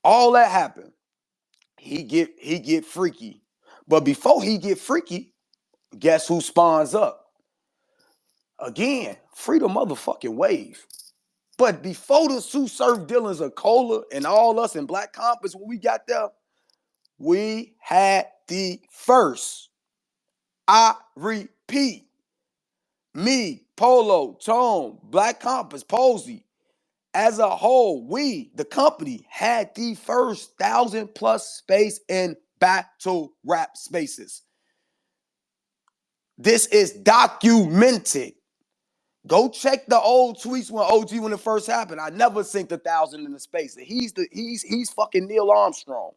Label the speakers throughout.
Speaker 1: All that happened. He get freaky. But before he get freaky, guess who spawns up? Again, free the motherfucking wave. But before the Sue Surf dealings of Cola and all us in Black Compass, when we got there, we had the first. I repeat, me, Polo, Tone, Black Compass, Posey, as a whole, we, the company, had the first 1,000+ space in battle rap spaces. This is documented. Go check the old tweets when it first happened. I never synced 1,000 in the space. He's fucking Neil Armstrong.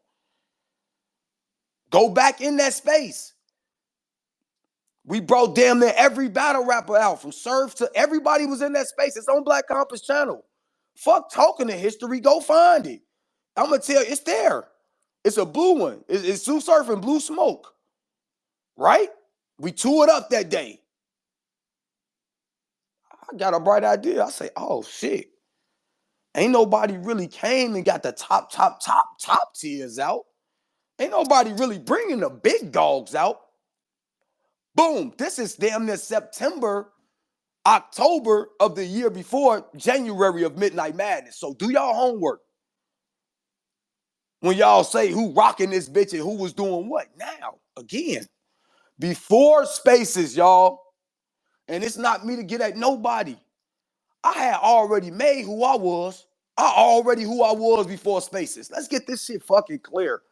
Speaker 1: Go back in that space. We brought damn near every battle rapper out, from Surf to everybody was in that space. It's on Black Compass channel. Fuck talking to history. Go find it. I'm gonna tell you, it's there. It's a blue one. It's Sue Surf and Blue Smoke. Right? We tore it up that day. I got a bright idea. I say, oh shit. Ain't nobody really came and got the top tiers out. Ain't nobody really bringing the big dogs out. Boom. This is damn near September, October of the year before January of Midnight Madness. So do y'all homework. When y'all say who rocking this bitch and who was doing what. Now, again, before spaces, y'all, and it's not me to get at nobody. I had already made who I was. Who I was before spaces. Let's get this shit fucking clear.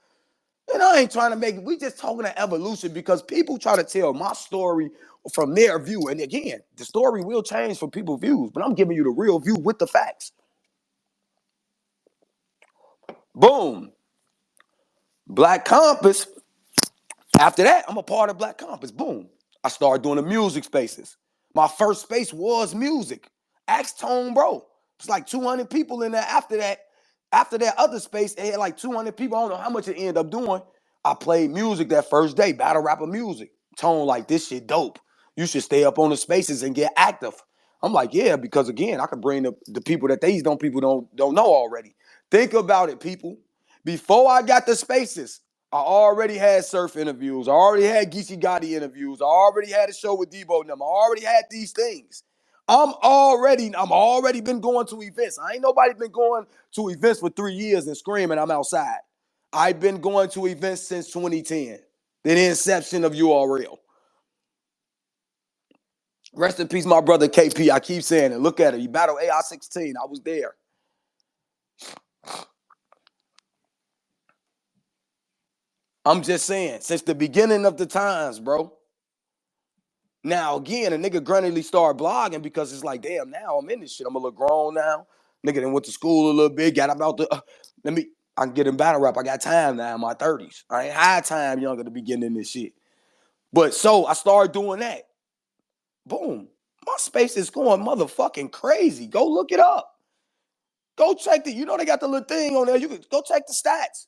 Speaker 1: And I ain't trying to make it. We just talking to evolution because people try to tell my story from their view. And again, the story will change from people's views, but I'm giving you the real view with the facts. Boom. Black Compass. After that, I'm a part of Black Compass. Boom. I started doing the music spaces. My first space was music. Ask Tone, bro. It's like 200 people in there after that. After that other space, it had like 200 people. I don't know how much it ended up doing. I played music that first day, battle rapper music. Tone like, this shit dope. You should stay up on the spaces and get active. I'm like, yeah, because again, I could bring the people that people don't know already. Think about it, people. Before I got the spaces, I already had Surf interviews. I already had Geechee Gotti interviews. I already had a show with Debo and them. I already had these things. I'm already been going to events. I ain't nobody been going to events for 3 years and screaming I'm outside. I've been going to events since 2010, the inception of URL. Rest in peace, my brother KP. I keep saying it. Look at it. He battled AI-16. I was there. I'm just saying, since the beginning of the times, bro. Now, again, a nigga gruntingly started blogging because it's like, damn, now I'm in this shit. I'm a little grown now. Nigga done went to school a little bit, got about the, I can get in battle rap. I got time now in my 30s. I ain't had time younger to be getting in this shit. But so I started doing that. Boom. My space is going motherfucking crazy. Go look it up. Go check they got the little thing on there. You can go check the stats.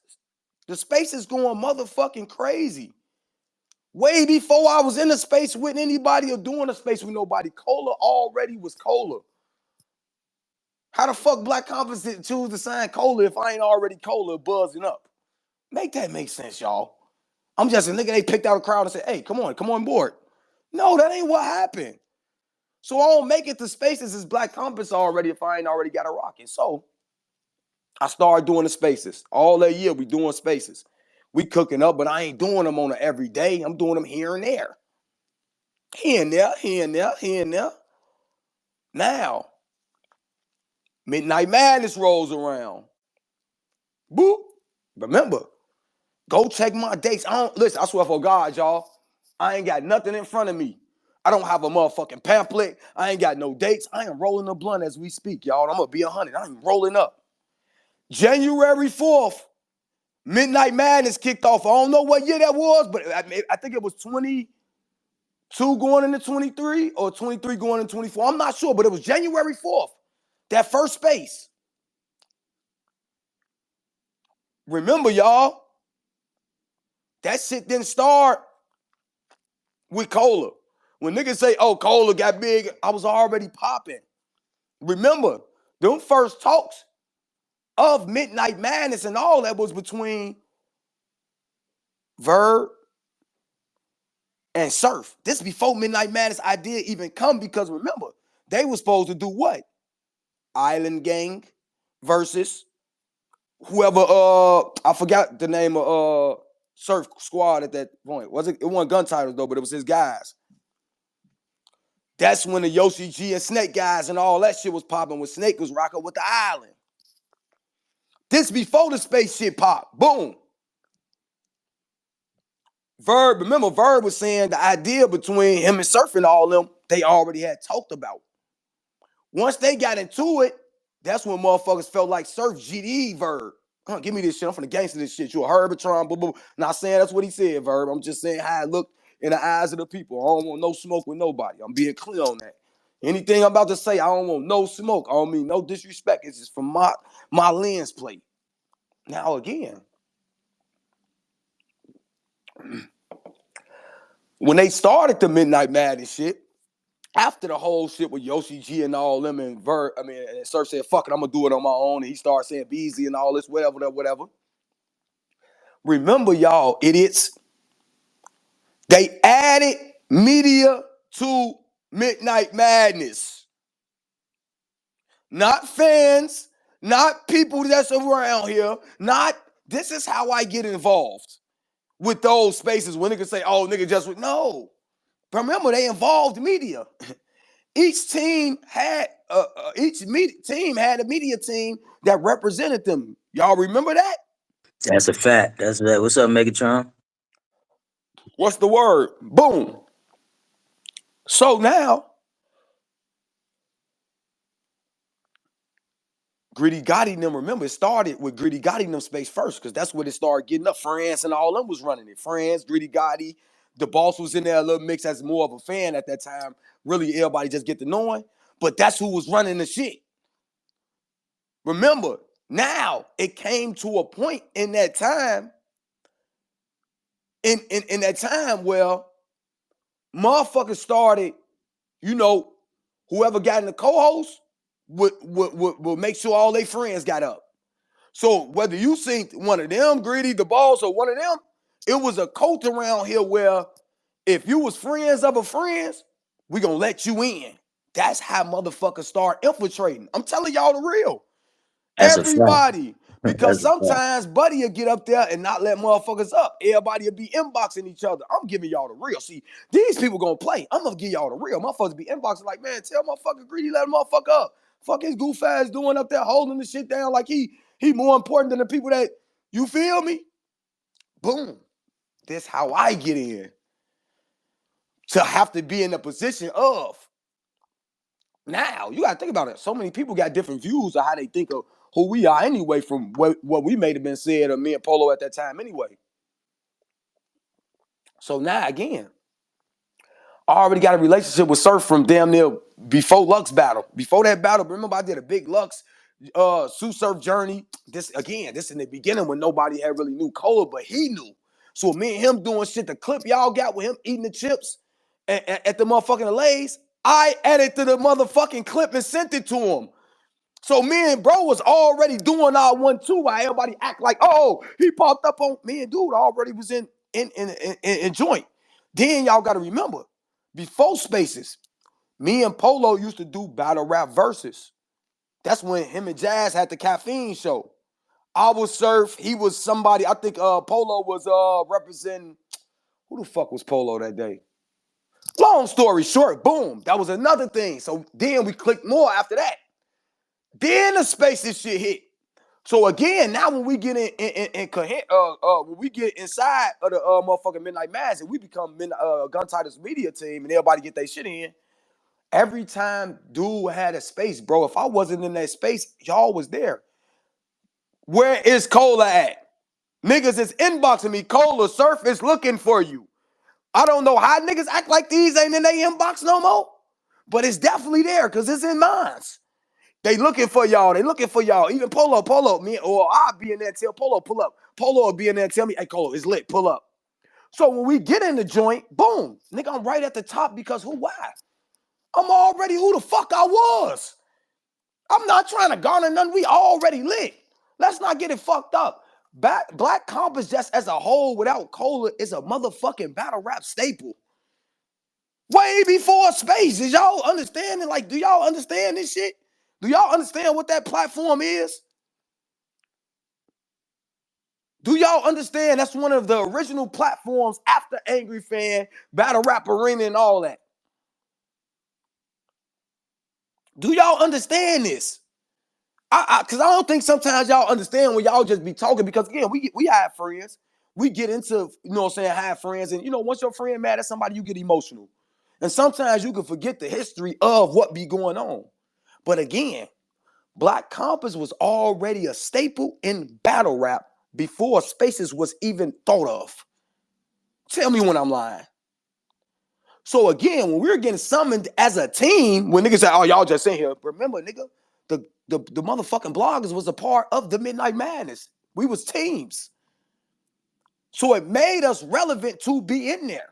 Speaker 1: The space is going motherfucking crazy. Way before I was in the space with anybody or doing a space with nobody. Cola already was Cola. How the fuck Black Compass didn't choose to sign Cola if I ain't already Cola buzzing up? Make that make sense, y'all. I'm just a nigga they picked out a crowd and said, hey, come on board. No, that ain't what happened. So I don't make it to spaces as Black Compass already if I ain't already got a rocket. So I started doing the spaces. All that year we doing spaces. We cooking up, but I ain't doing them on an every day. I'm doing them here and there. Here and there. Now, Midnight Madness rolls around. Boop. Remember, go check my dates. Listen, I swear for God, y'all, I ain't got nothing in front of me. I don't have a motherfucking pamphlet. I ain't got no dates. I am rolling a blunt as we speak, y'all. I'm going to be 100. I am rolling up. January 4th, Midnight Madness kicked off. I don't know what year that was, but I think it was 22 going into 23 or 23 going into 24. I'm not sure, but it was January 4th. That first space. Remember, y'all, that shit didn't start with Cola. When niggas say, oh, Cola got big, I was already popping. Remember, them first talks, of Midnight Madness and all that was between Verb and Surf. This before Midnight Madness idea even come, because remember, they were supposed to do what? Island Gang versus whoever, I forgot the name of Surf Squad at that point. It wasn't gun titles though, but it was his guys. That's when the Yoshi G and Snake guys and all that shit was popping, when Snake was rocking with the Island. This before the space shit pop. Boom. Remember Verb was saying the idea between him and Surf and all them, they already had talked about. Once they got into it, that's when motherfuckers felt like Surf GD Verb. Give me this shit. I'm from the gangster this shit. You a Herbatron, blah, blah. Not saying that's what he said, Verb. I'm just saying how it looked in the eyes of the people. I don't want no smoke with nobody. I'm being clear on that. Anything I'm about to say, I don't want no smoke. I don't mean no disrespect. It's just from my lens plate. Now again, when they started the Midnight Madness shit, after the whole shit with Yoshi G and all them and Surf said, fuck it, I'm gonna do it on my own. And he started saying Beezy and all this, whatever. Remember, y'all, idiots, they added media to Midnight Madness. Not fans, not people that's around here, this is how I get involved with those spaces when niggas say, oh, nigga just, no. Remember, they involved media. Each team had a media team that represented them. Y'all remember that?
Speaker 2: That's a fact. That's that. What's up, Megatron?
Speaker 1: What's the word? Boom. So now, Gritty Gotti them, remember, it started with Gritty Gotti them space first, because that's where it started getting up. France and all them was running it. France, Gritty Gotti, the boss was in there a little mix as more of a fan at that time. Really, everybody just get to knowing. But that's who was running the shit. Remember, now it came to a point in that time, in that time where motherfuckers started, whoever got in the co-host would make sure all their friends got up. So whether you seen one of them, Greedy, the boss, or one of them, it was a cult around here where if you was friends of a friends, we gonna let you in. That's how motherfuckers start infiltrating. I'm telling y'all the real.
Speaker 2: That's a fact.
Speaker 1: Everybody. Because
Speaker 2: That's a fact.
Speaker 1: sometimes Buddy will get up there and not let motherfuckers up. Everybody will be inboxing each other. I'm giving y'all the real. See, these people gonna play. I'm gonna give y'all the real. Motherfuckers be inboxing like, man, tell motherfucker Greedy, let motherfucker up. Fuck his goof ass doing up there, holding the shit down like he more important than the people that, you feel me? Boom. That's how I get in. To have to be in the position of. Now, you gotta think about it. So many people got different views of how they think of who we are anyway, from what we may have been said, or me and Polo at that time anyway. So now again, I already got a relationship with Surf from damn near before Lux battle. Before that battle, remember I did a big Lux Sue Surf journey. This in the beginning when nobody had really knew Cola, but he knew. So me and him doing shit, the clip y'all got with him eating the chips at the motherfucking Lay's, I edited the motherfucking clip and sent it to him. So me and bro was already doing our 1-2 while everybody act like, oh, he popped up on me, and dude already was in joint. Then y'all got to remember, before Spaces, me and Polo used to do battle rap verses. That's when him and Jazz had the Caffeine show. I was Surf. He was somebody. I think Polo was representing. Who the fuck was Polo that day? Long story short, boom. That was another thing. So then we clicked more after that. Then the Spaces shit hit. So again, now when we get when we get inside of the motherfucking Midnight Madness and we become Gun Titles media team and everybody get their shit in, every time dude had a space, bro, if I wasn't in that space, y'all was there. Where is Cola at? Niggas is inboxing me. Cola, Surf is looking for you. I don't know how niggas act like these ain't in their inbox no more, but it's definitely there because it's in mine. They looking for y'all. They looking for y'all. Even Polo, me, or I'll be in there and tell Polo, pull up. Polo will be in there and tell me, hey, Colo, it's lit, pull up. So when we get in the joint, boom, nigga, I'm right at the top because why? I'm already who the fuck I was. I'm not trying to garner none. We already lit. Let's not get it fucked up. Black Compass just as a whole without Cola is a motherfucking battle rap staple. Way before space. Is y'all understanding? Like, do y'all understand this shit? Do y'all understand what that platform is? Do y'all understand that's one of the original platforms after Angry Fan, Battle Rap Arena, and all that? Do y'all understand this? Because I don't think sometimes y'all understand when y'all just be talking, because again, we have friends. We get into, you know what I'm saying, have friends. And, you know, once your friend mad at somebody, you get emotional. And sometimes you can forget the history of what be going on. But again, Black Compass was already a staple in battle rap before Spaces was even thought of. Tell me when I'm lying. So again, when we were getting summoned as a team, when niggas say, oh, y'all just in here, remember, nigga, the motherfucking bloggers was a part of the Midnight Madness. We was teams. So it made us relevant to be in there.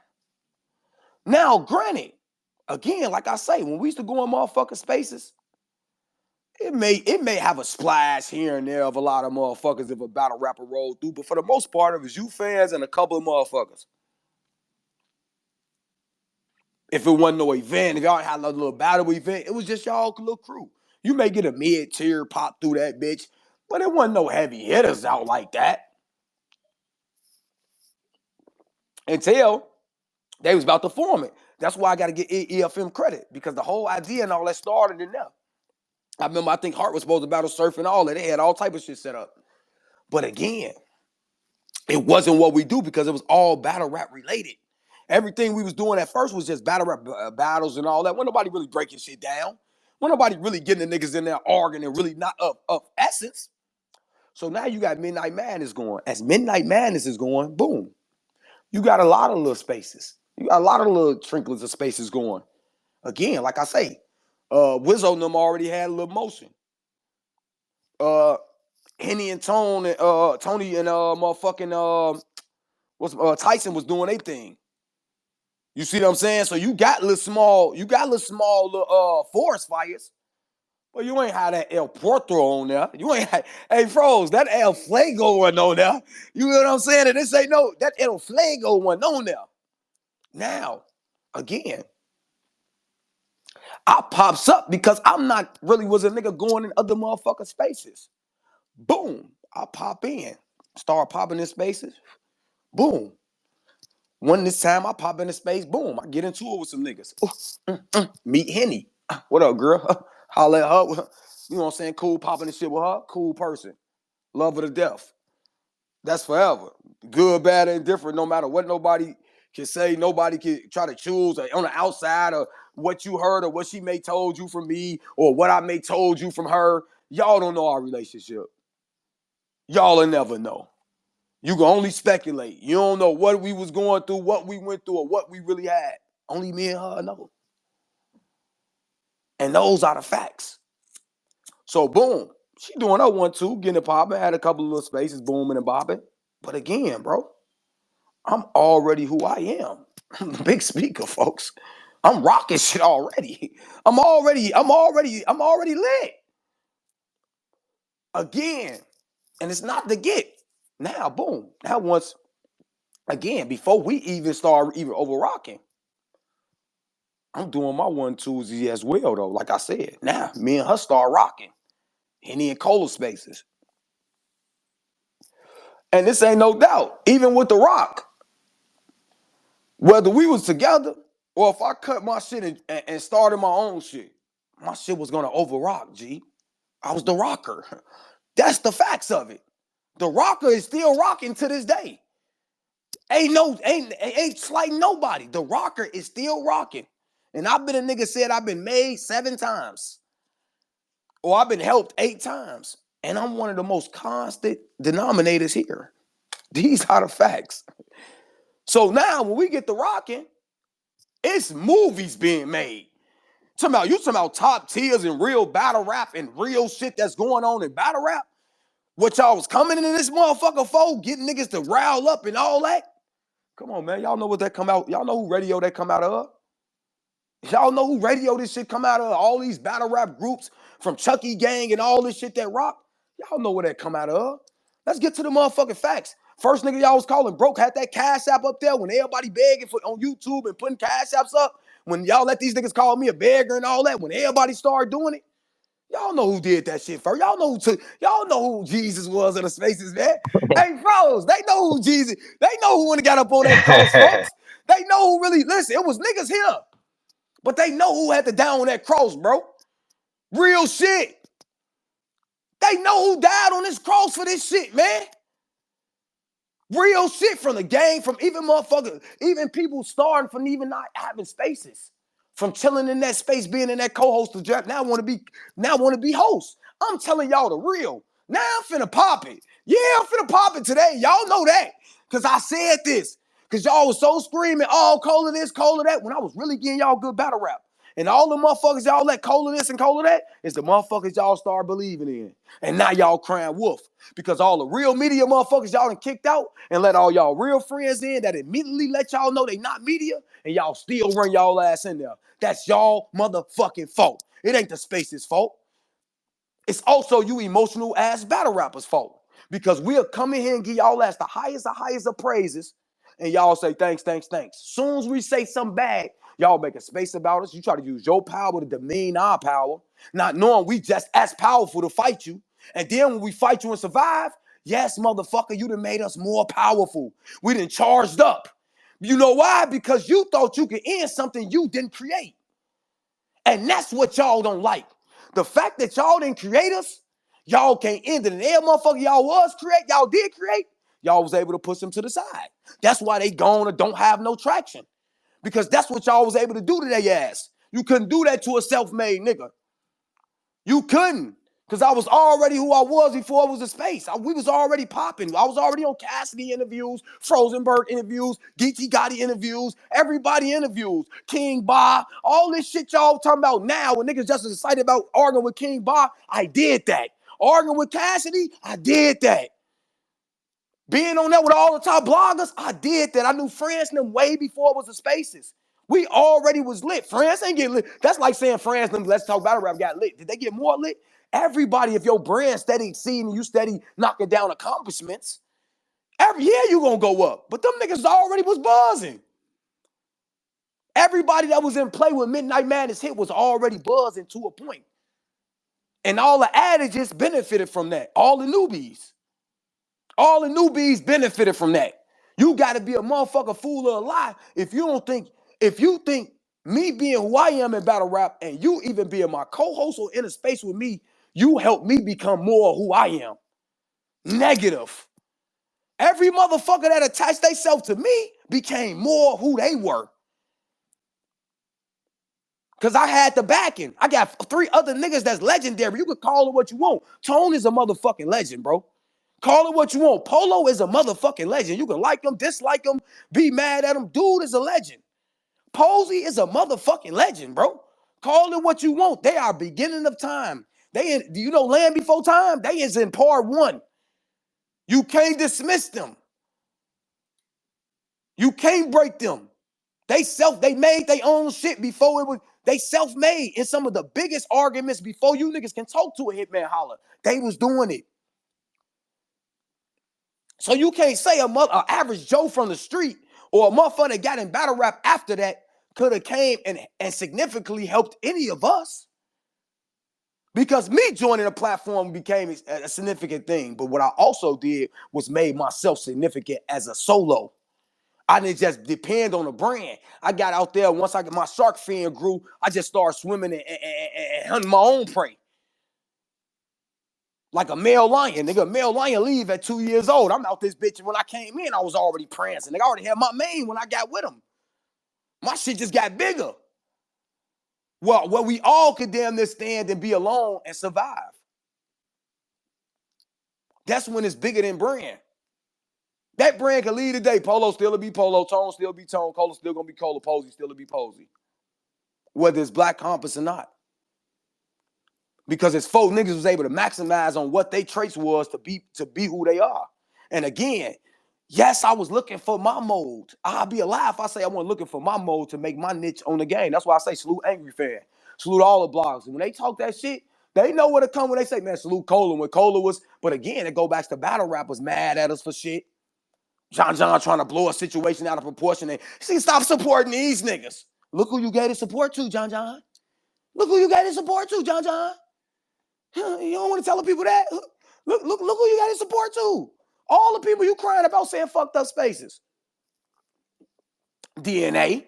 Speaker 1: Now, granted, again, like I say, when we used to go in motherfucking spaces, it may have a splash here and there of a lot of motherfuckers if a battle rapper rolled through, but for the most part, it was you fans and a couple of motherfuckers. If it wasn't no event, if y'all had a little battle event, it was just y'all little crew. You may get a mid-tier pop through that bitch, but it wasn't no heavy hitters out like that. Until they was about to form it. That's why I got to get EFM credit, because the whole idea and all that started in them. I remember, I think Hart was supposed to battle Surf and all that. They had all type of shit set up. But again, it wasn't what we do because it was all battle rap related. Everything we was doing at first was just battle rap battles and all that. Wasn't nobody really breaking shit down. Wasn't nobody really getting the niggas in there arguing and really not of essence. So now you got Midnight Madness going. As Midnight Madness is going, boom. You got a lot of little spaces. You got a lot of little trinklets of spaces going. Again, like I say, Wizzo and them already had a little motion. Henny and Tony and motherfucking Tyson was doing their thing. You see what I'm saying? So you got little small forest fires, but you ain't had that El Portro on there. You ain't had, hey Froze, that El Flago one on there. You know what I'm saying? And this ain't no, that El Flago one on there. Now, again, I pops up because I'm not really was a nigga going in other motherfucker spaces. Boom, I pop in, start popping in spaces. Boom. One this time I pop into space, boom, I get into it with some niggas. Meet Henny. What up, girl? Holla at her. You know what I'm saying? Cool, popping the shit with her. Cool person. Love her to death. That's forever. Good, bad, and different. No matter what nobody can say, nobody can try to choose on the outside of what you heard or what she may told you from me or what I may told you from her. Y'all don't know our relationship. Y'all will never know. You can only speculate. You don't know what we was going through, what we went through, or what we really had. Only me and her know. And those are the facts. So boom, she doing her 1-2, getting it popping, had a couple of little spaces booming and bopping. But again, bro, I'm already who I am. I'm the big speaker, folks. I'm rocking shit already. I'm already lit. Again, and it's not the get. Now, boom. Now once, again, before we even start even over rocking, I'm doing my 1-2s as well, though. Like I said, now me and her start rocking. Henny and Cola spaces. And this ain't no doubt. Even with The Rock, whether we was together or if I cut my shit and started my own shit, my shit was gonna over rock, G. I was the rocker. That's the facts of it. The rocker is still rocking to this day. Ain't slighting nobody. The rocker is still rocking. And I've been a nigga said I've been made 7 times. Or I've been helped 8 times. And I'm one of the most constant denominators here. These are the facts. So now when we get to rocking, it's movies being made. You talking about top tiers and real battle rap and real shit that's going on in battle rap? What y'all was coming into this motherfucker for? Getting niggas to rile up and all that? Come on, man. Y'all know what that come out. Y'all know who radio that come out of? Y'all know who radio this shit come out of? All these battle rap groups from Chucky Gang and all this shit that rock. Y'all know where that come out of. Let's get to the motherfucking facts. First nigga y'all was calling broke had that cash app up there when everybody begging for on YouTube and putting cash apps up. When y'all let these niggas call me a beggar and all that, when everybody started doing it, y'all know who did that shit first. Y'all know who Jesus was in the spaces, man. Hey, bros, they know who Jesus. They know who when he got up on that cross, folks. They know who really. Listen, it was niggas here, but they know who had to die on that cross, bro. Real shit. They know who died on this cross for this shit, man. Real shit from the game, from even motherfuckers, even people starting from even not having spaces, from chilling in that space, being in that co-host of draft. Now want to be host. I'm telling y'all the real. Now I'm finna pop it. Yeah, I'm finna pop it today. Y'all know that. Cause I said this. Cause y'all was so screaming, oh, cola this, cola that, when I was really getting y'all good battle rap. And all the motherfuckers y'all let cola this and cola that is the motherfuckers y'all start believing in. And now y'all crying wolf. Because all the real media motherfuckers y'all done kicked out and let all y'all real friends in that immediately let y'all know they not media and y'all still run y'all ass in there. That's y'all motherfucking fault. It ain't the space's fault. It's also you emotional ass battle rappers' fault. Because we'll come in here and give y'all ass the highest of praises and y'all say thanks, thanks, thanks. Soon as we say something bad, y'all make a space about us. You try to use your power to demean our power, not knowing we just as powerful to fight you. And then when we fight you and survive, yes, motherfucker, you done made us more powerful. We done charged up. You know why? Because you thought you could end something you didn't create. And that's what y'all don't like. The fact that y'all didn't create us, y'all can't end it. And every motherfucker y'all did create, y'all was able to push them to the side. That's why they gone or don't have no traction. Because that's what y'all was able to do to their ass. You couldn't do that to a self-made nigga. You couldn't. Because I was already who I was before it was a space. We was already popping. I was already on Cassidy interviews, Frozenberg interviews, Geechee Gotti interviews, everybody interviews, King Ba, all this shit y'all talking about now when niggas just as excited about arguing with King Ba. I did that. Arguing with Cassidy, I did that. Being on there with all the top bloggers, I did that. I knew France and them way before it was the spaces. We already was lit. France ain't getting lit. That's like saying France and Let's Talk Battle Rap got lit. Did they get more lit? Everybody, if your brand steady seeing you steady knocking down accomplishments, every year you gonna go up. But them niggas already was buzzing. Everybody that was in play when Midnight Madness hit was already buzzing to a point. And all the adages benefited from that. All the newbies benefited from that. You got to be a motherfucker fool or a lie if you think me being who I am in battle rap and you even being my co-host or in a space with me, you help me become more who I am. Negative. Every motherfucker that attached themselves to me became more who they were. Because I had the backing. I got 3 other niggas that's legendary. You could call it what you want. Tone is a motherfucking legend, bro. Call it what you want. Polo is a motherfucking legend. You can like him, dislike him, be mad at him. Dude is a legend. Posey is a motherfucking legend, bro. Call it what you want. They are beginning of time. Do you know Land Before Time? They is in part 1. You can't dismiss them. You can't break them. They made their own shit before it was, they self-made in some of the biggest arguments before you niggas can talk to a hitman holler. They was doing it. So you can't say an average Joe from the street or a motherfucker that got in battle rap after that could have came and significantly helped any of us. Because me joining a platform became a significant thing. But what I also did was made myself significant as a solo. I didn't just depend on the brand. I got out there, once I got my shark fin grew, I just started swimming and hunting my own prey. Like a male lion. Nigga, a male lion leave at 2 years old. I'm out this bitch, and when I came in, I was already prancing. Nigga, I already had my mane when I got with him. My shit just got bigger. Well, where we all could damn near stand and be alone and survive. That's when it's bigger than brand. That brand can lead today. Polo still be Polo, Tone still be Tone, Cola still gonna be Cola, Posey still be Posey. Whether it's Black Compass or not. Because it's 4 niggas was able to maximize on what they traits was to be who they are. And again, yes, I was looking for my mode. I'll be alive if I say I wasn't looking for my mode to make my niche on the game. That's why I say salute Angry Fan. Salute all the blogs. And when they talk that shit, They know where to come when they say, man, salute Cola. When Cola was, but again, it go back to battle rappers mad at us for shit. John trying to blow a situation out of proportion. And see, stop supporting these niggas. Look who you gave the support to, John. Look who you gave the support to, John. You don't want to tell the people that. Look who you got his support to. All the people you crying about saying fucked up spaces. DNA.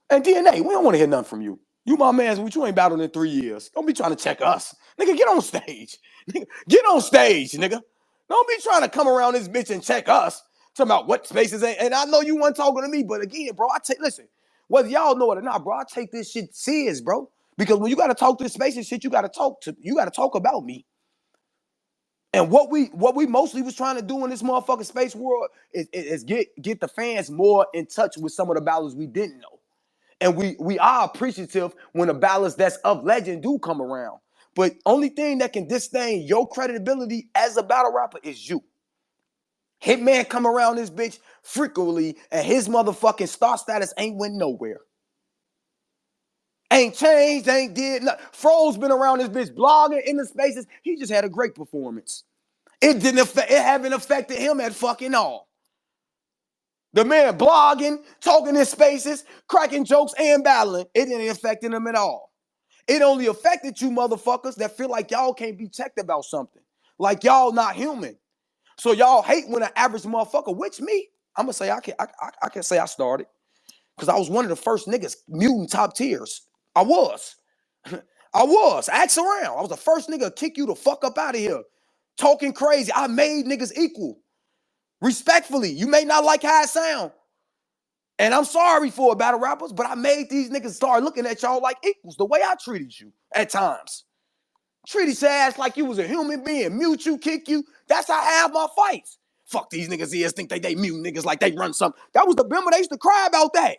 Speaker 1: And DNA, we don't want to hear nothing from you. You my man, but you ain't battled in 3 years. Don't be trying to check us. Nigga, get on stage. Nigga, get on stage, nigga. Don't be trying to come around this bitch and check us. Talking about what spaces ain't. And I know you weren't talking to me, but again, bro, listen, whether y'all know it or not, bro, I take this shit serious, bro. Because when you gotta talk this space and shit, you gotta talk about me. And what we mostly was trying to do in this motherfucking space world is get the fans more in touch with some of the battles we didn't know. And we are appreciative when the battles that's of legend do come around. But only thing that can disdain your credibility as a battle rapper is you. Hitman come around this bitch frequently, and his motherfucking star status ain't went nowhere. Ain't changed, ain't did nothing. Fro's been around this bitch blogging in the spaces. He just had a great performance. It haven't affected him at fucking all. The man blogging, talking in spaces, cracking jokes, and battling, it didn't affect him at all. It only affected you motherfuckers that feel like y'all can't be checked about something. Like y'all not human. So y'all hate when an average motherfucker, which me, I'm gonna say I can say I started. Because I was one of the first niggas muting top tiers. I was. Ask around. I was the first nigga to kick you the fuck up out of here. Talking crazy. I made niggas equal. Respectfully. You may not like how it sound. And I'm sorry for battle rappers, but I made these niggas start looking at y'all like equals, the way I treated you at times. Treated your ass like you was a human being. Mute you, kick you. That's how I have my fights. Fuck these niggas ears think they mute niggas like they run something. That was the bimmer. They used to cry about that.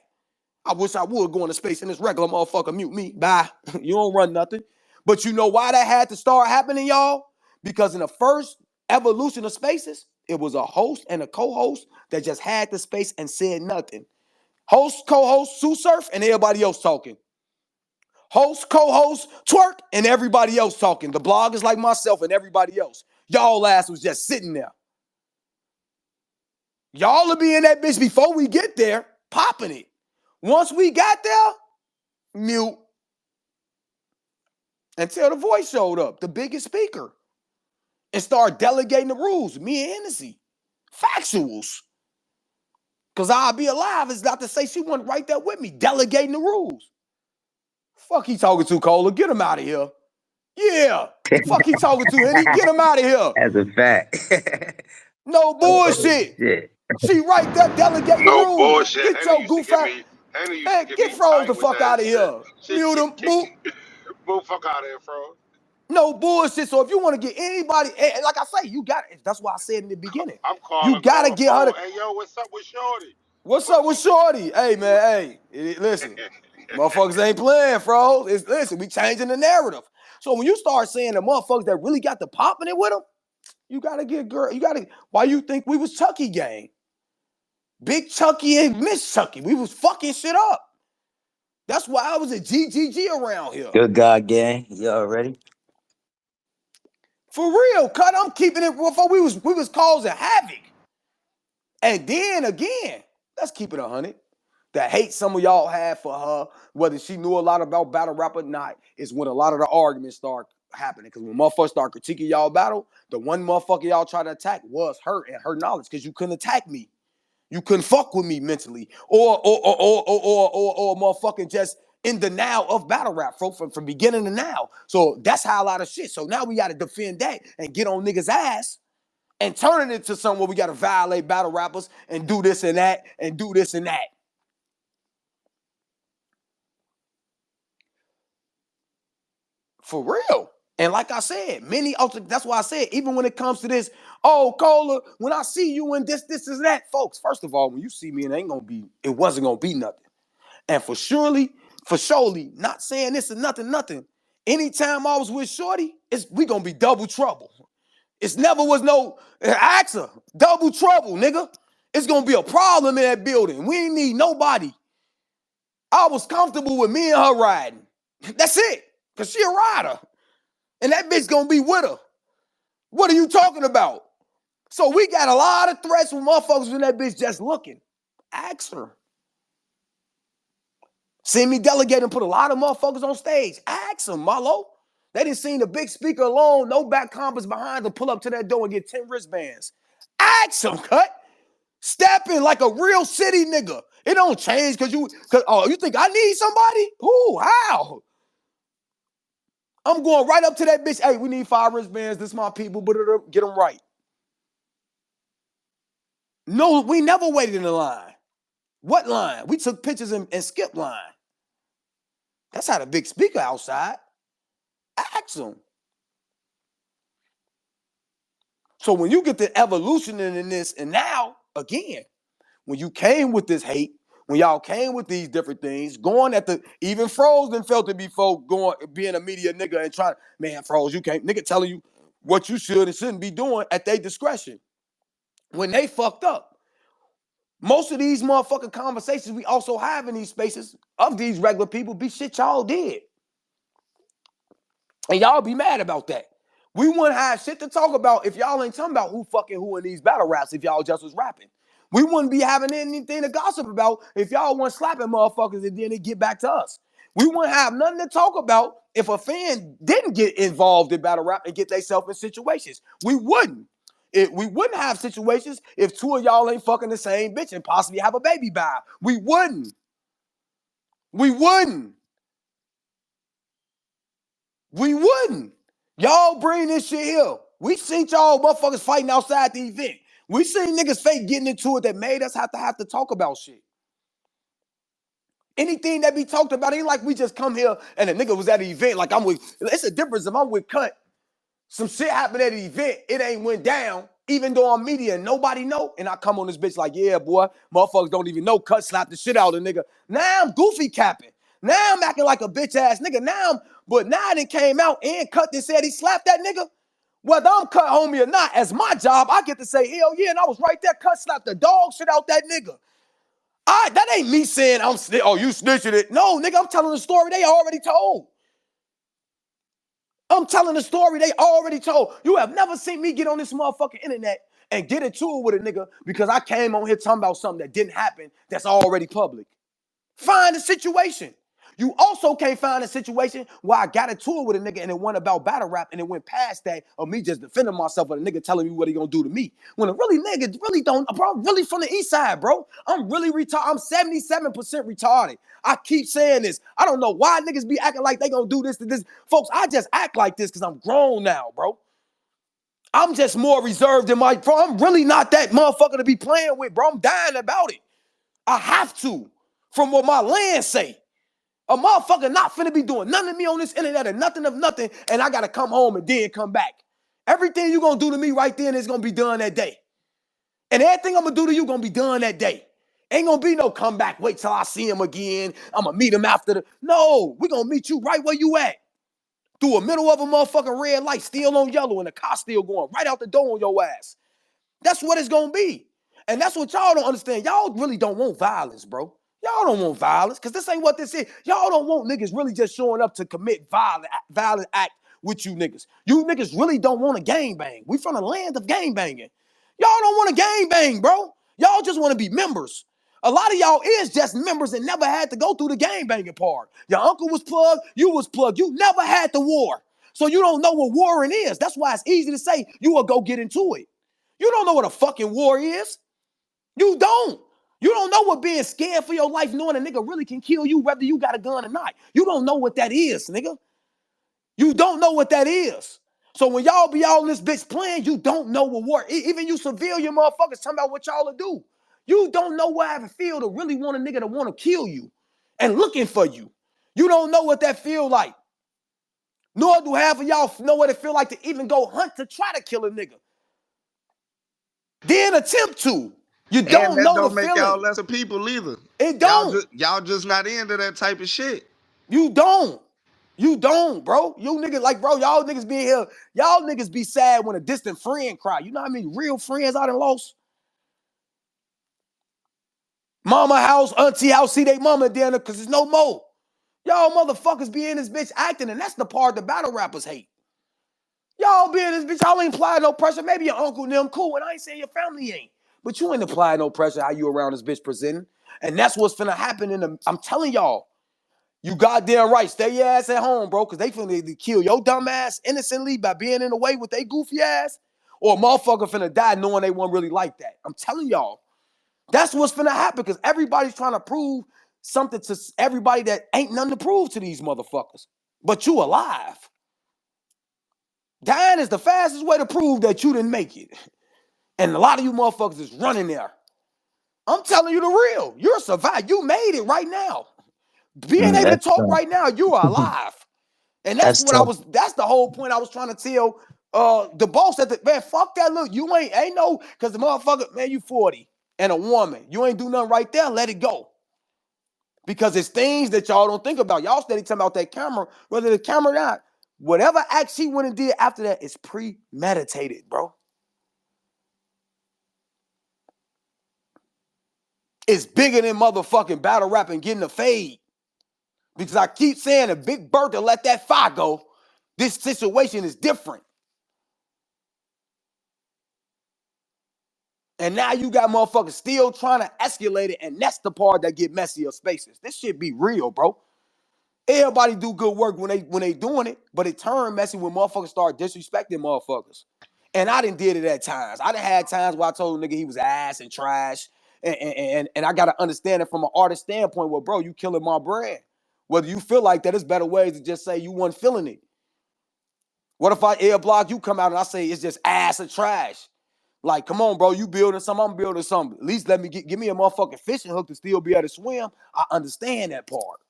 Speaker 1: I wish I would go into space and this regular motherfucker mute me. Bye. You don't run nothing. But you know why that had to start happening, y'all? Because in the first evolution of spaces, it was a host and a co-host that just had the space and said nothing. Host, co-host, Sue Surf, and everybody else talking. Host, co-host, Twerk, and everybody else talking. The bloggers like myself and everybody else. Y'all ass was just sitting there. Y'all will be in that bitch before we get there, popping it. Once we got there, mute. Until the voice showed up, the biggest speaker. And started delegating the rules. Me and Hennessy. Factuals. Because I'll be alive is not to say she wasn't right there with me, delegating the rules. Fuck he talking to, Cola. Get him out of here. Yeah. Fuck he talking to, Henny. Get him out of here.
Speaker 2: That's a fact.
Speaker 1: No bullshit. She right there delegating the rules.
Speaker 3: No bullshit.
Speaker 1: Get your goof out. Man, get Froze the fuck out of here. Mute him. Boop.
Speaker 3: Move fuck out of here, Froze.
Speaker 1: No bullshit. So if you want to get anybody, like I say, you got it. That's why I said in the beginning.
Speaker 3: I'm calling.
Speaker 1: You gotta get her.
Speaker 3: Hey yo, what's up with Shorty?
Speaker 1: What's up with Shorty? Hey man, hey, listen, motherfuckers ain't playing, bro. Listen, we changing the narrative. So when you start saying the motherfuckers that really got the popping it with them, you gotta get girl. You gotta. Why you think we was Chucky gang? Big Chucky and Miss Chucky. We was fucking shit up. That's why I was a GGG around here.
Speaker 2: Good God gang. Y'all ready?
Speaker 1: For real, cut. I'm keeping it before we was causing havoc. And then again, let's keep it 100. The hate some of y'all had for her, whether she knew a lot about battle rap or not, is when a lot of the arguments start happening. Because when motherfuckers start critiquing y'all battle, the one motherfucker y'all try to attack was her and her knowledge. Because you couldn't attack me. You couldn't fuck with me mentally. Or motherfucking just in the now of battle rap from beginning to now. So that's how a lot of shit. So now we got to defend that and get on niggas' ass and turn it into something where we got to violate battle rappers and do this and that and do this and that. For real. And like I said, that's why I said, even when it comes to this, oh, Cola, when I see you in this is that, folks, first of all, when you see me, it wasn't going to be nothing. And for surely, not saying this is nothing. Anytime I was with Shorty, we going to be double trouble. It's never was no, ask her, double trouble, nigga. It's going to be a problem in that building. We ain't need nobody. I was comfortable with me and her riding. That's it. Because she a rider. And that bitch gonna be with her. What are you talking about? So we got a lot of threats from motherfuckers when that bitch just looking. Ask her. See me delegate and put a lot of motherfuckers on stage. Ask them, Marlo. They didn't see the big speaker alone, no back compass behind them, pull up to that door and get 10 wristbands. Ask them, cut. Step in like a real city nigga. It don't change because you think I need somebody? Who? How? I'm going right up to that bitch. Hey, we need 5 wristbands. This my people. Get them right. No, we never waited in the line. What line? We took pictures and skipped line. That's how the big speaker outside. Ask them. So when you get the evolution in this, and now, again, when you came with this hate, when y'all came with these different things, going at the, even Frozen felt it before going, being a media nigga and trying, man, Froze, you can't, nigga telling you what you should and shouldn't be doing at their discretion. When they fucked up. Most of these motherfucking conversations we also have in these spaces of these regular people be shit y'all did. And y'all be mad about that. We wouldn't have shit to talk about if y'all ain't talking about who fucking who in these battle raps if y'all just was rapping. We wouldn't be having anything to gossip about if y'all weren't slapping motherfuckers and then it get back to us. We wouldn't have nothing to talk about if a fan didn't get involved in battle rap and get themselves in situations. We wouldn't. We wouldn't have situations if 2 of y'all ain't fucking the same bitch and possibly have a baby by. We wouldn't. We wouldn't. We wouldn't. Y'all bring this shit here. We seen y'all motherfuckers fighting outside the event. We seen niggas fake getting into it that made us have to talk about shit. Anything that be talked about ain't like we just come here and a nigga was at an event like I'm with. It's a difference if I'm with Cut. Some shit happened at an event. It ain't went down. Even though I'm media and nobody know. And I come on this bitch like, yeah, boy, motherfuckers don't even know Cut slapped the shit out of a nigga. Now I'm goofy capping. Now I'm acting like a bitch ass nigga. But now it came out and Cut that said he slapped that nigga. Whether I'm Cut homie or not, as my job, I get to say, hell yeah, and I was right there. Cut slapped the dog shit out that nigga. That ain't me saying you snitching it. No, nigga, I'm telling the story they already told. I'm telling the story they already told. You have never seen me get on this motherfucking internet and get into it with a nigga because I came on here talking about something that didn't happen that's already public. Find a situation. You also can't find a situation where I got into it with a nigga and it went about battle rap and it went past that of me just defending myself with a nigga telling me what he gonna do to me. When a really nigga really don't, bro, I'm really from the east side, bro. I'm really retarded. I'm 77% retarded. I keep saying this. I don't know why niggas be acting like they gonna do this to this. Folks, I just act like this because I'm grown now, bro. I'm just more reserved than bro. I'm really not that motherfucker to be playing with, bro. I'm dying about it. I have to, from what my land say. A motherfucker not finna be doing nothing to me on this internet and nothing of nothing, and I gotta come home and then come back. Everything you gonna do to me right then is gonna be done that day. And everything I'm gonna do to you gonna be done that day. Ain't gonna be no comeback, wait till I see him again. I'm gonna meet him after the. No, we gonna meet you right where you at. Through the middle of a motherfucking red light, still on yellow, and the car still going right out the door on your ass. That's what it's gonna be. And that's what y'all don't understand. Y'all really don't want violence, bro. Y'all don't want violence, because this ain't what this is. Y'all don't want niggas really just showing up to commit violent act with you niggas. You niggas really don't want a gangbang. We from the land of gangbanging. Y'all don't want a gangbang, bro. Y'all just want to be members. A lot of y'all is just members and never had to go through the gangbanging part. Your uncle was plugged, you was plugged. You never had the war. So you don't know what warring is. That's why it's easy to say you will go get into it. You don't know what a fucking war is. You don't. You don't know what being scared for your life, knowing a nigga really can kill you whether you got a gun or not. You don't know what that is, nigga. You don't know what that is. So when y'all be all in this bitch playing, you don't know what war. Even you civilian motherfuckers talking about what y'all will do. You don't know what it feel to really want a nigga to want to kill you and looking for you. You don't know what that feel like. Nor do half of y'all know what it feel like to even go hunt to try to kill a nigga. Then attempt to. You don't
Speaker 3: And that
Speaker 1: know
Speaker 3: don't
Speaker 1: the
Speaker 3: make
Speaker 1: feeling.
Speaker 3: y'all lesser people either.
Speaker 1: It don't.
Speaker 3: Y'all just not into that type of shit.
Speaker 1: You don't. You don't, bro. You niggas like, bro, y'all niggas be here. Y'all niggas be sad when a distant friend cry. You know how many real friends I done lost? Mama house, auntie house, see they mama down there because there's no more. Y'all motherfuckers be in this bitch acting, and that's the part the battle rappers hate. Y'all be in this bitch, y'all ain't apply no pressure. Maybe your uncle and them cool, and I ain't saying your family ain't. But you ain't apply no pressure how you around this bitch presenting. And that's what's finna happen I'm telling y'all, you goddamn right. Stay your ass at home, bro, because they finna kill your dumb ass innocently by being in the way with they goofy ass, or a motherfucker finna die knowing they weren't really like that. I'm telling y'all, that's what's finna happen, because everybody's trying to prove something to everybody that ain't nothing to prove to these motherfuckers. But you alive. Dying is the fastest way to prove that you didn't make it. And a lot of you motherfuckers is running there. I'm telling you the real. You're survived. You made it right now. Being able to
Speaker 2: That's
Speaker 1: talk right now, you are alive. And that's
Speaker 2: that's
Speaker 1: what
Speaker 2: tough.
Speaker 1: that's the whole point I was trying to tell the boss at the, man, fuck that look. You ain't no, because the motherfucker, man, you 40 and a woman. You ain't do nothing right there, let it go. Because it's things that y'all don't think about. Y'all steady talking about that camera, whether the camera or not. Whatever act she went and did after that is premeditated, bro. It's bigger than motherfucking battle rap and getting a fade. Because I keep saying a Big Bertha let that fire go. This situation is different. And now you got motherfuckers still trying to escalate it, and that's the part that get messier spaces. This shit be real, bro. Everybody do good work when they doing it, but it turn messy when motherfuckers start disrespecting motherfuckers. And I done did it at times. I done had times where I told a nigga he was ass and trash, and I gotta understand it from an artist standpoint. Well, bro, you killing my brand. Whether you feel like that, there's better ways to just say you wasn't feeling it. What if I air block, you come out and I say it's just ass and trash? Like, come on, bro, you building something, I'm building something. At least let me give me a motherfucking fishing hook to still be able to swim. I understand that part.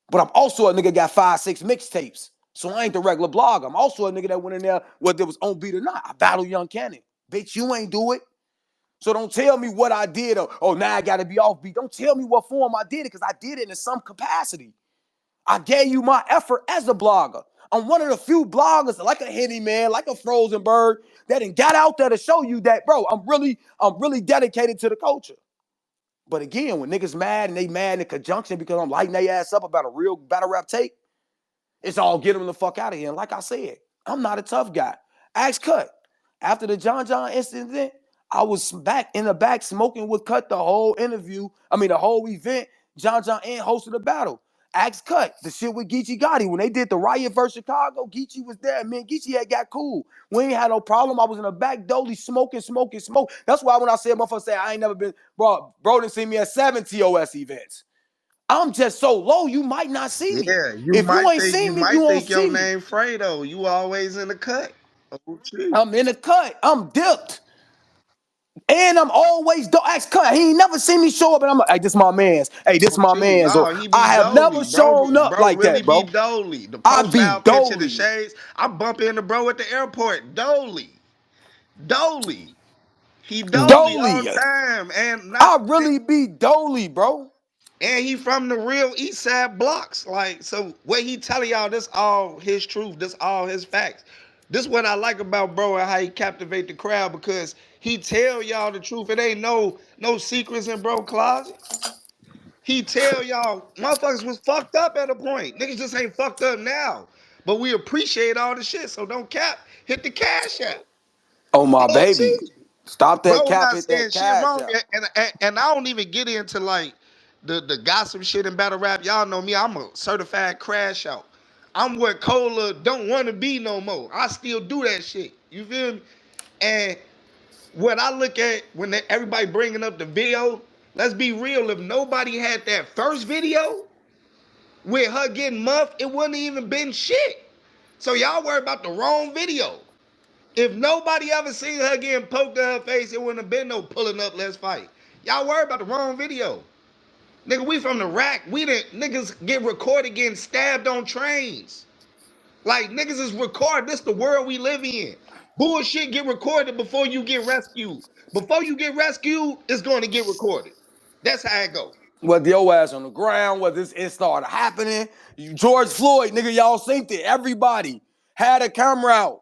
Speaker 1: But I'm also a nigga got 5-6 mixtapes. So I ain't the regular blogger. I'm also a nigga that went in there, whether it was on beat or not. I battle Young Cannon. Bitch, you ain't do it. So don't tell me what I did, or oh, now I gotta be off beat. Don't tell me what form I did it, because I did it in some capacity. I gave you my effort as a blogger. I'm one of the few bloggers, like a Henny Man, like a Frozen Bird, that done got out there to show you that, bro, I'm really dedicated to the culture. But again, when niggas mad and they mad in conjunction because I'm lighting their ass up about a real battle rap tape, it's all get them the fuck out of here. And like I said, I'm not a tough guy. Ask Cut. After the John John incident, I was back in the back smoking with Cut the whole interview. I mean, the whole event. John John and hosted the battle. Ask Cut. The shit with Geechee Gotti. When they did the riot versus Chicago, Geechee was there. Man, Geechee had got cool. We ain't had no problem. I was in the back dolly smoking. That's why when I said, motherfucker say I ain't never been, bro didn't see me at 7 TOS events. I'm just so low, you might not see me.
Speaker 3: Yeah,
Speaker 1: If you ain't
Speaker 3: you
Speaker 1: seen me, you
Speaker 3: might
Speaker 1: won't
Speaker 3: think your
Speaker 1: see me.
Speaker 3: name Fredo. You always in the cut. Oh, gee.
Speaker 1: I'm in the cut. I'm dipped. And I'm always ask Cut. He ain't never seen me show up, and I'm like, hey, this my man's. Hey, this
Speaker 3: Oh,
Speaker 1: my
Speaker 3: gee.
Speaker 1: man's. Or
Speaker 3: Oh, he be
Speaker 1: I have never
Speaker 3: dolly, bro.
Speaker 1: shown up
Speaker 3: Bro,
Speaker 1: like
Speaker 3: really
Speaker 1: that,
Speaker 3: be
Speaker 1: bro.
Speaker 3: dolly. The
Speaker 1: I be
Speaker 3: profile picture, the
Speaker 1: dolly.
Speaker 3: shades. I bump into bro at the airport. Dolly, dolly. He dolly all
Speaker 1: Dolly.
Speaker 3: the time, and
Speaker 1: I really be dolly, bro.
Speaker 3: he from the real East Side blocks. Like, so what he telling y'all, this all his truth. This all his facts. This what I like about bro and how he captivate the crowd, because he tell y'all the truth. It ain't no secrets in bro closet. He tell y'all motherfuckers was fucked up at a point. Niggas just ain't fucked up now. But we appreciate all the shit. So don't cap. Hit the cash out.
Speaker 1: Oh, my
Speaker 3: Oh,
Speaker 1: baby.
Speaker 3: gee.
Speaker 1: Stop that
Speaker 3: Bro
Speaker 1: cap,
Speaker 3: not
Speaker 1: hit that
Speaker 3: saying shit
Speaker 1: cash
Speaker 3: wrong.
Speaker 1: out.
Speaker 3: And I don't even get into like the gossip shit in battle rap. Y'all know me. I'm a certified crash out. I'm what Cola don't want to be no more. I still do that shit. You feel me? And what I look at when everybody bringing up the video, let's be real. If nobody had that first video with her getting muffed, it wouldn't even been shit. So y'all worry about the wrong video. If nobody ever seen her getting poked in her face, it wouldn't have been no pulling up, let's fight. Y'all worry about the wrong video. Nigga, we from the rack. We didn't niggas get recorded getting stabbed on trains. Like niggas is recorded. This the world we live in. Bullshit get recorded before you get rescued. Before you get rescued, it's going to get recorded. That's how it go.
Speaker 1: Whether your ass on the ground, whether it started happening. George Floyd, nigga, y'all synced it. Everybody had a camera out.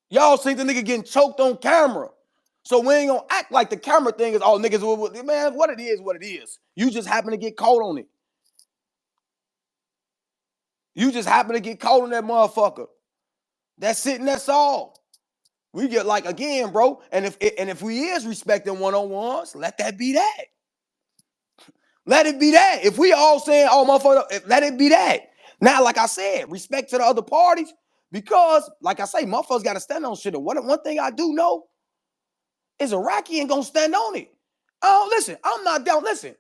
Speaker 1: Y'all see the nigga getting choked on camera. So we ain't gonna act like the camera thing is all niggas. Man, what it is, what it is. You just happen to get caught on it. You just happen to get caught on that motherfucker. That's it and that's all. We get like again, bro. And if we is respecting one-on-ones, let that be that. Let it be that. If we all saying, oh, motherfucker, let it be that. Now, like I said, respect to the other parties, because, like I say, motherfuckers got to stand on shit. And one thing I do know is Iraqi ain't gonna stand on it. Oh, listen, I'm not down. Listen,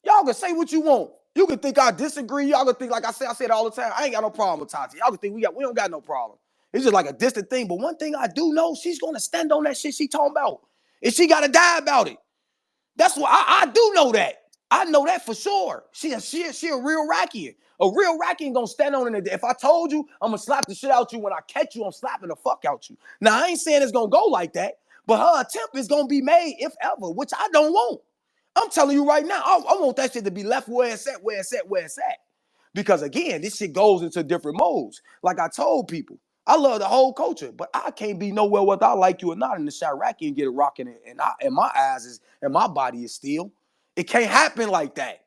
Speaker 1: y'all can say what you want. You can think I disagree. Y'all can think, like I said all the time, I ain't got no problem with Tati. Y'all can think we don't got no problem. It's just like a distant thing. But one thing I do know, she's gonna stand on that shit she talking about. And she gotta die about it. That's what I do know that. I know that for sure. She a real Rackian. A real Rackian gonna stand on it. If I told you, I'm gonna slap the shit out you. When I catch you, I'm slapping the fuck out you. Now, I ain't saying it's gonna go like that, but her attempt is gonna be made, if ever, which I don't want. I'm telling you right now, I want that shit to be left where it's at, where it's at, where it's at. Because again, this shit goes into different modes. Like I told people, I love the whole culture, but I can't be nowhere whether I like you or not in the Chiraqi and get it rocking. And my eyes is and my body is still. It can't happen like that.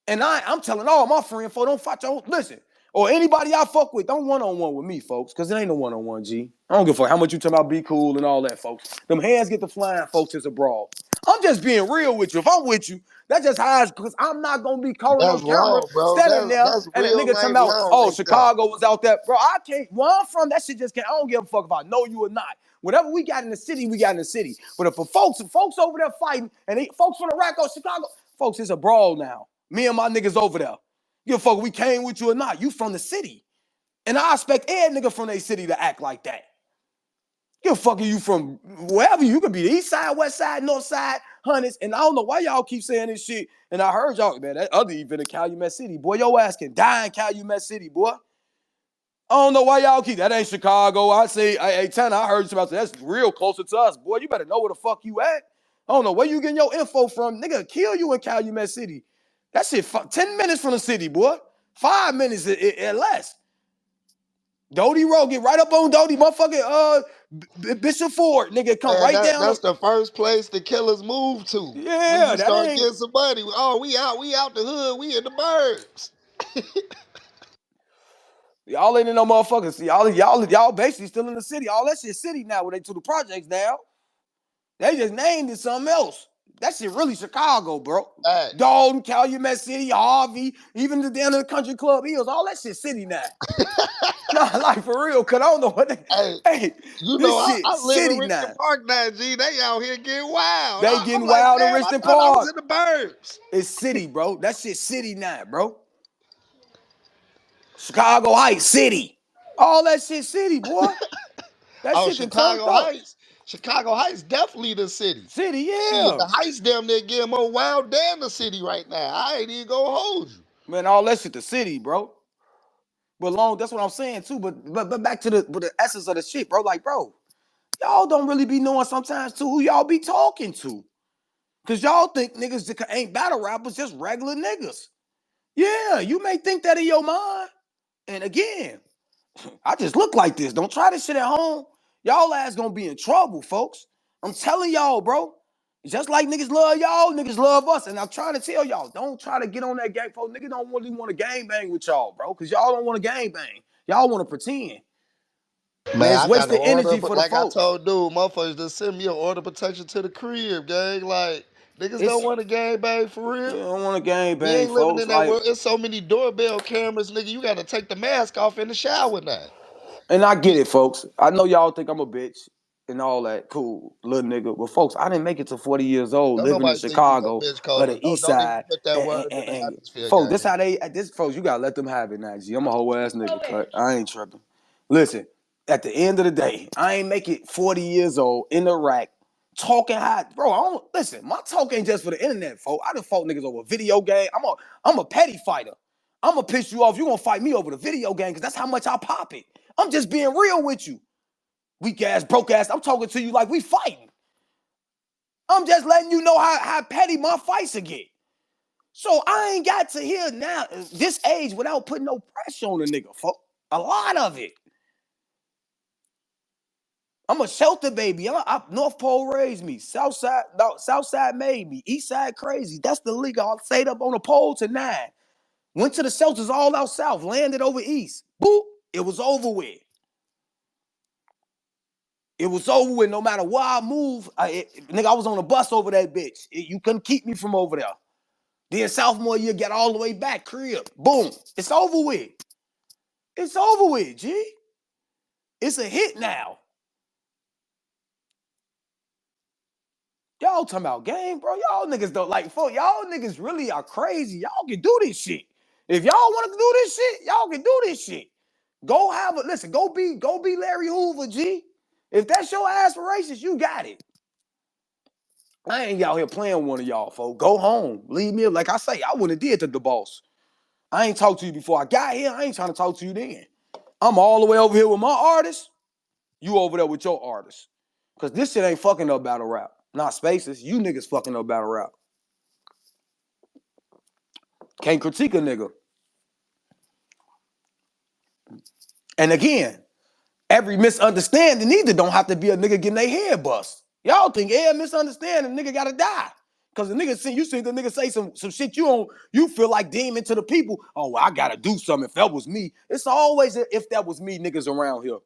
Speaker 1: And I'm telling all my friends, folks, don't fight your listen. Or anybody I fuck with, don't one-on-one with me, folks, because it ain't no one-on-one, G. I don't give a fuck how much you talking about be cool and all that, folks. Them hands get the flying, folks, it's a brawl. I'm just being real with you. If I'm with you, that's just how it's, because I'm not going to be calling on
Speaker 3: That's
Speaker 1: camera,
Speaker 3: wrong, bro.
Speaker 1: standing there,
Speaker 3: That's
Speaker 1: and a
Speaker 3: real
Speaker 1: nigga talking
Speaker 3: life
Speaker 1: about,
Speaker 3: wrong
Speaker 1: oh,
Speaker 3: right there.
Speaker 1: Chicago was out there. Bro, I can't, where I'm from, that shit just can't, I don't give a fuck if I know you or not. Whatever we got in the city, we got in the city. But if folks over there fighting, and folks from Iraq or Chicago, folks, it's a brawl now. Me and my niggas over there. Give a fuck we came with you or not. You from the city. And I expect every nigga from their city to act like that. Give a fuck you from wherever. You could be the east side, west side, north side, hundreds. And I don't know why y'all keep saying this shit. And I heard y'all, man, that other event in Calumet City. Boy, your ass can die in Calumet City, boy. I don't know why y'all keep that ain't Chicago. I say, hey, Tanner, I heard you about that. That's real closer to us. Boy, you better know where the fuck you at. I don't know where you getting your info from. Nigga, kill you in Calumet City. That shit 10 minutes from the city, boy. 5 minutes at less. Doty Road, get right up on Doty, motherfucking Bishop Ford, nigga, come
Speaker 3: Man,
Speaker 1: right down.
Speaker 3: that's the first place the killers move to. When
Speaker 1: Yeah,
Speaker 3: you
Speaker 1: that
Speaker 3: start
Speaker 1: ain't.
Speaker 3: getting some money, oh, we out the hood, we in the burbs.
Speaker 1: Y'all ain't in no motherfuckers. See, y'all basically still in the city. All that shit city now. Where they to the projects now. They just named it something else. That shit really Chicago, bro.
Speaker 3: Facts.
Speaker 1: Dalton, Calumet City, Harvey, even the down in the Country Club Hills. All that shit city now. Nah, like for real, cause I don't know what they.
Speaker 3: Hey,
Speaker 1: Hey,
Speaker 3: you know,
Speaker 1: this shit
Speaker 3: I live in
Speaker 1: city
Speaker 3: Richmond
Speaker 1: now.
Speaker 3: Park now, G. They out here getting wild.
Speaker 1: They
Speaker 3: I'm
Speaker 1: getting
Speaker 3: like,
Speaker 1: wild in
Speaker 3: damn, I
Speaker 1: Richmond
Speaker 3: thought I was
Speaker 1: Park.
Speaker 3: in the burbs.
Speaker 1: It's city, bro. That shit city now, bro. Chicago Heights, city. All that shit city, boy. That
Speaker 3: Oh,
Speaker 1: shit done turned
Speaker 3: Chicago
Speaker 1: up.
Speaker 3: Heights. Chicago Heights definitely the city.
Speaker 1: City,
Speaker 3: Shit,
Speaker 1: yeah.
Speaker 3: the Heights damn near getting more wild than the city right now. I ain't even gonna hold you.
Speaker 1: Man, all that shit the city, bro. But long, that's what I'm saying too. But back to the essence of the shit, bro. Like, bro, y'all don't really be knowing sometimes too who y'all be talking to. Cause y'all think niggas that ain't battle rappers, just regular niggas. Yeah, you may think that in your mind. And again, I just look like this. Don't try this shit at home. Y'all ass gonna be in trouble, folks. I'm telling y'all, bro. Just like niggas love y'all, niggas love us. And I'm trying to tell y'all, don't try to get on that gang, folks. Niggas don't really want to gang bang with y'all, bro. Because y'all don't want to gang bang. Y'all want to pretend. Man,
Speaker 3: Man,
Speaker 1: it's
Speaker 3: I got an
Speaker 1: wasted
Speaker 3: order,
Speaker 1: energy
Speaker 3: but
Speaker 1: for the
Speaker 3: like I
Speaker 1: folks.
Speaker 3: told dude, motherfuckers just send me an order protection to the crib, gang. Like, niggas don't
Speaker 1: It's
Speaker 3: want to gang bang for
Speaker 1: you
Speaker 3: real.
Speaker 1: don't want to gang
Speaker 3: We
Speaker 1: bang,
Speaker 3: ain't living
Speaker 1: folks.
Speaker 3: in that
Speaker 1: Like,
Speaker 3: world. It's so many doorbell cameras, nigga. You got to take the mask off in the shower now.
Speaker 1: and I get it, folks. I know y'all think I'm a bitch and all that. Cool, little nigga. But folks, I didn't make it to 40 years old
Speaker 3: Don't
Speaker 1: living in
Speaker 3: nobody think you a
Speaker 1: Chicago
Speaker 3: bitch,
Speaker 1: or
Speaker 3: Cola.
Speaker 1: the East
Speaker 3: Don't even
Speaker 1: Side.
Speaker 3: put that
Speaker 1: And,
Speaker 3: word in the atmosphere,
Speaker 1: folks, this
Speaker 3: gang.
Speaker 1: how this folks, you gotta let them have it now, G. I'm a whole ass nigga, cut. I ain't tripping. Listen, at the end of the day, I ain't make it 40 years old in the rack. Talking high, bro. I don't listen. My talk ain't just for the internet, folks. I done fought niggas over a video game. I'm a petty fighter. I'm gonna piss you off. You gonna fight me over the video game because that's how much I pop it. I'm just being real with you. Weak ass, broke ass. I'm talking to you like we fighting. I'm just letting you know how petty my fights will get. So I ain't got to hear now this age without putting no pressure on a nigga, folks. A lot of it. I'm a shelter baby. North Pole raised me. South side made me. East side crazy. That's the league. I stayed up on the pole to 9. Went to the shelters all out south. Landed over east. Boop. It was over with. It was over with. No matter where I move, nigga, I was on a bus over that bitch. You couldn't keep me from over there. Then sophomore year, get all the way back, crib, boom, it's over with. It's over with, G. It's a hit now. Y'all talking about game, bro. Y'all niggas don't like fuck. Y'all niggas really are crazy. Y'all can do this shit. If y'all want to do this shit, y'all can do this shit. Go have a listen. Go be Larry Hoover, G. If that's your aspirations, you got it. I ain't out here playing one of y'all, folks. Go home. Leave me. Like I say, I wouldn't have did to the boss. I ain't talked to you before I got here. I ain't trying to talk to you then. I'm all the way over here with my artists. You over there with your artists. Cause this shit ain't fucking up battle rap. Not spaces. You niggas fucking up battle rap. Can't critique a nigga. And again, every misunderstanding either don't have to be a nigga getting their head bust. Y'all think every misunderstanding nigga gotta die. Cause the nigga see the nigga say some shit you feel like demon to the people. Oh, well, I gotta do something if that was me. It's always if that was me niggas around here.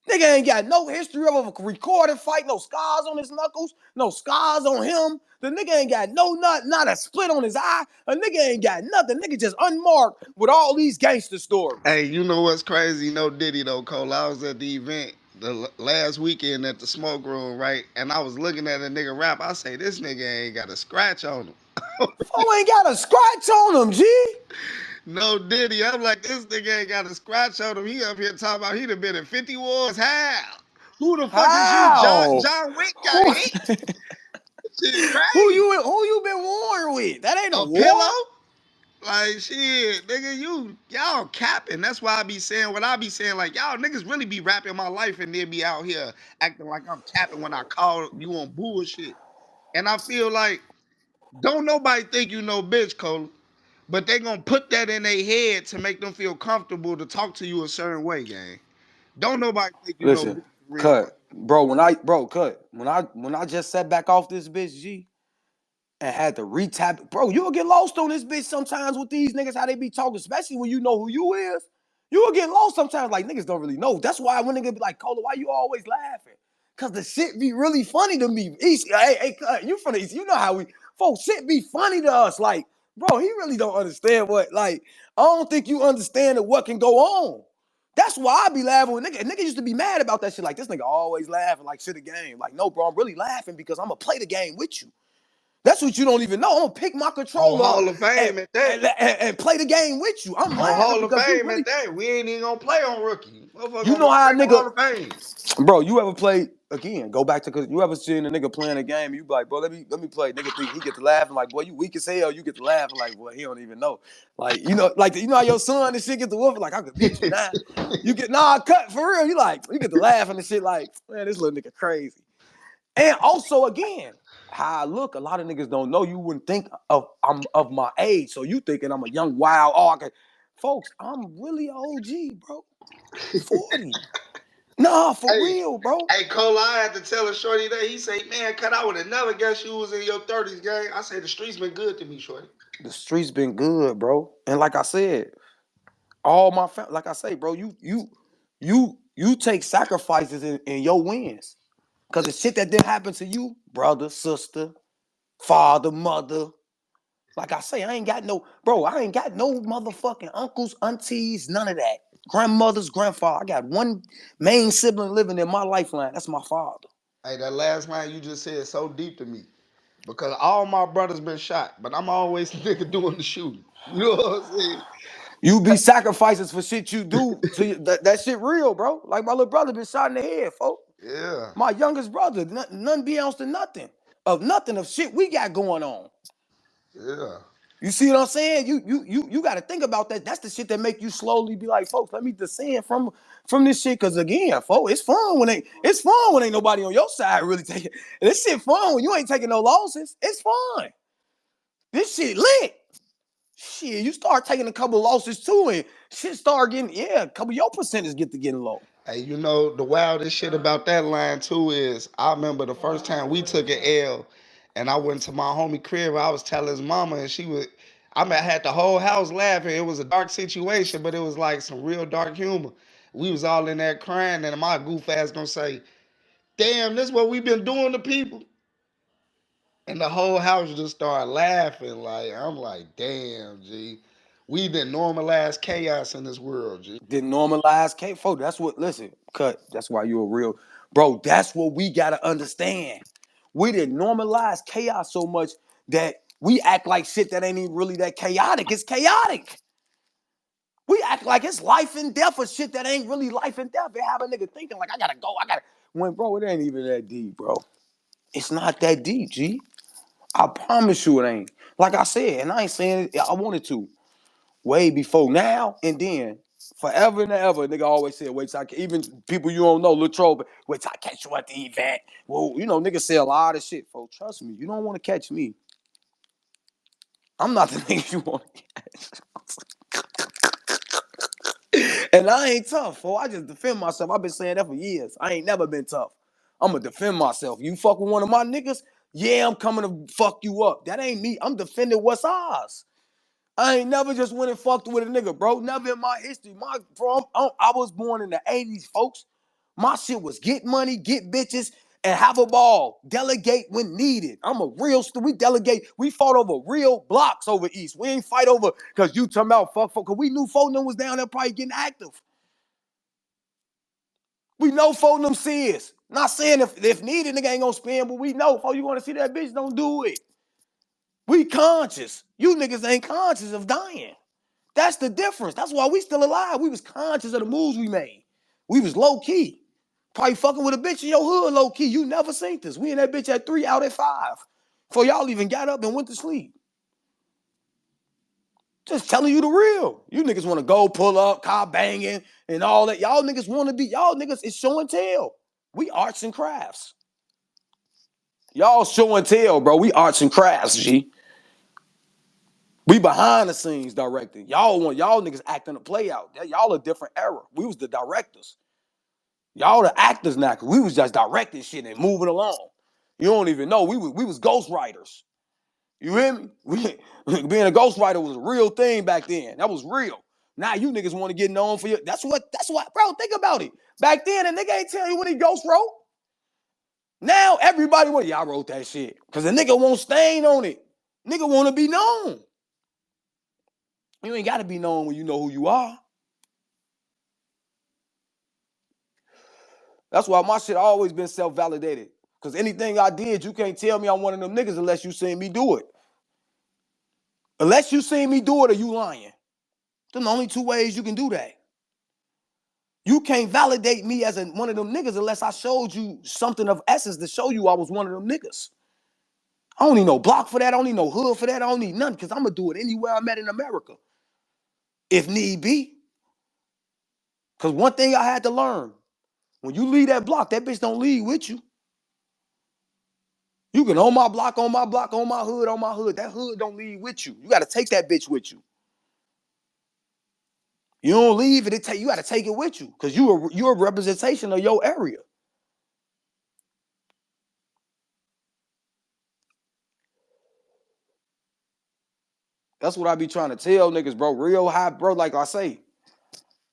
Speaker 1: Nigga ain't got no history of a recorded fight, no scars on his knuckles, no scars on him. The nigga ain't got no not a split on his eye. A nigga ain't got nothing. Nigga just unmarked with all these gangster stories.
Speaker 3: Hey, you know what's crazy? No Diddy though, Cole. I was at the event the last weekend at the smoke room, right? And I was looking at a nigga rap. I say, this nigga ain't got a scratch on him.
Speaker 1: Fool ain't got a scratch on him, G.
Speaker 3: No Diddy. I'm like, this nigga ain't got a scratch on him. He up here talking about he done been in 50 wars. How? Who the fuck is you?
Speaker 1: How?
Speaker 3: John Wick got
Speaker 1: Who,
Speaker 3: hit. Shit
Speaker 1: who
Speaker 3: crazy.
Speaker 1: you been warring with? That ain't a
Speaker 3: A
Speaker 1: war.
Speaker 3: pillow? Like shit, nigga, y'all capping. That's why I be saying what I be saying. Like y'all niggas really be rapping my life and then be out here acting like I'm capping when I call you on bullshit. And I feel like don't nobody think you know bitch, Cole. But they gonna put that in their head to make them feel comfortable to talk to you a certain way, gang. Don't nobody think you know
Speaker 1: Listen,
Speaker 3: bitch for real.
Speaker 1: cut, bro. When I just sat back off this bitch, G, and had to retap. Bro, you'll get lost on this bitch sometimes with these niggas, how they be talking, especially when you know who you is. You will get lost sometimes, like niggas don't really know. That's why when niggas be like, Cola, why you always laughing? Cause the shit be really funny to me. East, hey, you from the East, you know how we, folks, shit be funny to us. Like, bro, he really don't understand I don't think you understand what can go on. That's why I be laughing with nigga. Nigga used to be mad about that shit. Like, this nigga always laughing like shit a game. Like, no, bro, I'm really laughing because I'm gonna play the game with you. That's what you don't even know. I'm gonna pick my
Speaker 3: On
Speaker 1: controller up
Speaker 3: Hall of Fame at that.
Speaker 1: and play the game with you. I'm
Speaker 3: On
Speaker 1: laughing
Speaker 3: Hall of
Speaker 1: because you
Speaker 3: Fame
Speaker 1: really,
Speaker 3: at that. We ain't even gonna play on rookie. Motherfucker
Speaker 1: you
Speaker 3: gonna
Speaker 1: know
Speaker 3: go
Speaker 1: how a
Speaker 3: straight to
Speaker 1: nigga,
Speaker 3: Hall of Fame.
Speaker 1: bro. You ever play again? Go back to because you ever seen a nigga playing a game? And you be like, bro, let me play. Nigga think he get to laughing like, boy, you weak as hell. You get to laughing like, boy, he don't even know. Like you know how your son and shit get to whooping like I could beat you now. You get cut for real. You get to laughing and shit like, man, this little nigga crazy. And also, again, how I look, a lot of niggas don't know. You wouldn't think I'm of my age, so you thinking I'm a young wild. Oh, okay. Folks, I'm really OG, bro. 40. Nah, for
Speaker 3: Hey,
Speaker 1: real, bro.
Speaker 3: hey, Cole, I had to tell a shorty that he say, man, cut, I would have never guessed you was in your 30s, gang. I say the streets been good to me, shorty.
Speaker 1: The streets been good, bro. And like I said, all my like I say, bro, you take sacrifices in your wins. Cause the shit that didn't happen to you, brother, sister, father, mother, like I say, I ain't got no motherfucking uncles, aunties, none of that. Grandmothers, grandfather. I got one main sibling living in my lifeline. That's my father.
Speaker 3: Hey, that last line you just said is so deep to me. Because all my brothers been shot, but I'm always the nigga doing the shooting. You know what I'm saying?
Speaker 1: You be sacrifices for shit you do to you, that shit real, bro. Like my little brother been shot in the head, folks.
Speaker 3: Yeah,
Speaker 1: My youngest brother, none be ounce to nothing of shit we got going on.
Speaker 3: yeah.
Speaker 1: You see what I'm saying? You got to think about that. That's the shit that make you slowly be like, folks, let me descend from this shit. Cause again, folks, it's fun when ain't nobody on your side really taking. This shit fun when you ain't taking no losses. It's fun. This shit lit. Shit, you start taking a couple losses too, and shit start getting a couple of your percentage get to getting low.
Speaker 3: Hey, you know, the wildest shit about that line too is I remember the first time we took an L and I went to my homie crib. I was telling his mama and I had the whole house laughing. It was a dark situation, but it was like some real dark humor. We was all in there crying and my goof ass gonna say, damn, this what we been doing to people. And the whole house just started laughing. Like, I'm like, damn, G. We done normalized chaos in this world, G.
Speaker 1: Didn't normalize K4. That's what, listen, cut. That's why you're a real, bro. That's what we got to understand. We didn't normalize chaos so much that we act like shit that ain't even really that chaotic. It's chaotic. We act like it's life and death for shit that ain't really life and death. It have a nigga thinking like, I gotta go, when, bro, it ain't even that deep, bro. It's not that deep, G. I promise you it ain't. Like I said, and I ain't saying it, I wanted to. Way before now and then. Forever and ever, nigga always said, wait till I even people you don't know, Lil Troll, but wait till I catch you at the event. Well, you know, niggas say a lot of shit, folks. Trust me, you don't want to catch me. I'm not the nigga you want to catch. And I ain't tough, folks. I just defend myself. I've been saying that for years. I ain't never been tough. I'm going to defend myself. You fuck with one of my niggas, yeah, I'm coming to fuck you up. That ain't me. I'm defending what's ours. I ain't never just went and fucked with a nigga, bro. Never in my history. I was born in the 80s, folks. My shit was get money, get bitches, and have a ball. Delegate when needed. I'm a real, we delegate. We fought over real blocks over East. We ain't fight over because you talking about fuck, because we knew Foden was down there probably getting active. We know Foden serious. Not saying if needed, nigga ain't gonna spin, but we know, folks, you want to see that bitch, don't do it. We conscious. You niggas ain't conscious of dying. That's the difference. That's why we still alive. We was conscious of the moves we made. We was low key. Probably fucking with a bitch in your hood low key. You never seen this. We in that bitch at 3 out at 5. Before y'all even got up and went to sleep. Just telling you the real. You niggas want to go pull up, car banging, and all that. Y'all niggas want to be, y'all niggas is show and tell. We arts and crafts. Y'all show and tell, bro. We arts and crafts, G. We behind the scenes directing. Y'all niggas acting the play out. Y'all a different era. We was the directors. Y'all the actors now, cause we was just directing shit and moving along. You don't even know. We was ghostwriters. You hear me? Being a ghostwriter was a real thing back then. That was real. Now you niggas want to get known for your. That's what, bro, think about it. Back then, a nigga ain't tell you when he ghost wrote. Now everybody y'all wrote that shit. Cause a nigga won't stain on it. Nigga want to be known. You ain't gotta be known when you know who you are. That's why my shit always been self-validated. Because anything I did, you can't tell me I'm one of them niggas unless you seen me do it. Unless you seen me do it or you lying. Them the only two ways you can do that. You can't validate me as one of them niggas unless I showed you something of essence to show you I was one of them niggas. I don't need no block for that. I don't need no hood for that. I don't need nothing because I'm going to do it anywhere I'm at in America. If need be. Because one thing I had to learn, when you leave that block, that bitch don't leave with you. You can own my block, on my block, on my hood, on my hood. That hood don't leave with you. You got to take that bitch with you. You don't leave it. You got to take it with you because you're a representation of your area. That's what I be trying to tell niggas, bro. Real high, bro. Like I say,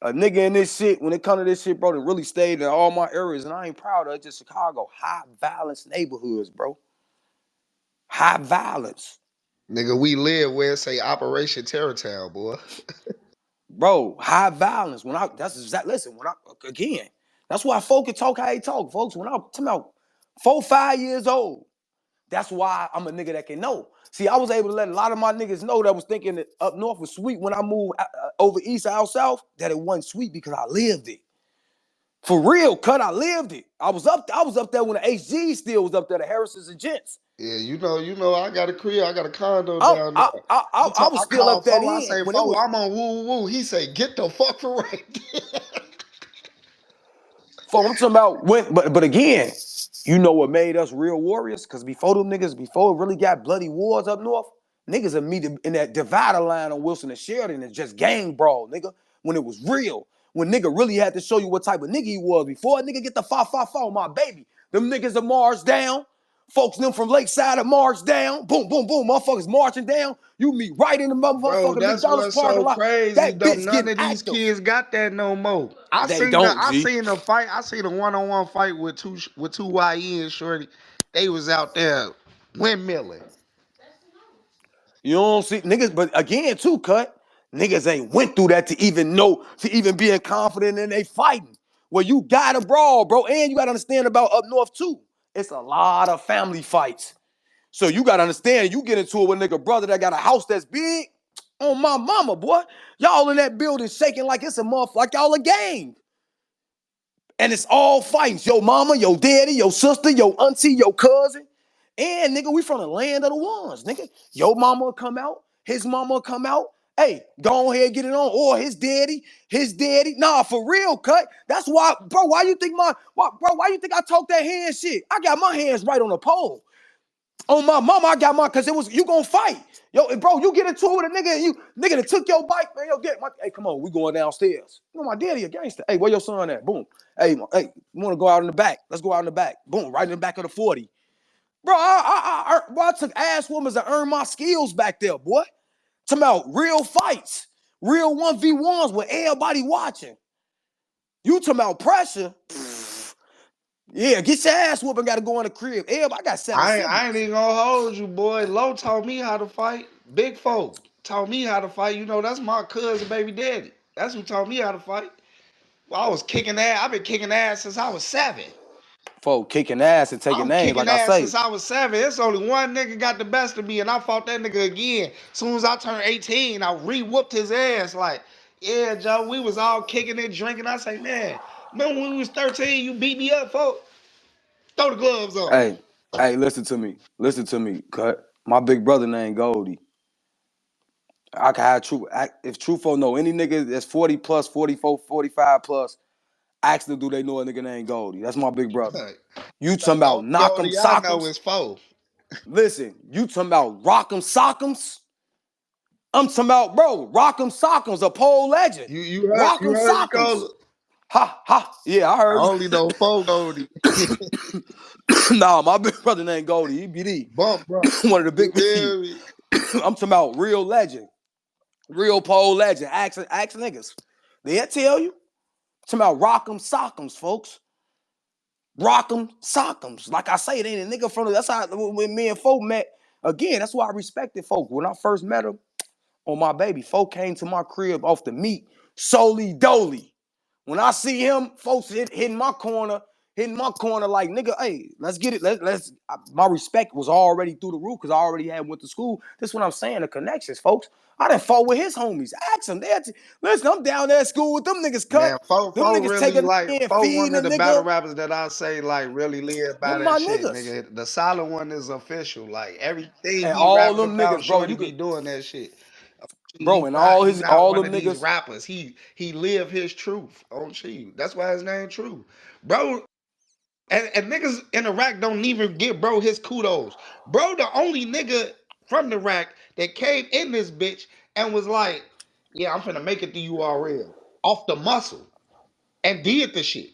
Speaker 1: a nigga in this shit, when it come to this shit, bro, that really stayed in all my areas, and I ain't proud of it, just Chicago. High violence neighborhoods, bro. High violence.
Speaker 3: Nigga, we live where it say Operation Terrortown, boy.
Speaker 1: Bro, high violence. Listen, again, that's why folk can talk how they talk, folks. When I'm talking about 4, 5 years old, that's why I'm a nigga that can know. See, I was able to let a lot of my niggas know that was thinking that up north was sweet when I moved over east, out south, that it wasn't sweet because I lived it. For real, cut, I lived it. I was up there when the HG still was up there, the Harrisons and Gents.
Speaker 3: Yeah, I got a crib, I got a condo
Speaker 1: I,
Speaker 3: down
Speaker 1: I,
Speaker 3: there.
Speaker 1: I, I, I was
Speaker 3: I
Speaker 1: still
Speaker 3: call
Speaker 1: up that
Speaker 3: Fo, I
Speaker 1: end
Speaker 3: say,
Speaker 1: when it
Speaker 3: Fo,
Speaker 1: was.
Speaker 3: I'm on woo woo. He say, get the fuck from right there.
Speaker 1: For I'm talking about when, but again, you know what made us real warriors? Because before it really got bloody wars up north, niggas would meet in that divider line on Wilson and Sheridan and just gang brawl, nigga. When it was real, when nigga really had to show you what type of nigga he was before a nigga get the 555 my baby. Them niggas are Mars down. Folks them from Lakeside to march down. Boom, boom, boom. Motherfuckers marching down. You meet right in the
Speaker 3: Bro,
Speaker 1: motherfucking
Speaker 3: that's
Speaker 1: McDonald's
Speaker 3: what's
Speaker 1: parking
Speaker 3: so
Speaker 1: lot.
Speaker 3: crazy,
Speaker 1: That
Speaker 3: though.
Speaker 1: bitch
Speaker 3: None
Speaker 1: getting
Speaker 3: of these
Speaker 1: active.
Speaker 3: kids got that no more.
Speaker 1: They don't,
Speaker 3: I
Speaker 1: G.
Speaker 3: seen a fight. I seen a one-on-one fight with two YE and Shorty. They was out there windmilling.
Speaker 1: You don't see niggas, but again, too, cut. Niggas ain't went through that to even know, to even being confident in they fighting. Well, you got to brawl, bro. And you got to understand about up north, too. It's a lot of family fights. So you got to understand, you get into it with a nigga brother that got a house that's big. On my mama, boy. Y'all in that building shaking like it's a motherfucker, like y'all a gang. And it's all fights. Your mama, your daddy, your sister, your auntie, your cousin. And nigga, we from the land of the ones, nigga. Your mama will come out, his mama will come out. Hey, go ahead, get it on. Or his daddy. Nah, for real, cut. That's why, bro, why you think I talk that hand shit? I got my hands right on the pole. On my mama, I got my, cause it was, you gonna fight. Yo, bro, you get into it with a nigga that took your bike, man. Yo, hey, come on, we going downstairs. You know, my daddy a gangster. Hey, where your son at? Boom. Hey, you wanna go out in the back? Let's go out in the back. Boom, right in the back of the 40. Bro, I took ass women to earn my skills back there, boy. Talking about real fights, real 1v1s with everybody watching. You talking about pressure? Yeah, get your ass whooping, gotta go in the crib. I got 7
Speaker 3: I ain't
Speaker 1: siblings.
Speaker 3: even gonna hold you, boy. Low taught me how to fight. Big folk taught me how to fight. You know, that's my cousin, baby daddy. That's who taught me how to fight. Well, I was kicking ass. I've been kicking ass since I was 7.
Speaker 1: For kicking ass and taking
Speaker 3: I'm
Speaker 1: names,
Speaker 3: kicking
Speaker 1: like I
Speaker 3: ass
Speaker 1: say.
Speaker 3: since I was 7. It's only one nigga got the best of me, and I fought that nigga again. Soon as I turned 18, I re-whooped his ass. Like, yeah, Joe, we was all kicking and drinking. I say, man, remember when we was 13, you beat me up, folks? Throw the gloves on.
Speaker 1: Hey, listen to me. Listen to me, cut. My big brother named Goldie. I can have truth. If Trufo know any nigga that's 40 plus, 44, 45 plus, ask them do they know a nigga named Goldie. That's my big brother. You talking
Speaker 3: The
Speaker 1: about
Speaker 3: only
Speaker 1: knock 'em,
Speaker 3: Goldie I
Speaker 1: sock
Speaker 3: know
Speaker 1: 'ems?
Speaker 3: is 4.
Speaker 1: Listen, you talking about rock 'em, sock 'ems? I'm talking about, bro, rock 'em, sock 'ems, a pole legend. Rock 'em,
Speaker 3: You heard
Speaker 1: sock 'ems.
Speaker 3: Nicola?
Speaker 1: Ha, ha. Yeah, I
Speaker 3: I
Speaker 1: heard
Speaker 3: only know 4 Goldie.
Speaker 1: you. Nah, my big brother named Goldie. He BD.
Speaker 3: Bump, bro.
Speaker 1: One of the
Speaker 3: You
Speaker 1: big B.
Speaker 3: feel me?
Speaker 1: I'm talking about real legend. Real pole legend. Ask niggas. They'll tell you. Talking about rock 'em, sock 'ems, folks. Rock 'em, sock 'ems. Like I say, it ain't a nigga from the, that's how when me and folk met. Again, that's why I respected folk. When I first met him, on my baby, folk came to my crib off the meat, solely dolly. When I see him, folks hitting my corner, like nigga, hey, let's get it. Let's. My respect was already through the roof because I already had went to school. That's what I'm saying. The connections, folks. I done fought with his homies. Ask them. Listen, I'm down there at school with them niggas. Cut.
Speaker 3: Man, 4
Speaker 1: Them
Speaker 3: 4
Speaker 1: niggas take
Speaker 3: really
Speaker 1: a nigga
Speaker 3: like
Speaker 1: and
Speaker 3: 4
Speaker 1: feeding
Speaker 3: one
Speaker 1: a
Speaker 3: of the battle
Speaker 1: nigga.
Speaker 3: rappers that I say like really live by
Speaker 1: Them
Speaker 3: that
Speaker 1: my
Speaker 3: shit,
Speaker 1: niggas.
Speaker 3: nigga. The silent one is official. Like everything
Speaker 1: And
Speaker 3: he
Speaker 1: all
Speaker 3: rapping
Speaker 1: them
Speaker 3: about,
Speaker 1: niggas, bro.
Speaker 3: Shorty
Speaker 1: You
Speaker 3: be
Speaker 1: could,
Speaker 3: doing that shit.
Speaker 1: bro, and
Speaker 3: He not
Speaker 1: all
Speaker 3: one
Speaker 1: them
Speaker 3: of these
Speaker 1: niggas.
Speaker 3: rappers. He live his truth on Chi. That's why his name True. Bro, and niggas in the rack don't even give bro his kudos. Bro, the only nigga from the rack that came in this bitch and was like, yeah, I'm finna make it to URL off the muscle and did the shit.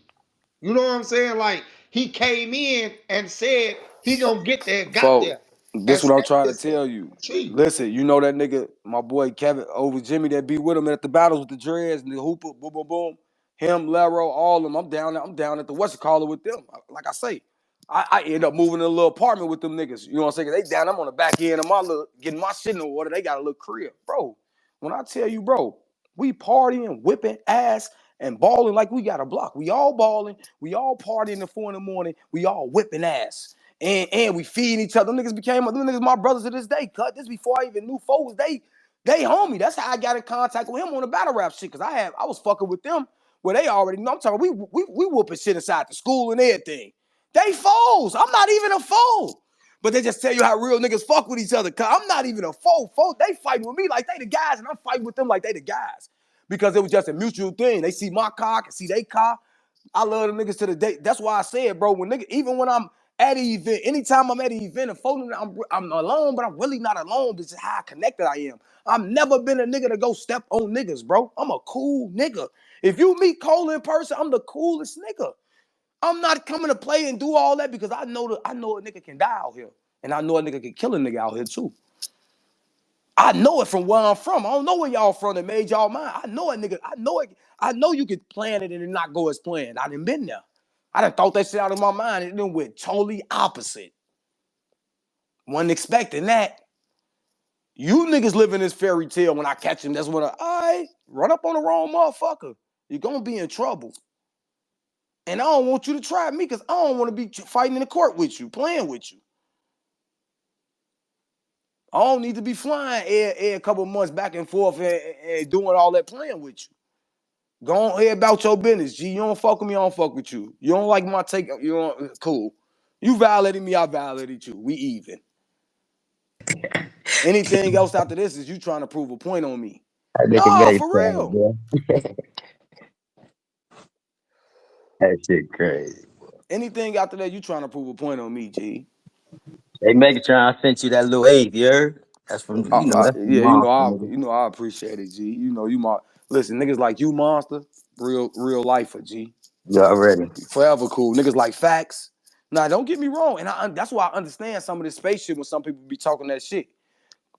Speaker 3: You know what I'm saying? Like he came in and said he gonna get there, got
Speaker 1: Folk,
Speaker 3: there, and
Speaker 1: this what I'm
Speaker 3: stepped
Speaker 1: trying to
Speaker 3: himself.
Speaker 1: tell you.
Speaker 3: Gee,
Speaker 1: Listen, you know that nigga, my boy Kevin over Jimmy that be with him at the battles with the dreads and the hooper, boom, boom, boom. Him, Lero, all of them. I'm down at the what's caller with them. Like I say, I end up moving in a little apartment with them niggas. You know what I'm saying? They down. I'm on the back end of my little getting my shit in order. They got a little crib, bro. When I tell you, bro, we partying, whipping ass, and balling like we got a block. We all balling. We all partying at 4 in the morning. We all whipping ass. And we feeding each other. Them niggas my brothers to this day. Cut this before I even knew folks. They homie. That's how I got in contact with him on the battle rap shit. Cause I was fucking with them where they already know. I'm talking. We whooping shit inside the school and everything. They foes. I'm not even a foe. But they just tell you how real niggas fuck with each other. Cause I'm not even a foe. They fighting with me like they the guys, and I'm fighting with them like they the guys. Because it was just a mutual thing. They see my car, I can see they car. I love the niggas to the day. That's why I said, bro, when nigga, even when I'm at an event, anytime I'm at an event and phone, I'm alone, but I'm really not alone. This is how connected I am. I've never been a nigga to go step on niggas, bro. I'm a cool nigga. If you meet Cole in person, I'm the coolest nigga. I'm not coming to play and do all that because I know a nigga can die out here. And I know a nigga can kill a nigga out here too. I know it from where I'm from. I don't know where y'all from that made y'all mine. I know a nigga. I know it. I know you could plan it and it not go as planned. I done been there. I done thought that shit out of my mind and it done went totally opposite. Wasn't expecting that. You niggas live in this fairy tale. When I catch him, that's when I run up on the wrong motherfucker. You're gonna be in trouble. And I don't want you to try me because I don't want to be fighting in the court with you, playing with you. I don't need to be flying every couple months back and forth and doing all that playing with you. Go on ahead about your business, G. You don't fuck with me, I don't fuck with you. You don't like my take, you don't, cool. You violated me, I violated you. We even. Anything else after this is you trying to prove a point on me.
Speaker 2: That nigga
Speaker 1: No,
Speaker 2: made
Speaker 1: for
Speaker 2: time,
Speaker 1: real.
Speaker 2: bro. That shit crazy.
Speaker 1: Anything after that, you trying to prove a point on me, G.
Speaker 2: Hey, Megatron, I sent you that little eighth, you heard? That's from, that's from
Speaker 1: Yeah,
Speaker 2: mom, nigga.
Speaker 1: I appreciate it, G. You know, you my listen, niggas like you, monster, real lifer, G.
Speaker 2: You already.
Speaker 1: Forever cool. Niggas like facts. Nah, don't get me wrong, and that's why I understand some of this space shit when some people be talking that shit.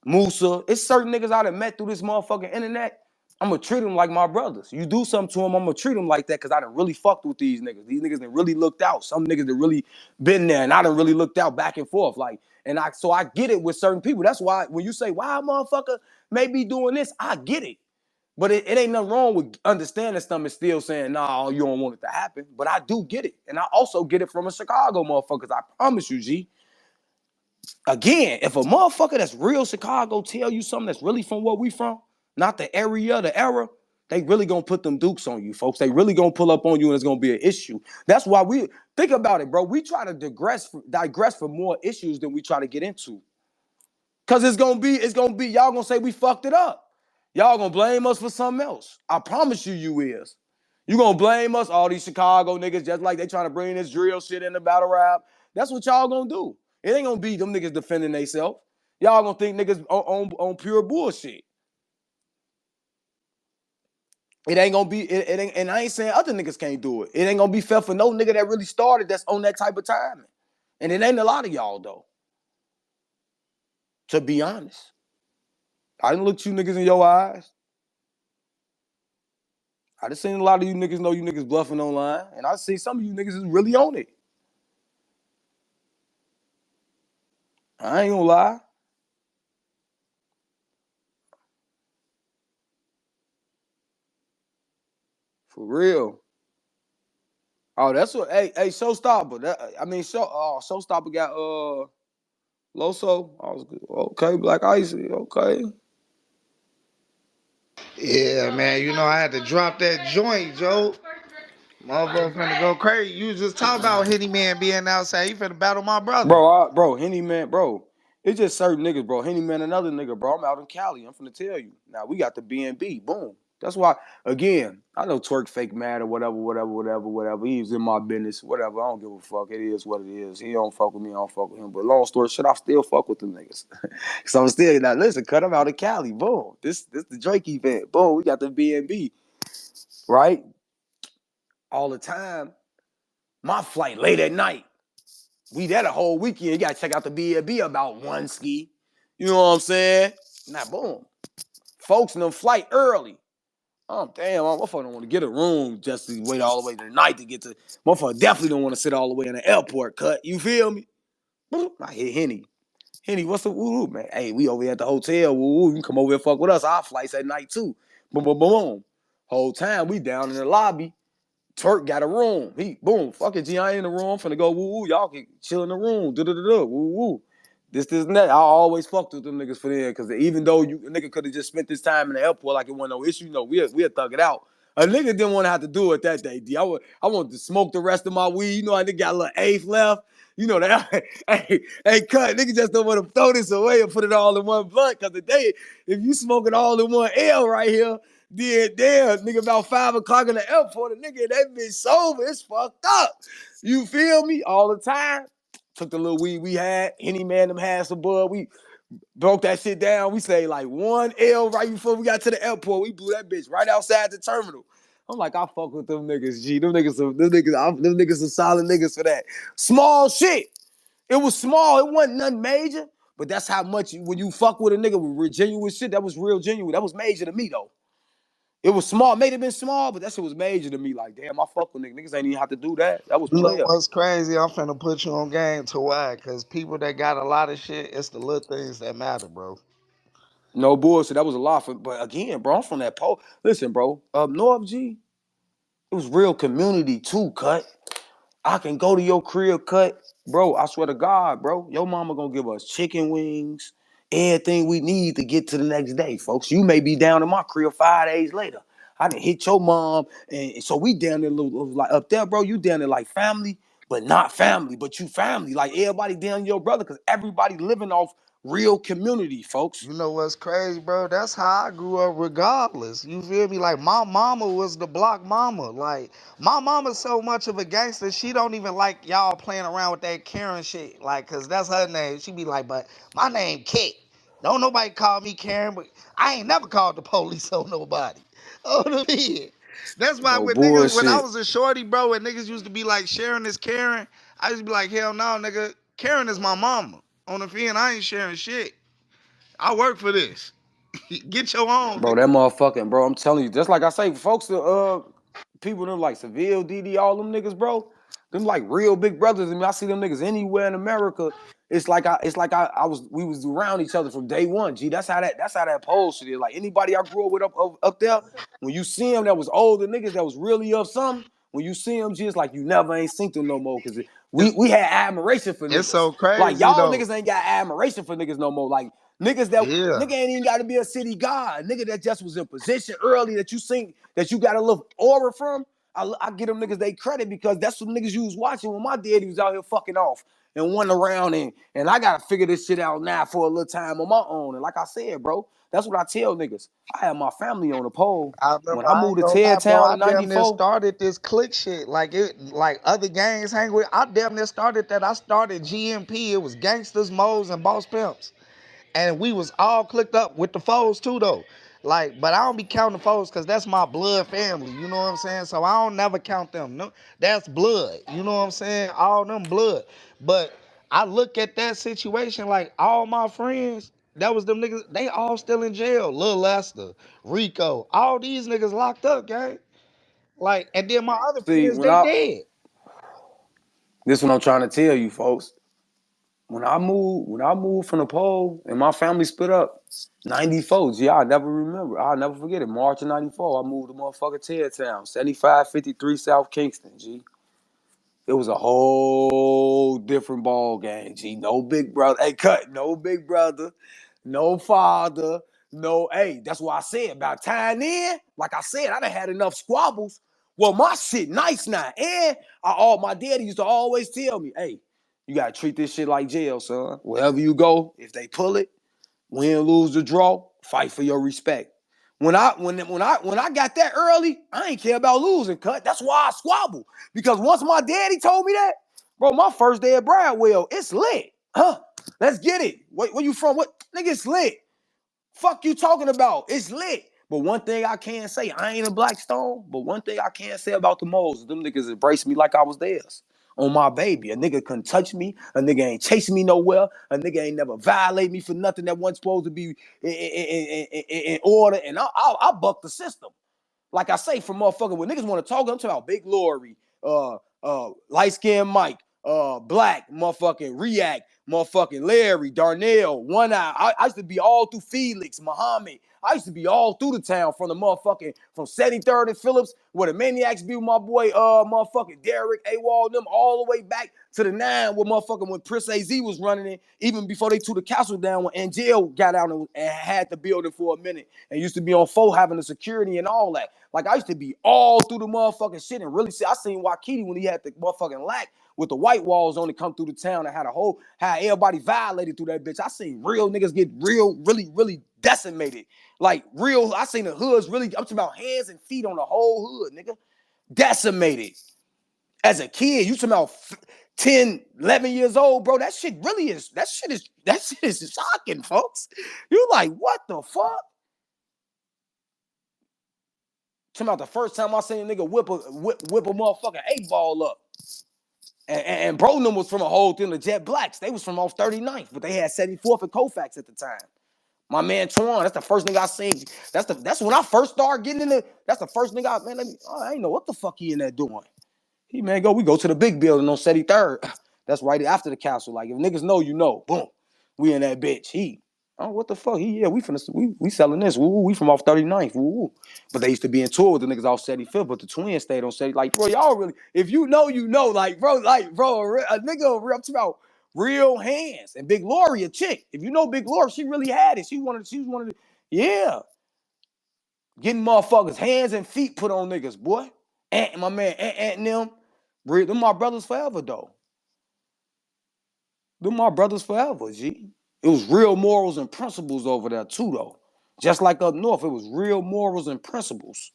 Speaker 1: Musa, it's certain niggas I done met through this motherfucking internet. I'm gonna treat them like my brothers. You do something to them, I'm gonna treat them like that because I done really fucked with these niggas. These niggas done really looked out. Some niggas done really been there, and I done really looked out back and forth. Like, so I get it with certain people. That's why when you say, why a motherfucker may be doing this, I get it. But it ain't nothing wrong with understanding something and still saying, nah, you don't want it to happen. But I do get it. And I also get it from a Chicago motherfucker. I promise you, G. Again, if a motherfucker that's real Chicago tell you something that's really from where we from, not the area, the era, they really gonna put them dukes on you, folks. They really gonna pull up on you and it's gonna be an issue. That's why we think about it, bro. We try to digress for more issues than we try to get into. Cause it's gonna be, y'all gonna say we fucked it up. Y'all gonna blame us for something else. I promise you is. You gonna blame us, all these Chicago niggas, just like they trying to bring this drill shit in the battle rap. That's what y'all gonna do. It ain't gonna be them niggas defending themselves. Y'all gonna think niggas on pure bullshit. It ain't gonna be, it ain't, and I ain't saying other niggas can't do it. It ain't gonna be fair for no nigga that really started that's on that type of timing. And it ain't a lot of y'all though. To be honest. I didn't look you niggas in your eyes. I just seen a lot of you niggas know you niggas bluffing online, and I see some of you niggas is really on it. I ain't gonna lie. For real. Oh, that's what. Hey, Showstopper. Showstopper got Loso. I was good. Okay, Black Icy. Okay.
Speaker 3: Yeah, man. You know I had to drop that joint, Joe. Motherfucker finna go crazy. You just talk about Henny Man being outside. He finna battle my brother.
Speaker 1: Bro, Henny Man, bro. It's just certain niggas, bro. Henny Man, another nigga, bro. I'm out in Cali. I'm finna tell you. Now we got the B&B. Boom. That's why, again, I know Twerk fake mad or whatever. He's in my business, whatever. I don't give a fuck. It is what it is. He don't fuck with me, I don't fuck with him. But long story short, I still fuck with them niggas. So I'm still, now listen, cut him out of Cali. Boom. This the Drake event. Boom. We got the B&B. Right? All the time. My flight late at night. We there the whole weekend. You gotta check out the B&B about one ski. You know what I'm saying? Now, boom. Folks in them flight early. Oh, damn, motherfucker don't want to get a room just to wait all the way to the night to get to. Motherfucker definitely don't want to sit all the way in the airport cut. You feel me? I hit Henny. Henny, what's the woo, man? Hey, we over here at the hotel. Woo, you can come over here and fuck with us. Our flights at night too. Boom, boom, boom, boom. Whole time we down in the lobby. Turk got a room. He boom. Fuck it, G. I ain't in the room. I'm finna go woo woo. Y'all can chill in the room. Woo woo. This and that. I always fucked with them niggas for them because even though you a nigga could have just spent this time in the airport like it wasn't no issue, we'll thug it out. A nigga didn't want to have to do it that day, D. I wanted to smoke the rest of my weed. You know, I nigga got a little eighth left. You know that. hey, cut. Nigga just don't want to throw this away and put it all in one blunt because today, if you smoking all in one L right here, then damn, nigga, about 5 o'clock in the airport, a nigga, that bitch sober. It's fucked up. You feel me? All the time. Took the little weed we had. Any man them had some bud. We broke that shit down. We say like 1 L right before we got to the airport. We blew that bitch right outside the terminal. I'm like, I fuck with them niggas, G. Them niggas are solid niggas for that. Small shit. It was small. It wasn't nothing major. But that's how much when you fuck with a nigga with genuine shit, that was real genuine. That was major to me though. It was small. May have been small, but that shit was major to me. Like, damn, I fuck with niggas. Niggas ain't even have to do that. That was
Speaker 3: You know
Speaker 1: player.
Speaker 3: what's crazy? I'm finna put you on game to why? Cause people that got a lot of shit, it's the little things that matter, bro.
Speaker 1: No bullshit. That was a lot for. But again, bro, I'm from that pole. Listen, bro, up north, G, it was real community too. Cut. I can go to your crib, cut, bro. I swear to God, bro, your mama gonna give us chicken wings, everything we need to get to the next day, folks. You may be down in my crib 5 days later. I done hit your mom, and so we down there, like up there, bro. You down there like family, but not family, but you family. Like everybody down your brother, cause everybody living off real community, folks.
Speaker 3: You know what's crazy, bro? That's how I grew up regardless. You feel me? Like my mama was the block mama. Like my mama's so much of a gangster, she don't even like y'all playing around with that Karen shit. Like, cause that's her name. She be like, but my name Kit. Don't nobody call me Karen, but I ain't never called the police on nobody. Oh, the man. That's why
Speaker 1: No
Speaker 3: when niggas, when I
Speaker 1: bullshit.
Speaker 3: was a shorty, bro, and niggas used to be like, Sharon is Karen, I used to be like, hell no, nigga. Karen is my mama. On the fin, I ain't sharing shit. I work for this. Get your own,
Speaker 1: Bro,
Speaker 3: nigga.
Speaker 1: that motherfucking, bro, I'm telling you, just like I say, folks, people them like Seville, DD, all them niggas, bro, them like real big brothers. I mean, I see them niggas anywhere in America. I was, we was around each other from day one. Gee, that's how that pole shit is. Like anybody I grew up with up there, when you see them that was older niggas that was really of something, when you see them, G, it's like you never ain't seen them no more. Cause
Speaker 3: It's,
Speaker 1: we had admiration for
Speaker 3: it's
Speaker 1: niggas.
Speaker 3: so
Speaker 1: Like
Speaker 3: crazy
Speaker 1: y'all
Speaker 3: though.
Speaker 1: niggas ain't got admiration for niggas no more. Like
Speaker 3: Yeah.
Speaker 1: nigga ain't even got to be a city god. Nigga that just was in position early that you seen that you got a little aura from. I give them niggas they credit because that's what niggas you was watching when my daddy was out here fucking off and went around and I gotta figure this shit out now for a little time on my own. And like I said, bro, that's what I tell niggas. I had my family on the pole.
Speaker 3: I
Speaker 1: When
Speaker 3: remember,
Speaker 1: I
Speaker 3: I
Speaker 1: moved
Speaker 3: ain't
Speaker 1: to
Speaker 3: gonna lie,
Speaker 1: Ted
Speaker 3: bro.
Speaker 1: Town
Speaker 3: I
Speaker 1: in
Speaker 3: damn near
Speaker 1: '94,
Speaker 3: started this click shit. Like it, like other gangs hang with. I damn near started that. I started GMP. It was Gangsters, Moes, and Boss Pimps. And we was all clicked up with the foes too though. Like, but I don't be counting the foes because that's my blood family. You know what I'm saying? So I don't never count them. No, that's blood. You know what I'm saying? All them blood. But I look at that situation like all my friends, that was them niggas, they all still in jail. Lil Lester, Rico, all these niggas locked up, gang. Like, and then my other
Speaker 1: see,
Speaker 3: friends, they dead.
Speaker 1: this is what I'm trying to tell you, folks. When I moved from the pole and my family split up, 94, yeah, I never remember. I'll never forget it. March of 94, I moved to motherfucking Ted Town, 7553 South Kingston, G. It was a whole different ball game, G. No big brother. Hey, cut. No big brother. No father. No, hey, that's what I said. About time then, like I said, I done had enough squabbles. Well, my shit nice now. And my daddy used to always tell me, hey, you gotta treat this shit like jail, son. Wherever you go, if they pull it, win, lose, or draw, fight for your respect. When I got that early, I ain't care about losing, cut. That's why I squabble. Because once my daddy told me that, bro, my first day at Bradwell, it's lit. Huh? Let's get it. Where you from? What nigga, it's lit. Fuck you talking about? It's lit. But one thing I can say, I ain't a Black Stone, but one thing I can say about the moles, them niggas embraced me like I was theirs. On my baby. A nigga couldn't touch me. A nigga ain't chasing me nowhere. A nigga ain't never violate me for nothing that wasn't supposed to be in order. And I bucked the system. Like I say, from motherfucker, when niggas want to talk, I'm talking about Big Lori, light skinned Mike, Black, motherfucking React, motherfucking Larry, Darnell, One Eye. I used to be all through Felix, Muhammad. I used to be all through the town from the motherfucking from 73rd and Phillips, where the Maniacs be with my boy, motherfucking Derek, AWOL, them all the way back to the 9 where motherfucking when Prince AZ was running it, even before they took the castle down when Angel got out and had the building for a minute and used to be on 4 having the security and all that. Like I used to be all through the motherfucking shit and really see. I seen Wakiti when he had the motherfucking lack with the white walls on it come through the town and had a whole how everybody violated through that bitch. I seen real niggas get real, really decimated. Like real, I seen the hoods really, I'm talking about hands and feet on the whole hood, nigga. Decimated. As a kid, you talking about 10, 11 years old, bro. That shit is shocking, folks. You like, what the fuck? Talking about the first time I seen a nigga whip a motherfucking 8-ball up. And bro them was from a whole thing of Jet Blacks. They was from off 39th, but they had 74th and Colfax at the time. My man Twan, that's the first nigga I seen. That's when I first started getting in it. That's the first nigga I ain't know what the fuck he in there doing. We go to the big building on 73rd. That's right after the castle. Like if niggas know, you know. Boom. We in that bitch. What the fuck? We selling this. Woo, we from off 39th. Woo. But they used to be in tour with the niggas off 75th, but the twins stayed on 70. Like, bro, y'all really, if you know, you know. Like, bro, a nigga over up to about real hands. And Big Lori, a chick. If you know Big Lori, she really had it. She was one of the, yeah. Getting motherfuckers' hands and feet put on niggas, boy. And my man, and them my brothers forever, though. Them my brothers forever, G. It was real morals and principles over there, too, though. Just like up north, it was real morals and principles.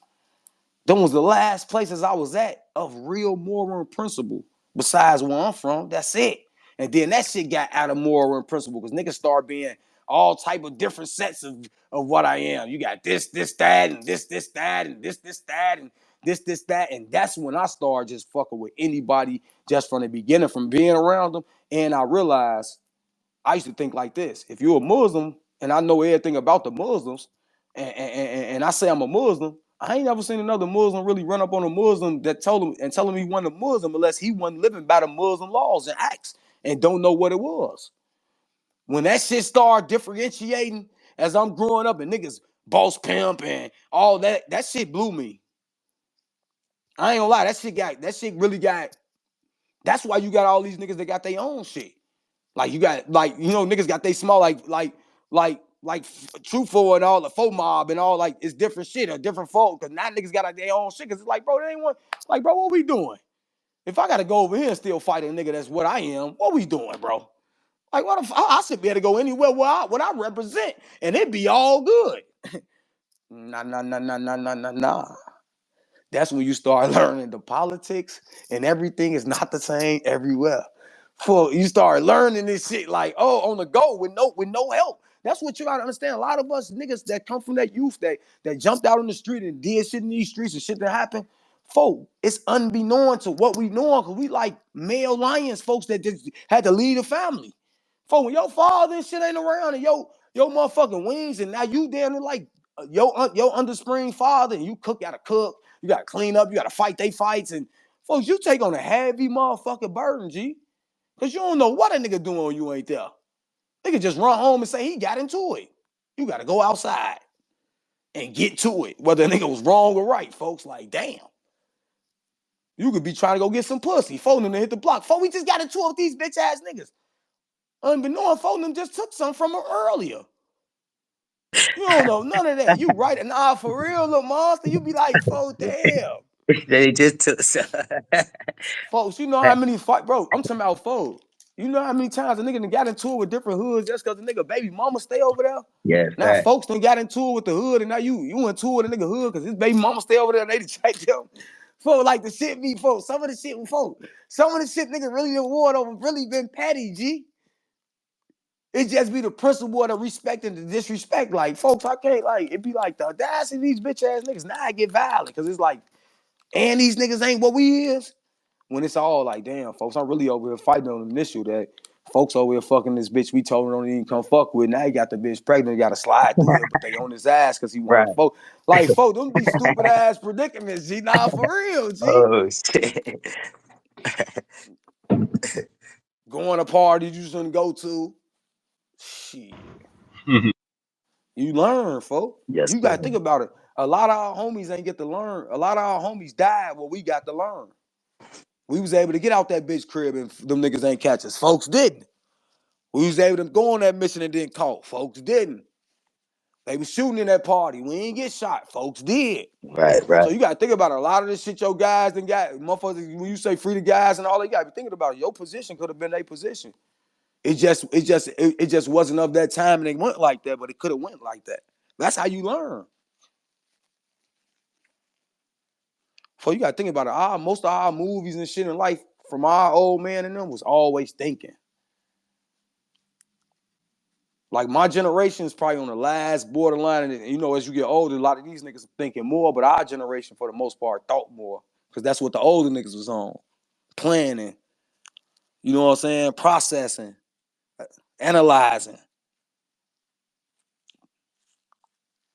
Speaker 1: Them was the last places I was at of real moral and principle. Besides where I'm from, that's it. And then that shit got out of moral and principle because niggas start being all type of different sets of what I am. You got this, that, and this, that, and this, that, and this, that. And that's when I started just fucking with anybody just from the beginning, from being around them. And I realized I used to think like this. If you're a Muslim, and I know everything about the Muslims, and I say I'm a Muslim, I ain't never seen another Muslim really run up on a Muslim that tell him he wasn't a Muslim unless he wasn't living by the Muslim laws and acts and don't know what it was. When that shit started differentiating as I'm growing up and niggas boss pimp and all that shit blew me. I ain't gonna lie, that shit really got. That's why you got all these niggas that got their own shit. Like you got niggas got they small like Truthful and all the faux mob and all like it's different shit or different folk because now niggas got like their own shit because it's like bro they ain't one like bro what we doing? If I gotta go over here and still fight a nigga that's what I am, what we doing, bro? Like what if I should be able to go anywhere what I represent and it be all good. Nah. That's when you start learning the politics and everything is not the same everywhere. You start learning this shit like, on the go with no help. That's what you gotta understand. A lot of us niggas that come from that youth that jumped out on the street and did shit in these streets and shit that happened, it's unbeknown to what we know because we like male lions, folks that just had to lead a family. When your father and shit ain't around and your motherfucking wings and now you damn near like your underspring father and you gotta cook, you gotta clean up, you gotta fight they fights and folks, you take on a heavy motherfucking burden, G. Cause you don't know what a nigga doing when you ain't there. Nigga just run home and say he got into it. You gotta go outside and get to it. Whether a nigga was wrong or right, folks. Like, damn. You could be trying to go get some pussy. Phone them to hit the block. We just got into it with these bitch ass niggas. Unbeknown, phone them just took some from her earlier. You don't know none of that. You right and for real, little monster. You be like, damn.
Speaker 2: They just took
Speaker 1: Folks, you know how many fight, bro? I'm talking about folks. You know how many times a nigga done got into it with different hoods just because the nigga baby mama stay over there?
Speaker 2: Yeah,
Speaker 1: Now
Speaker 2: fact.
Speaker 1: folks done got into it with the hood, and now you into it with a nigga hood because his baby mama stay over there and they check them. Folks, like the shit be folks. Some of the shit nigga really done war over really been petty, G. It just be the principle of the respect and the disrespect. Like, folks, I can't like it be like the audacity of these bitch ass niggas. Now I get violent because it's like, and these niggas ain't what we is. When it's all like, damn, folks, I'm really over here fighting on an issue that folks over here fucking this bitch we told her don't even come fuck with. Now he got the bitch pregnant, got to slide through here, but they on his ass because he want
Speaker 2: Right.
Speaker 1: to fuck. Like, folks, them be stupid ass predicaments, G. Nah, for real, G.
Speaker 2: Oh shit.
Speaker 1: Going to parties you shouldn't go to. Shit. You learn, folks.
Speaker 2: Yes,
Speaker 1: You got to think
Speaker 2: sir.
Speaker 1: about it. A lot of our homies ain't get to learn. A lot of our homies died what we got to learn. We was able to get out that bitch crib and them niggas ain't catch us. Folks didn't. We was able to go on that mission and didn't caught. Folks didn't. They was shooting in that party. We ain't get shot. Folks did.
Speaker 2: Right.
Speaker 1: So you got to think about it. A lot of this shit your guys done got. Motherfuckers, when you say free the guys and all that, you got to be thinking about it. Your position could have been their position. It just wasn't of that time and they went like that, but it could have went like that. That's how you learn. So you got to think about it. Most of our movies and shit in life from our old man and them was always thinking. Like my generation is probably on the last borderline, and you know, as you get older, a lot of these niggas are thinking more, but our generation, for the most part, thought more because that's what the older niggas was on, planning. You know what I'm saying? Processing, analyzing.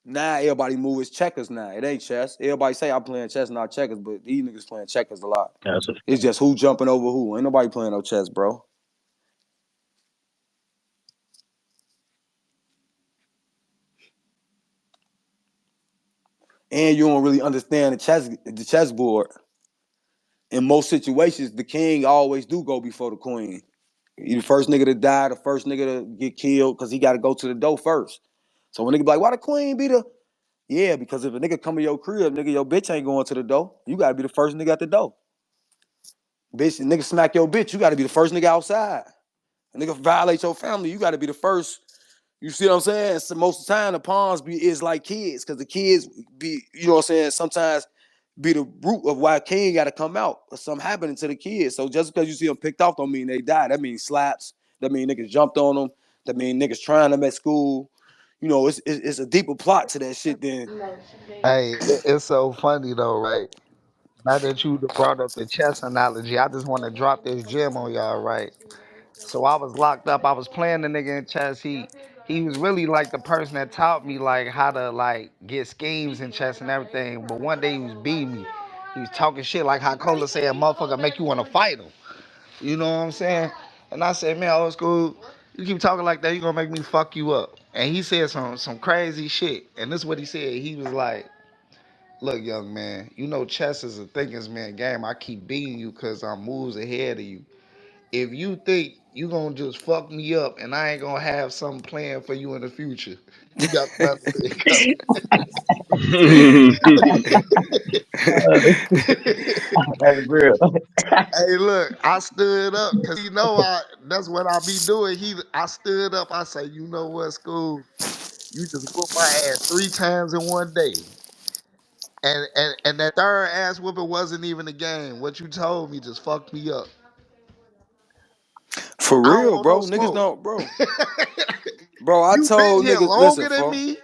Speaker 1: Now everybody move his checkers. Now it ain't chess. Everybody say I'm playing chess, not checkers, but these niggas playing checkers a lot.
Speaker 2: That's a
Speaker 1: It's just who jumping over who. Ain't nobody playing no chess, bro. And you don't really understand the chessboard. In most situations, the king always do go before the queen. You the first nigga to die, the first nigga to get killed, because he got to go to the door first. So when nigga be like, why the queen be the? Yeah, because if a nigga come to your crib, nigga, your bitch ain't going to the door. You gotta be the first nigga at the door. Bitch, nigga smack your bitch, you gotta be the first nigga outside. A nigga violate your family, you gotta be the first. You see what I'm saying? So most of the time, the pawns be is like kids, because the kids be, you know what I'm saying, sometimes be the root of why king got to come out or something happening to the kids. So just because you see them picked off don't mean they died. That means slaps. That mean niggas jumped on them. That mean niggas trying them at school. You know, it's a deeper plot to that shit than.
Speaker 3: Hey, it's so funny though, right? Now that you brought up the chess analogy, I just want to drop this gem on y'all, right? So I was locked up. I was playing the nigga in chess. He was really like the person that taught me like how to like get schemes in chess and everything. But one day he was beating me. He was talking shit like how Cola said, "Motherfucker, make you want to fight him." You know what I'm saying? And I said, "Man, old school, you keep talking like that, you gonna make me fuck you up." And he said some crazy shit. And this is what he said. He was like, "Look, young man, you know chess is a thinkers man game. I keep beating you because I'm moves ahead of you. If you think you gonna just fuck me up and I ain't gonna have something planned for you in the future, you got another thing
Speaker 2: That's real.
Speaker 3: Hey, look, I stood up because he know I. That's what I be doing. I stood up. I say, you know what, school? You just whooped my ass 3 times in one day, and that third ass whooping wasn't even a game. What you told me just fucked me up.
Speaker 1: For
Speaker 3: I don't
Speaker 1: real,
Speaker 3: want no
Speaker 1: bro. Niggas
Speaker 3: smoke.
Speaker 1: don't, bro. Bro, I
Speaker 3: You been
Speaker 1: told
Speaker 3: here
Speaker 1: niggas, listen,
Speaker 3: longer than
Speaker 1: for
Speaker 3: me.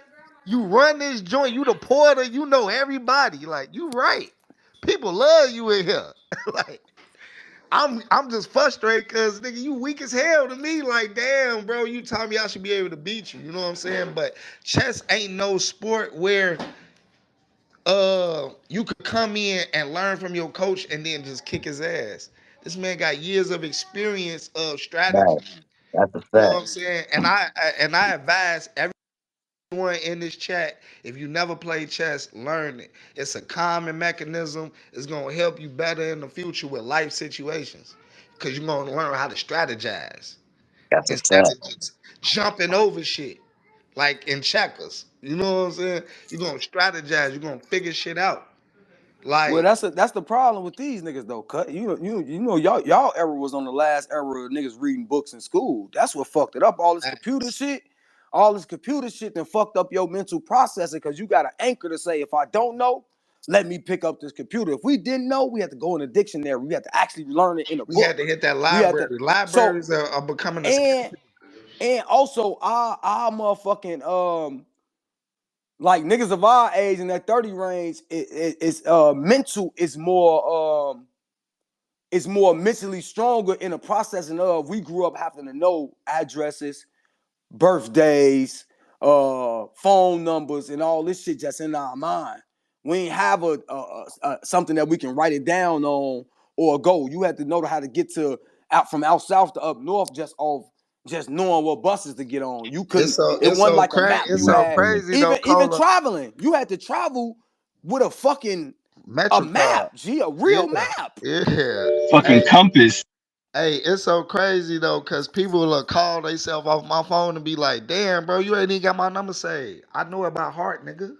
Speaker 3: You run this joint. You the porter. You know everybody. Like you right. People love you in here. Like I'm just frustrated because nigga, you weak as hell to me. Like damn, bro. You taught me I should be able to beat you. You know what I'm saying? But chess ain't no sport where you could come in and learn from your coach and then just kick his ass. This man got years of experience of strategy.
Speaker 2: Right. That's a
Speaker 3: You know what
Speaker 2: fact.
Speaker 3: I'm saying? And I advise everyone in this chat, if you never played chess, learn it. It's a common mechanism. It's gonna help you better in the future with life situations. Cause you're gonna learn how to strategize
Speaker 2: That's a
Speaker 3: instead
Speaker 2: fact.
Speaker 3: of just jumping over shit. Like in checkers. You know what I'm saying? You're gonna strategize, you're gonna figure shit out.
Speaker 1: well,
Speaker 3: Like
Speaker 1: that's the problem with these niggas though. Cut, you know, y'all era was on the last era of niggas reading books in school. That's what fucked it up. All this computer shit, then fucked up your mental processing because you got an anchor to say, if I don't know, let me pick up this computer. If we didn't know, we had to go in a dictionary. We had to actually learn it in a
Speaker 3: we had to
Speaker 1: book.
Speaker 3: hit that
Speaker 1: We had to
Speaker 3: library.
Speaker 1: so
Speaker 3: Libraries are becoming a
Speaker 1: and and also our motherfucking like niggas of our age in that 30 range, it's mental is more mentally stronger in the processing of we grew up having to know addresses, birthdays, phone numbers, and all this shit just in our mind. We ain't have a something that we can write it down on or a goal. You had to know how to get to out from out south to up north just off just knowing what buses to get on. You couldn't. It
Speaker 3: it's
Speaker 1: wasn't
Speaker 3: so
Speaker 1: like a
Speaker 3: crazy.
Speaker 1: map
Speaker 3: It's
Speaker 1: you
Speaker 3: so
Speaker 1: had.
Speaker 2: Exactly.
Speaker 3: crazy though,
Speaker 1: Even
Speaker 3: Cola.
Speaker 1: traveling, you had to travel with a fucking a
Speaker 3: Metrocard.
Speaker 1: map. Gee, a
Speaker 3: Yeah,
Speaker 1: real map.
Speaker 3: yeah.
Speaker 4: Fucking
Speaker 3: Hey,
Speaker 4: compass.
Speaker 3: hey, it's so crazy though, cause people will call themselves off my phone and be like, "Damn, bro, you ain't even got my number saved. I know it by heart, nigga.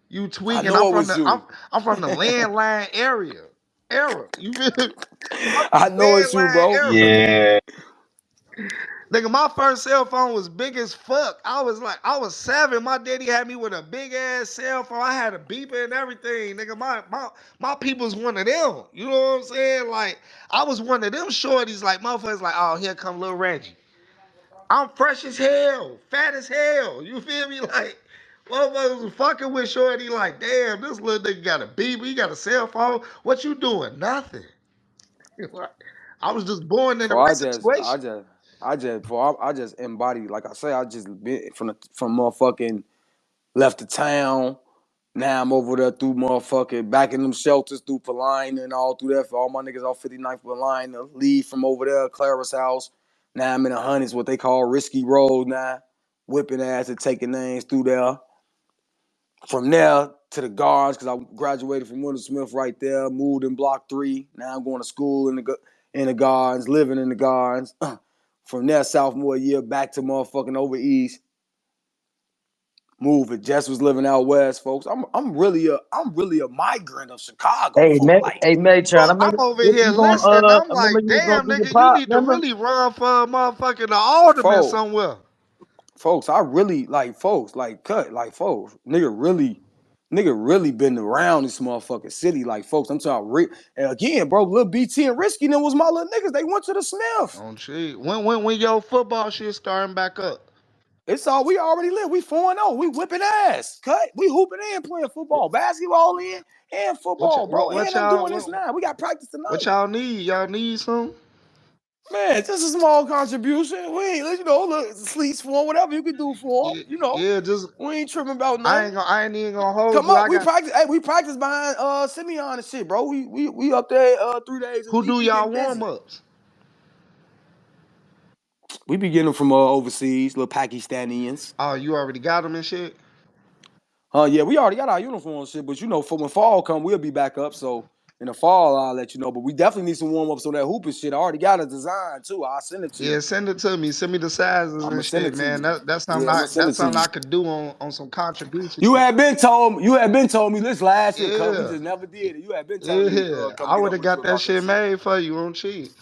Speaker 3: You
Speaker 1: I
Speaker 3: tweaking?
Speaker 1: know it was you.
Speaker 3: I'm from the landline area. Era. You feel? I'm from
Speaker 1: I
Speaker 3: the
Speaker 1: know it's you,
Speaker 3: landline
Speaker 1: bro.
Speaker 3: era.
Speaker 4: Yeah.
Speaker 3: Nigga, my first cell phone was big as fuck. I was 7. My daddy had me with a big ass cell phone. I had a beeper and everything. Nigga, my people's one of them. You know what I'm saying? Like, I was one of them shorties, like, motherfuckers, like, oh, here come little Reggie. I'm fresh as hell, fat as hell. You feel me? Like, motherfuckers was fucking with Shorty. Like, damn, this little nigga got a BB, he got a cell phone. What you doing? Nothing. I was just born in the
Speaker 1: For
Speaker 3: right situation.
Speaker 1: I just embody, like I say, I just been from motherfucking left the town. Now I'm over there through motherfucking back in them shelters through Paline and all through there for all my niggas off 59th Paline to leave from over there, Clara's house. Now I'm in the Hunnies, what they call Risky Road now. Whipping ass and taking names through there. From there to the guards, because I graduated from Wendell Smith right there, moved in block 3. Now I'm going to school in the gardens, living in the gardens. From there, sophomore year, back to motherfucking over east. Moving. Jess was living out west, folks. I'm really a migrant of Chicago,
Speaker 2: Hey,
Speaker 1: folks. Like,
Speaker 2: hey, Metron, I
Speaker 3: Bro, I'm
Speaker 2: remember
Speaker 3: over here
Speaker 2: you going.
Speaker 3: listening. I'm
Speaker 2: I remember
Speaker 3: like,
Speaker 2: you was going
Speaker 3: damn,
Speaker 2: to your
Speaker 3: nigga, you
Speaker 2: pop.
Speaker 3: need to
Speaker 2: Remember?
Speaker 3: really run for a motherfucking the alderman
Speaker 1: folks,
Speaker 3: somewhere.
Speaker 1: folks, I really like folks, like cut, like folks, nigga really been around this motherfucking city, like folks. I'm talking, and again, bro, Lil BT and Risky, them was my little niggas. They went to the Smith.
Speaker 3: On cheat. When your football shit starting back up?
Speaker 1: It's all we already live. We 4-0. We whipping ass. Cut. We hooping in, playing football, basketball in, and football, bro.
Speaker 3: What
Speaker 1: And I'm
Speaker 3: y'all
Speaker 1: doing this now. We got practice
Speaker 3: what
Speaker 1: tonight.
Speaker 3: y'all need? Y'all need some?
Speaker 1: Man, just a small contribution. We ain't, look, sleeps for him, whatever you can do for him,
Speaker 3: Yeah, yeah, just
Speaker 1: We ain't tripping about nothing.
Speaker 3: I ain't even gonna hold
Speaker 1: Come
Speaker 3: you.
Speaker 1: up,
Speaker 3: I
Speaker 1: we
Speaker 3: got
Speaker 1: practice. Hey, we practice behind Simeon and shit, bro. We up there 3 days a
Speaker 3: who
Speaker 1: week.
Speaker 3: do
Speaker 1: We
Speaker 3: y'all
Speaker 1: getting
Speaker 3: warm
Speaker 1: busy.
Speaker 3: ups?
Speaker 1: We be getting them from overseas, little Pakistanians.
Speaker 3: Oh, you already got them and shit?
Speaker 1: Yeah, we already got our uniform shit, but for when fall come, we'll be back up. So in the fall, I'll let you know. But we definitely need some warm ups on that hooping shit. I already got a design too. I'll send it to
Speaker 3: Yeah,
Speaker 1: you.
Speaker 3: send it to me. Send me the sizes
Speaker 1: I'ma
Speaker 3: and
Speaker 1: send
Speaker 3: shit,
Speaker 1: it to
Speaker 3: man.
Speaker 1: you.
Speaker 3: That's something
Speaker 1: Yeah, I'ma send it to you.
Speaker 3: I could do on some contribution
Speaker 1: You
Speaker 3: shit.
Speaker 1: had been told me this last year, cut. We
Speaker 3: Yeah.
Speaker 1: just never did it. You had been telling me
Speaker 3: Yeah.
Speaker 1: come
Speaker 3: I
Speaker 1: get
Speaker 3: would
Speaker 1: up
Speaker 3: have
Speaker 1: with you
Speaker 3: got that
Speaker 1: about that
Speaker 3: shit
Speaker 1: shit.
Speaker 3: made for you on cheap.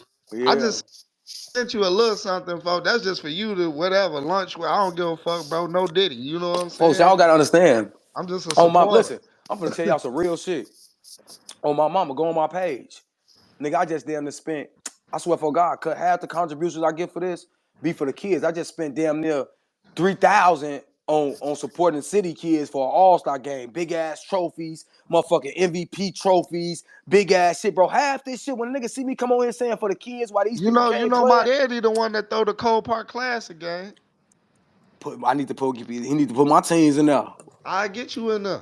Speaker 3: I
Speaker 1: Yeah.
Speaker 3: just sent you a little something, folks. That's just for you to whatever lunch with. I don't give a fuck, bro. No diddy. You know what I'm
Speaker 1: Folks,
Speaker 3: saying?
Speaker 1: y'all gotta understand.
Speaker 3: I'm just a
Speaker 1: On my
Speaker 3: supporter.
Speaker 1: listen, I'm gonna tell y'all some real shit. On my mama, go on my page. Nigga, I just damn near spent, I swear for God, cut half the contributions I get for this be for the kids. I just spent damn near 3,000 on supporting city kids for an all-star game. Big ass trophies, motherfucking MVP trophies, big ass shit, bro. Half this shit when a nigga see me come on here saying for the kids why these people
Speaker 3: You
Speaker 1: can't
Speaker 3: know
Speaker 1: play
Speaker 3: my
Speaker 1: it.
Speaker 3: daddy the one that throw the Cole Park Classic game.
Speaker 1: I need to he need to put my teams in there
Speaker 3: I get you in there.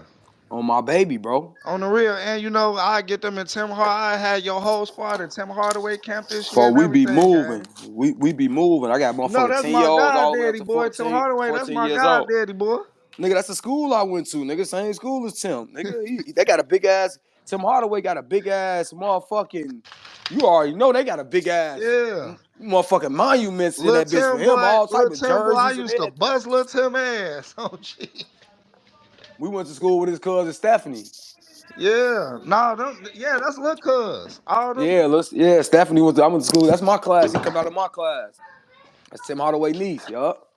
Speaker 1: on my baby, bro.
Speaker 3: On the real, and you know, I get them in Tim Hard. I had your whole squad in Tim Hardaway camp this year
Speaker 1: For
Speaker 3: and
Speaker 1: we be
Speaker 3: everything,
Speaker 1: moving.
Speaker 3: gang.
Speaker 1: We be moving. I got
Speaker 3: You know,
Speaker 1: motherfucking
Speaker 3: that's
Speaker 1: 10
Speaker 3: my
Speaker 1: year olds
Speaker 3: god
Speaker 1: all the way up
Speaker 3: daddy,
Speaker 1: to
Speaker 3: boy. Tim
Speaker 1: 14,
Speaker 3: Hardaway, that's
Speaker 1: 14
Speaker 3: my
Speaker 1: years
Speaker 3: god
Speaker 1: old.
Speaker 3: daddy, boy.
Speaker 1: Nigga, that's the school I went to. Nigga, same school as Tim. Nigga, they got a big ass. Tim Hardaway got a big ass motherfucking. You already know they got a big ass
Speaker 3: Yeah.
Speaker 1: motherfucking monuments in that bitch for him. All type
Speaker 3: Little
Speaker 1: of
Speaker 3: Tim boy, I
Speaker 1: jerseys and
Speaker 3: used to
Speaker 1: everything.
Speaker 3: bust little Tim ass. Oh, gee.
Speaker 1: We went to school with his cousin Stephanie.
Speaker 3: Yeah. No, them, yeah, that's little cuz. All them.
Speaker 1: Yeah, Stephanie I went to school. That's my class. He come out of my class. That's Tim Hardaway niece, yup.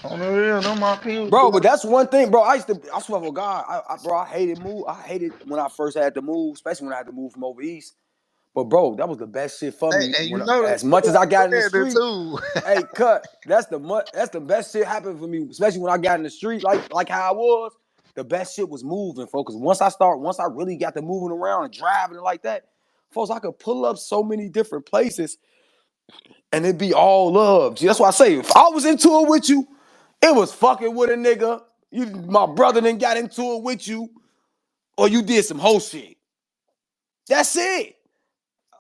Speaker 3: On the real, them my people,
Speaker 1: Bro,
Speaker 3: boy.
Speaker 1: but that's one thing, bro. I swear for God, bro, I hated move. I hated when I first had to move, especially when I had to move from over east. But bro, that was the best shit for
Speaker 3: Hey,
Speaker 1: me.
Speaker 3: and you
Speaker 1: When
Speaker 3: know they
Speaker 1: as much
Speaker 3: still
Speaker 1: as I got in the
Speaker 3: ain't saying it
Speaker 1: street,
Speaker 3: too.
Speaker 1: hey, cut. That's the best shit happened for me, especially when I got in the street, like how I was. The best shit was moving, folks. Once I really got to moving around and driving and like that, folks, I could pull up so many different places and it be all love. That's why I say, if I was into it with you, it was fucking with a nigga. My brother then got into it with you, or you did some whole shit. That's it.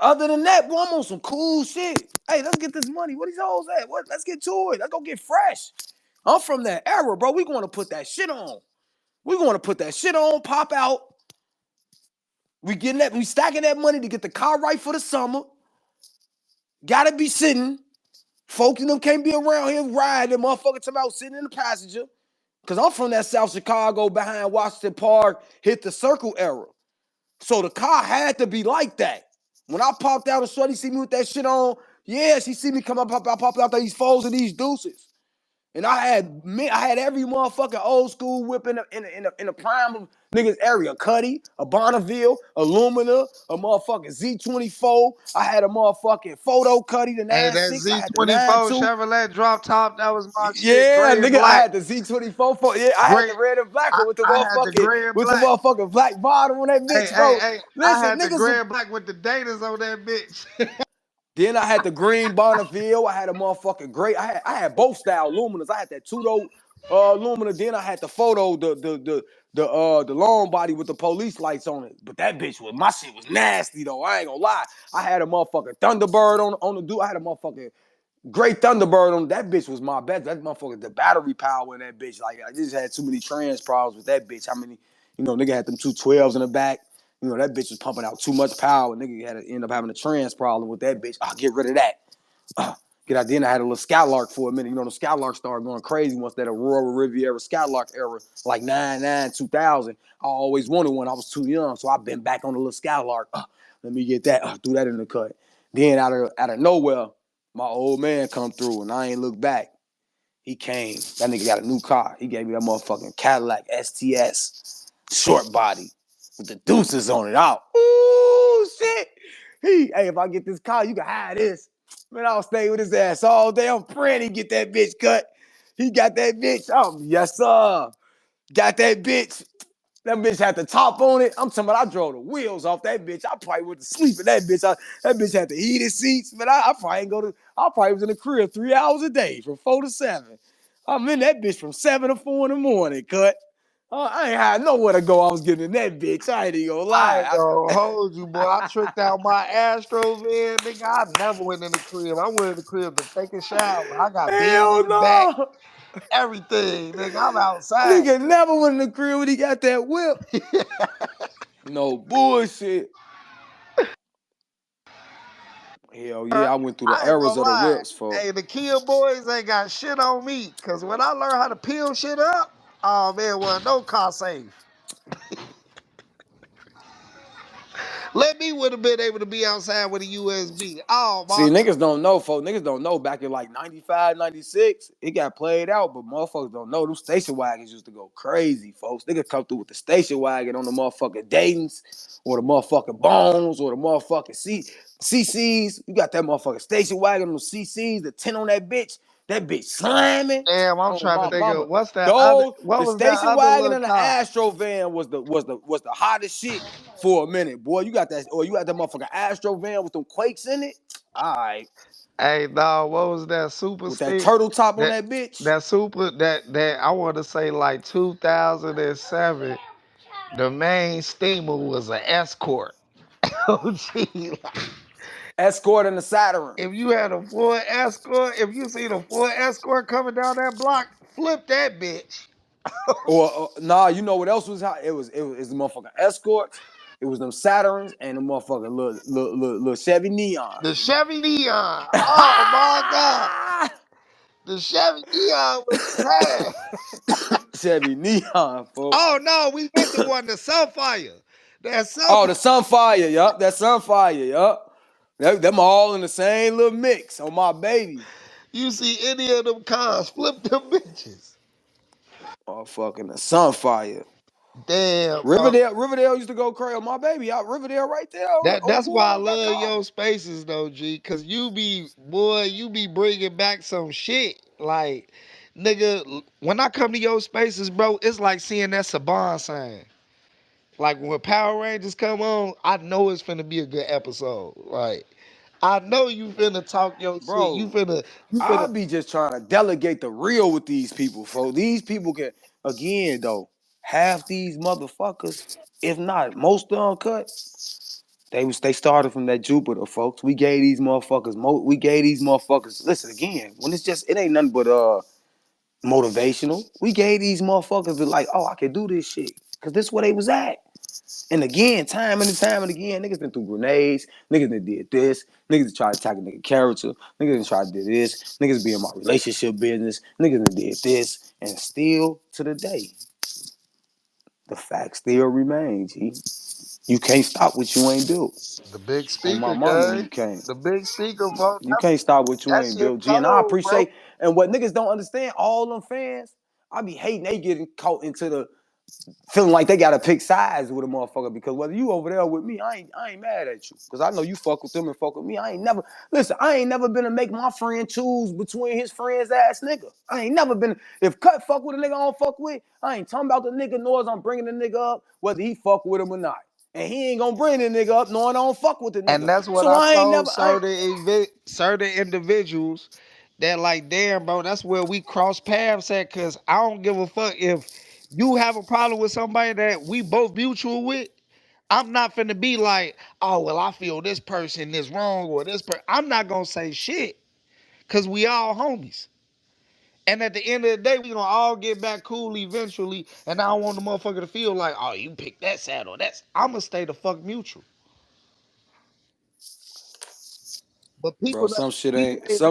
Speaker 1: Other than that, boy, I'm on some cool shit. Hey, let's get this money. What these hoes at? What? Let's get to it. Let's go get fresh. I'm from that era, bro. We going to put that shit on. We going to put that shit on, pop out. We stacking that money to get the car right for the summer. Gotta be sitting. Folks in them can't be around here riding. Motherfucker talking about sitting in the passenger. Cause I'm from that South Chicago behind Washington Park, hit the circle era. So the car had to be like that. When I popped out and shorty see me with that shit on, yeah, she see me come up, pop out these foes and these deuces. And I had every motherfucking old school whip in the prime of niggas area. Cuddy, a Bonneville, a Lumina, a motherfucking Z24. I had a motherfucking photo Cuddy, the
Speaker 3: Hey, that
Speaker 1: 9.6. I had the
Speaker 3: Z24
Speaker 1: 9.2.
Speaker 3: Chevrolet drop top, that was my shit.
Speaker 1: Yeah,
Speaker 3: Gray and
Speaker 1: nigga, I
Speaker 3: black.
Speaker 1: had the Z24. Yeah, I had
Speaker 3: Gray.
Speaker 1: the red and black one
Speaker 3: I had the gray and
Speaker 1: with the
Speaker 3: black.
Speaker 1: motherfucking black bottom on that
Speaker 3: Hey,
Speaker 1: bitch,
Speaker 3: hey,
Speaker 1: bro.
Speaker 3: hey, I
Speaker 1: Listen,
Speaker 3: had the
Speaker 1: niggas.
Speaker 3: gray and black with the datas on that bitch.
Speaker 1: Then I had the green Bonneville. I had a motherfucking gray. I had both style luminous. I had that two-door lumina. Then I had the photo, the long body with the police lights on it. But that bitch was my shit was nasty though. I ain't gonna lie. I had a motherfucking Thunderbird on the dude. I had a motherfucking great Thunderbird on that bitch was my best. That motherfucker, the battery power in that bitch. Like I just had too many trans problems with that bitch. How many, nigga had them 212s in the back. That bitch was pumping out too much power. Nigga had to end up having a trans problem with that bitch. Get rid of that. Get out. Then I had a little Skylark for a minute. The Skylark started going crazy once that Aurora Riviera Skylark era, like 99, 2000. I always wanted one. I was too young, so I've been back on the little Skylark. Let me get that. Threw that in the cut. Then out of nowhere, my old man come through, and I ain't look back. He came. That nigga got a new car. He gave me that motherfucking Cadillac STS, short body, with the deuces on it out. Ooh, shit. Hey, if I get this car, you can hide this. Man, I'll stay with his ass all day. I'm praying he get that bitch cut. He got that bitch. Yes, sir. Got that bitch. That bitch had the top on it. I'm talking about I drove the wheels off that bitch. I probably went to sleep in that bitch. That bitch had the heated seats. Man, I probably ain't I probably was in the crib 3 hours a day from 4 to 7. I'm in that bitch from 7 to 4 in the morning, cut. I ain't had nowhere to go. I was getting in that bitch. I ain't even gonna
Speaker 3: I
Speaker 1: lie.
Speaker 3: ain't gonna hold you, boy. I tricked out my Astros in, nigga. I never went in the crib. I went in the crib to take a shower. I got bed in
Speaker 1: Hell
Speaker 3: the back,
Speaker 1: no.
Speaker 3: everything, nigga. I'm outside.
Speaker 1: Nigga never went in the crib when he got that whip. No bullshit. Hell yeah, I went through the
Speaker 3: I ain't
Speaker 1: eras
Speaker 3: gonna
Speaker 1: of the
Speaker 3: lie.
Speaker 1: whips, folks.
Speaker 3: Hey, the Kia boys ain't got shit on me. Cause when I learned how to peel shit up, oh man, well, no car safe. Let me would have been able to be outside with a USB. Oh
Speaker 1: See,
Speaker 3: my
Speaker 1: niggas don't know, folks. Niggas don't know back in like 95, 96, it got played out, but motherfuckers don't know. Those station wagons used to go crazy, folks. Niggas come through with the station wagon on the motherfucking Dayton's or the motherfucking Bones or the motherfucking CCs. You got that motherfucking station wagon on the CCs, the 10 on that bitch slamming.
Speaker 3: damn, I'm
Speaker 1: Oh
Speaker 3: trying to
Speaker 1: my
Speaker 3: think
Speaker 1: mama.
Speaker 3: of what's that other
Speaker 1: Those
Speaker 3: what
Speaker 1: the
Speaker 3: was that
Speaker 1: station
Speaker 3: other
Speaker 1: wagon
Speaker 3: little
Speaker 1: and the
Speaker 3: car?
Speaker 1: Astro van was the hottest shit for a minute. Boy, you got that, or you got that motherfucking Astro van with them quakes in it. All right.
Speaker 3: Hey dog, what was that super
Speaker 1: With that
Speaker 3: stick?
Speaker 1: turtle top on
Speaker 3: That
Speaker 1: that bitch.
Speaker 3: that super that I want to say like 2007. The main steamer was an escort. Oh gee, like,
Speaker 1: Escort and the Saturn.
Speaker 3: if you had a Ford Escort, if you seen a Ford Escort coming down that block, flip that bitch.
Speaker 1: Or nah, you know what else was hot? It was the motherfucking Escorts. It was them Saturns and the motherfucking little Chevy
Speaker 3: The
Speaker 1: Neons.
Speaker 3: Chevy Neon. Oh my God. The Chevy Neon was bad.
Speaker 1: Chevy Neon, folks.
Speaker 3: Oh no, we went to one, the Sunfire. That
Speaker 1: Oh,
Speaker 3: Sunfire.
Speaker 1: the Sunfire, yup. That Sunfire, yup. Them all in the same little mix on my baby.
Speaker 3: You see any of them cars, flip them bitches.
Speaker 1: Oh, fucking the Sunfire.
Speaker 3: Damn, bro.
Speaker 1: Riverdale used to go crazy. My baby out Riverdale right there on
Speaker 3: That's why I
Speaker 1: Boulevard. Got
Speaker 3: love
Speaker 1: caught.
Speaker 3: your spaces though, G. Cause you be bringing back some shit. Like, nigga, when I come to your spaces, bro, it's like seeing that Saban sign. Like when Power Rangers come on, I know it's finna be a good episode. Like, I know you finna talk your shit.
Speaker 1: Bro,
Speaker 3: You
Speaker 1: I
Speaker 3: finna.
Speaker 1: be just trying to delegate the real with these people, folks. These people can, again, though, half these motherfuckers, if not most of them cut, they started from that Jupiter, folks. We gave these motherfuckers, listen, again, when it's just, it ain't nothing but motivational. We gave these motherfuckers the like, oh, I can do this shit. Because this is where they was at. And again, time and again, niggas been through grenades. Niggas done did this. Niggas tried to attack a nigga character. Niggas done tried to do this. Niggas be in my relationship business. Niggas done did this. And still to the day, the fact still remains, G. You can't stop what you ain't built.
Speaker 3: The big
Speaker 1: On my
Speaker 3: speaker,
Speaker 1: mama,
Speaker 3: guy.
Speaker 1: you can't.
Speaker 3: The big speaker, bro.
Speaker 1: You can't stop what you
Speaker 3: That
Speaker 1: ain't
Speaker 3: shit
Speaker 1: built, G. And I
Speaker 3: cold, bro.
Speaker 1: appreciate And what niggas don't understand, all them fans, I be hating they getting caught into the feeling like they gotta pick sides with a motherfucker because whether you over there with me, I ain't mad at you. Cause I know you fuck with them and fuck with me. I ain't never been to make my friend choose between his friends ass nigga. I ain't never been, if Cut fuck with a nigga I don't fuck with, I ain't talking about the nigga nor as I'm bringing the nigga up, whether he fuck with him or not. And he ain't gonna bring the nigga up knowing I don't fuck with the
Speaker 3: And
Speaker 1: nigga.
Speaker 3: that's what
Speaker 1: So
Speaker 3: I
Speaker 1: I ain't
Speaker 3: told
Speaker 1: never,
Speaker 3: certain individuals that like, damn, bro, that's where we cross paths at. Cause I don't give a fuck if you have a problem with somebody that we both mutual with. I'm not finna be like, oh well, I feel this person is wrong or this person. I'm not gonna say shit, cause we all homies. And at the end of the day, we gonna all get back cool eventually. And I don't want the motherfucker to feel like, oh, you pick that side or that's. I'ma stay the fuck mutual. But
Speaker 1: bro,
Speaker 3: people ain't like that.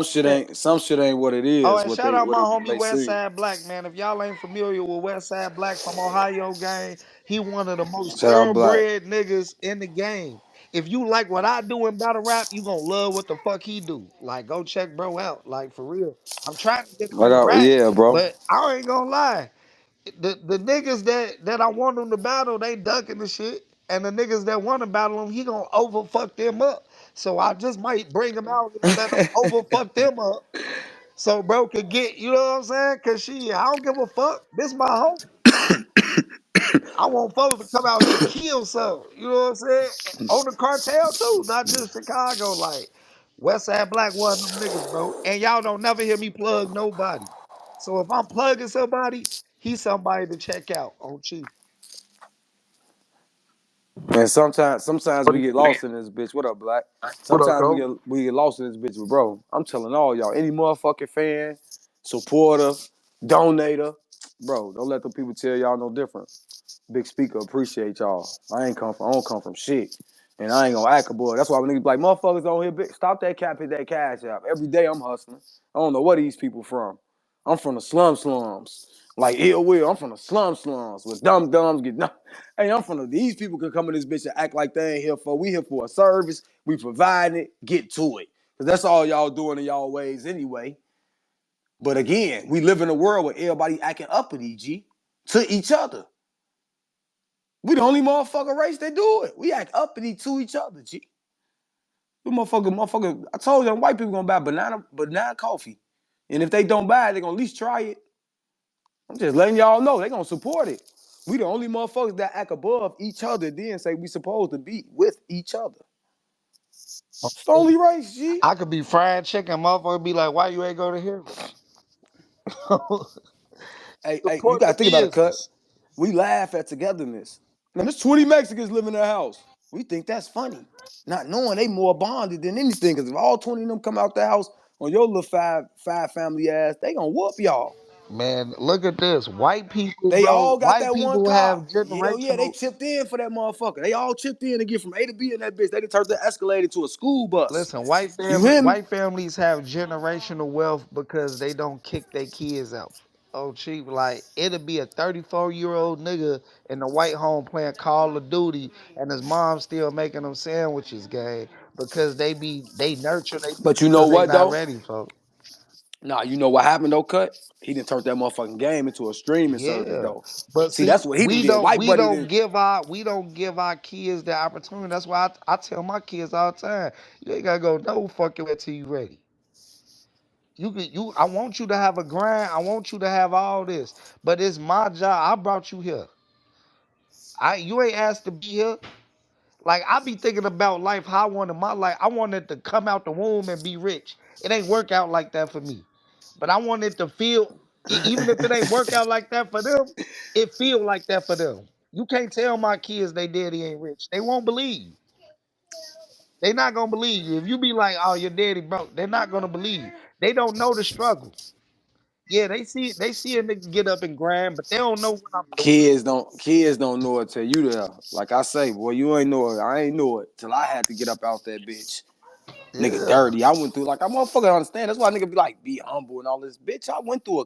Speaker 1: some shit ain't what it
Speaker 3: Oh,
Speaker 1: is,
Speaker 3: and shout out
Speaker 1: what
Speaker 3: my
Speaker 1: it
Speaker 3: homie
Speaker 1: may seem.
Speaker 3: Westside Black, man. If y'all ain't familiar with Westside Black from Ohio gang, he one of the most
Speaker 1: Shout out Black.
Speaker 3: thoroughbred niggas in the game. If you like what I do in battle rap, you gonna love what the fuck he do. Like, go check bro out. Like, for real. I'm trying to get him
Speaker 1: I
Speaker 3: to
Speaker 1: got,
Speaker 3: rap,
Speaker 1: yeah, bro.
Speaker 3: but I ain't gonna lie. The niggas that I want him to battle, they ducking the shit. And the niggas that want to battle him, he gonna over fuck them up. So I just might bring him out here and let him over fuck them up so bro could get, you know what I'm saying? Cause I don't give a fuck. This my home. I want folks to come out here and kill some. You know what I'm saying? On the cartel too, not just Chicago. Like Westside Black one of them niggas, bro. And y'all don't never hear me plug nobody. So if I'm plugging somebody, he's somebody to check out on Chief.
Speaker 1: And sometimes
Speaker 3: What
Speaker 1: we
Speaker 3: do
Speaker 1: get
Speaker 3: you
Speaker 1: lost in this bitch. What up, Black?
Speaker 3: What up,
Speaker 1: Sometimes
Speaker 3: bro?
Speaker 1: we get lost in this bitch, but bro, I'm telling all y'all, any motherfucking fan, supporter, donator, bro, don't let the people tell y'all no different. Big speaker, appreciate y'all. I don't come from shit. And I ain't gonna act a boy. That's why when niggas be like, motherfuckers on here, big, stop that cap, hit that cash out. Every day I'm hustling. I don't know where these people from. I'm from the slums. Like ill will, I'm from the slums with dumb dumbs get dumb. Hey, I'm from these people can come in this bitch and act like they ain't here for. We here for a service. We provide it. Get to it. Cause that's all y'all doing in y'all ways anyway. But again, we live in a world where everybody acting uppity, G, to each other. We the only motherfucker race that do it. We act uppity to each other, G. You motherfucker. I told you, them white people gonna buy banana coffee, and if they don't buy it, they gonna at least try it. I'm just letting y'all know they gonna support it. We the only motherfuckers that act above each other, then say we supposed to be with each other. It's the only race, G.
Speaker 3: I could be fried chicken, motherfucker be like, why you ain't go to Heroes?
Speaker 1: Hey, you
Speaker 3: Support the
Speaker 1: gotta think about it, cut.
Speaker 3: business.
Speaker 1: We laugh at togetherness. Now there's 20 Mexicans living in their house. We think that's funny. Not knowing they more bonded than anything. Cause if all 20 of them come out the house on your little five family ass, they gonna whoop y'all.
Speaker 3: Man, look at this. White people,
Speaker 1: They
Speaker 3: bro.
Speaker 1: all got
Speaker 3: White
Speaker 1: that one
Speaker 3: people have
Speaker 1: car. Hell yeah, they
Speaker 3: generational.
Speaker 1: chipped in for that motherfucker. They all chipped in to get from A to B in that bitch. They done turned the Escalade to a school bus.
Speaker 3: Listen,
Speaker 1: You hear me?
Speaker 3: white families have generational wealth because they don't kick their kids out. Oh, cheap. Like, it'll be a 34-year-old nigga in the white home playing Call of Duty, and his mom still making them sandwiches, gang, because they nurture their
Speaker 1: But you know
Speaker 3: because they
Speaker 1: what
Speaker 3: not
Speaker 1: though?
Speaker 3: ready, folks.
Speaker 1: Nah, you know what happened though, Cut? He done turned that motherfucking game into a streaming service
Speaker 3: Yeah,
Speaker 1: though.
Speaker 3: but
Speaker 1: See,
Speaker 3: see,
Speaker 1: that's what he done did. White buddy done.
Speaker 3: we don't give our kids the opportunity. That's why I tell my kids all the time, you ain't gotta go no fucking way till you ready. I want you to have a grind. I want you to have all this, but it's my job. I brought you here. You ain't asked to be here. Like, I be thinking about life, how I wanted my life. I wanted to come out the womb and be rich. It ain't work out like that for me. But I wanted to feel, even if it ain't work out like that for them, it feel like that for them. You can't tell my kids they daddy ain't rich. They won't believe you. They not gonna believe you. If you be like, oh, your daddy broke, they're not gonna believe you. They don't know the struggle. Yeah, they see a nigga get up and grind, but they don't know what I'm doing.
Speaker 1: Kids don't know it till you there. Like I say, boy, you ain't know it. I ain't know it till I had to get up out that bitch. Nigga
Speaker 3: Yeah.
Speaker 1: dirty. I went through like I motherfucker understand. That's why nigga be like, be humble and all this. Bitch, I went through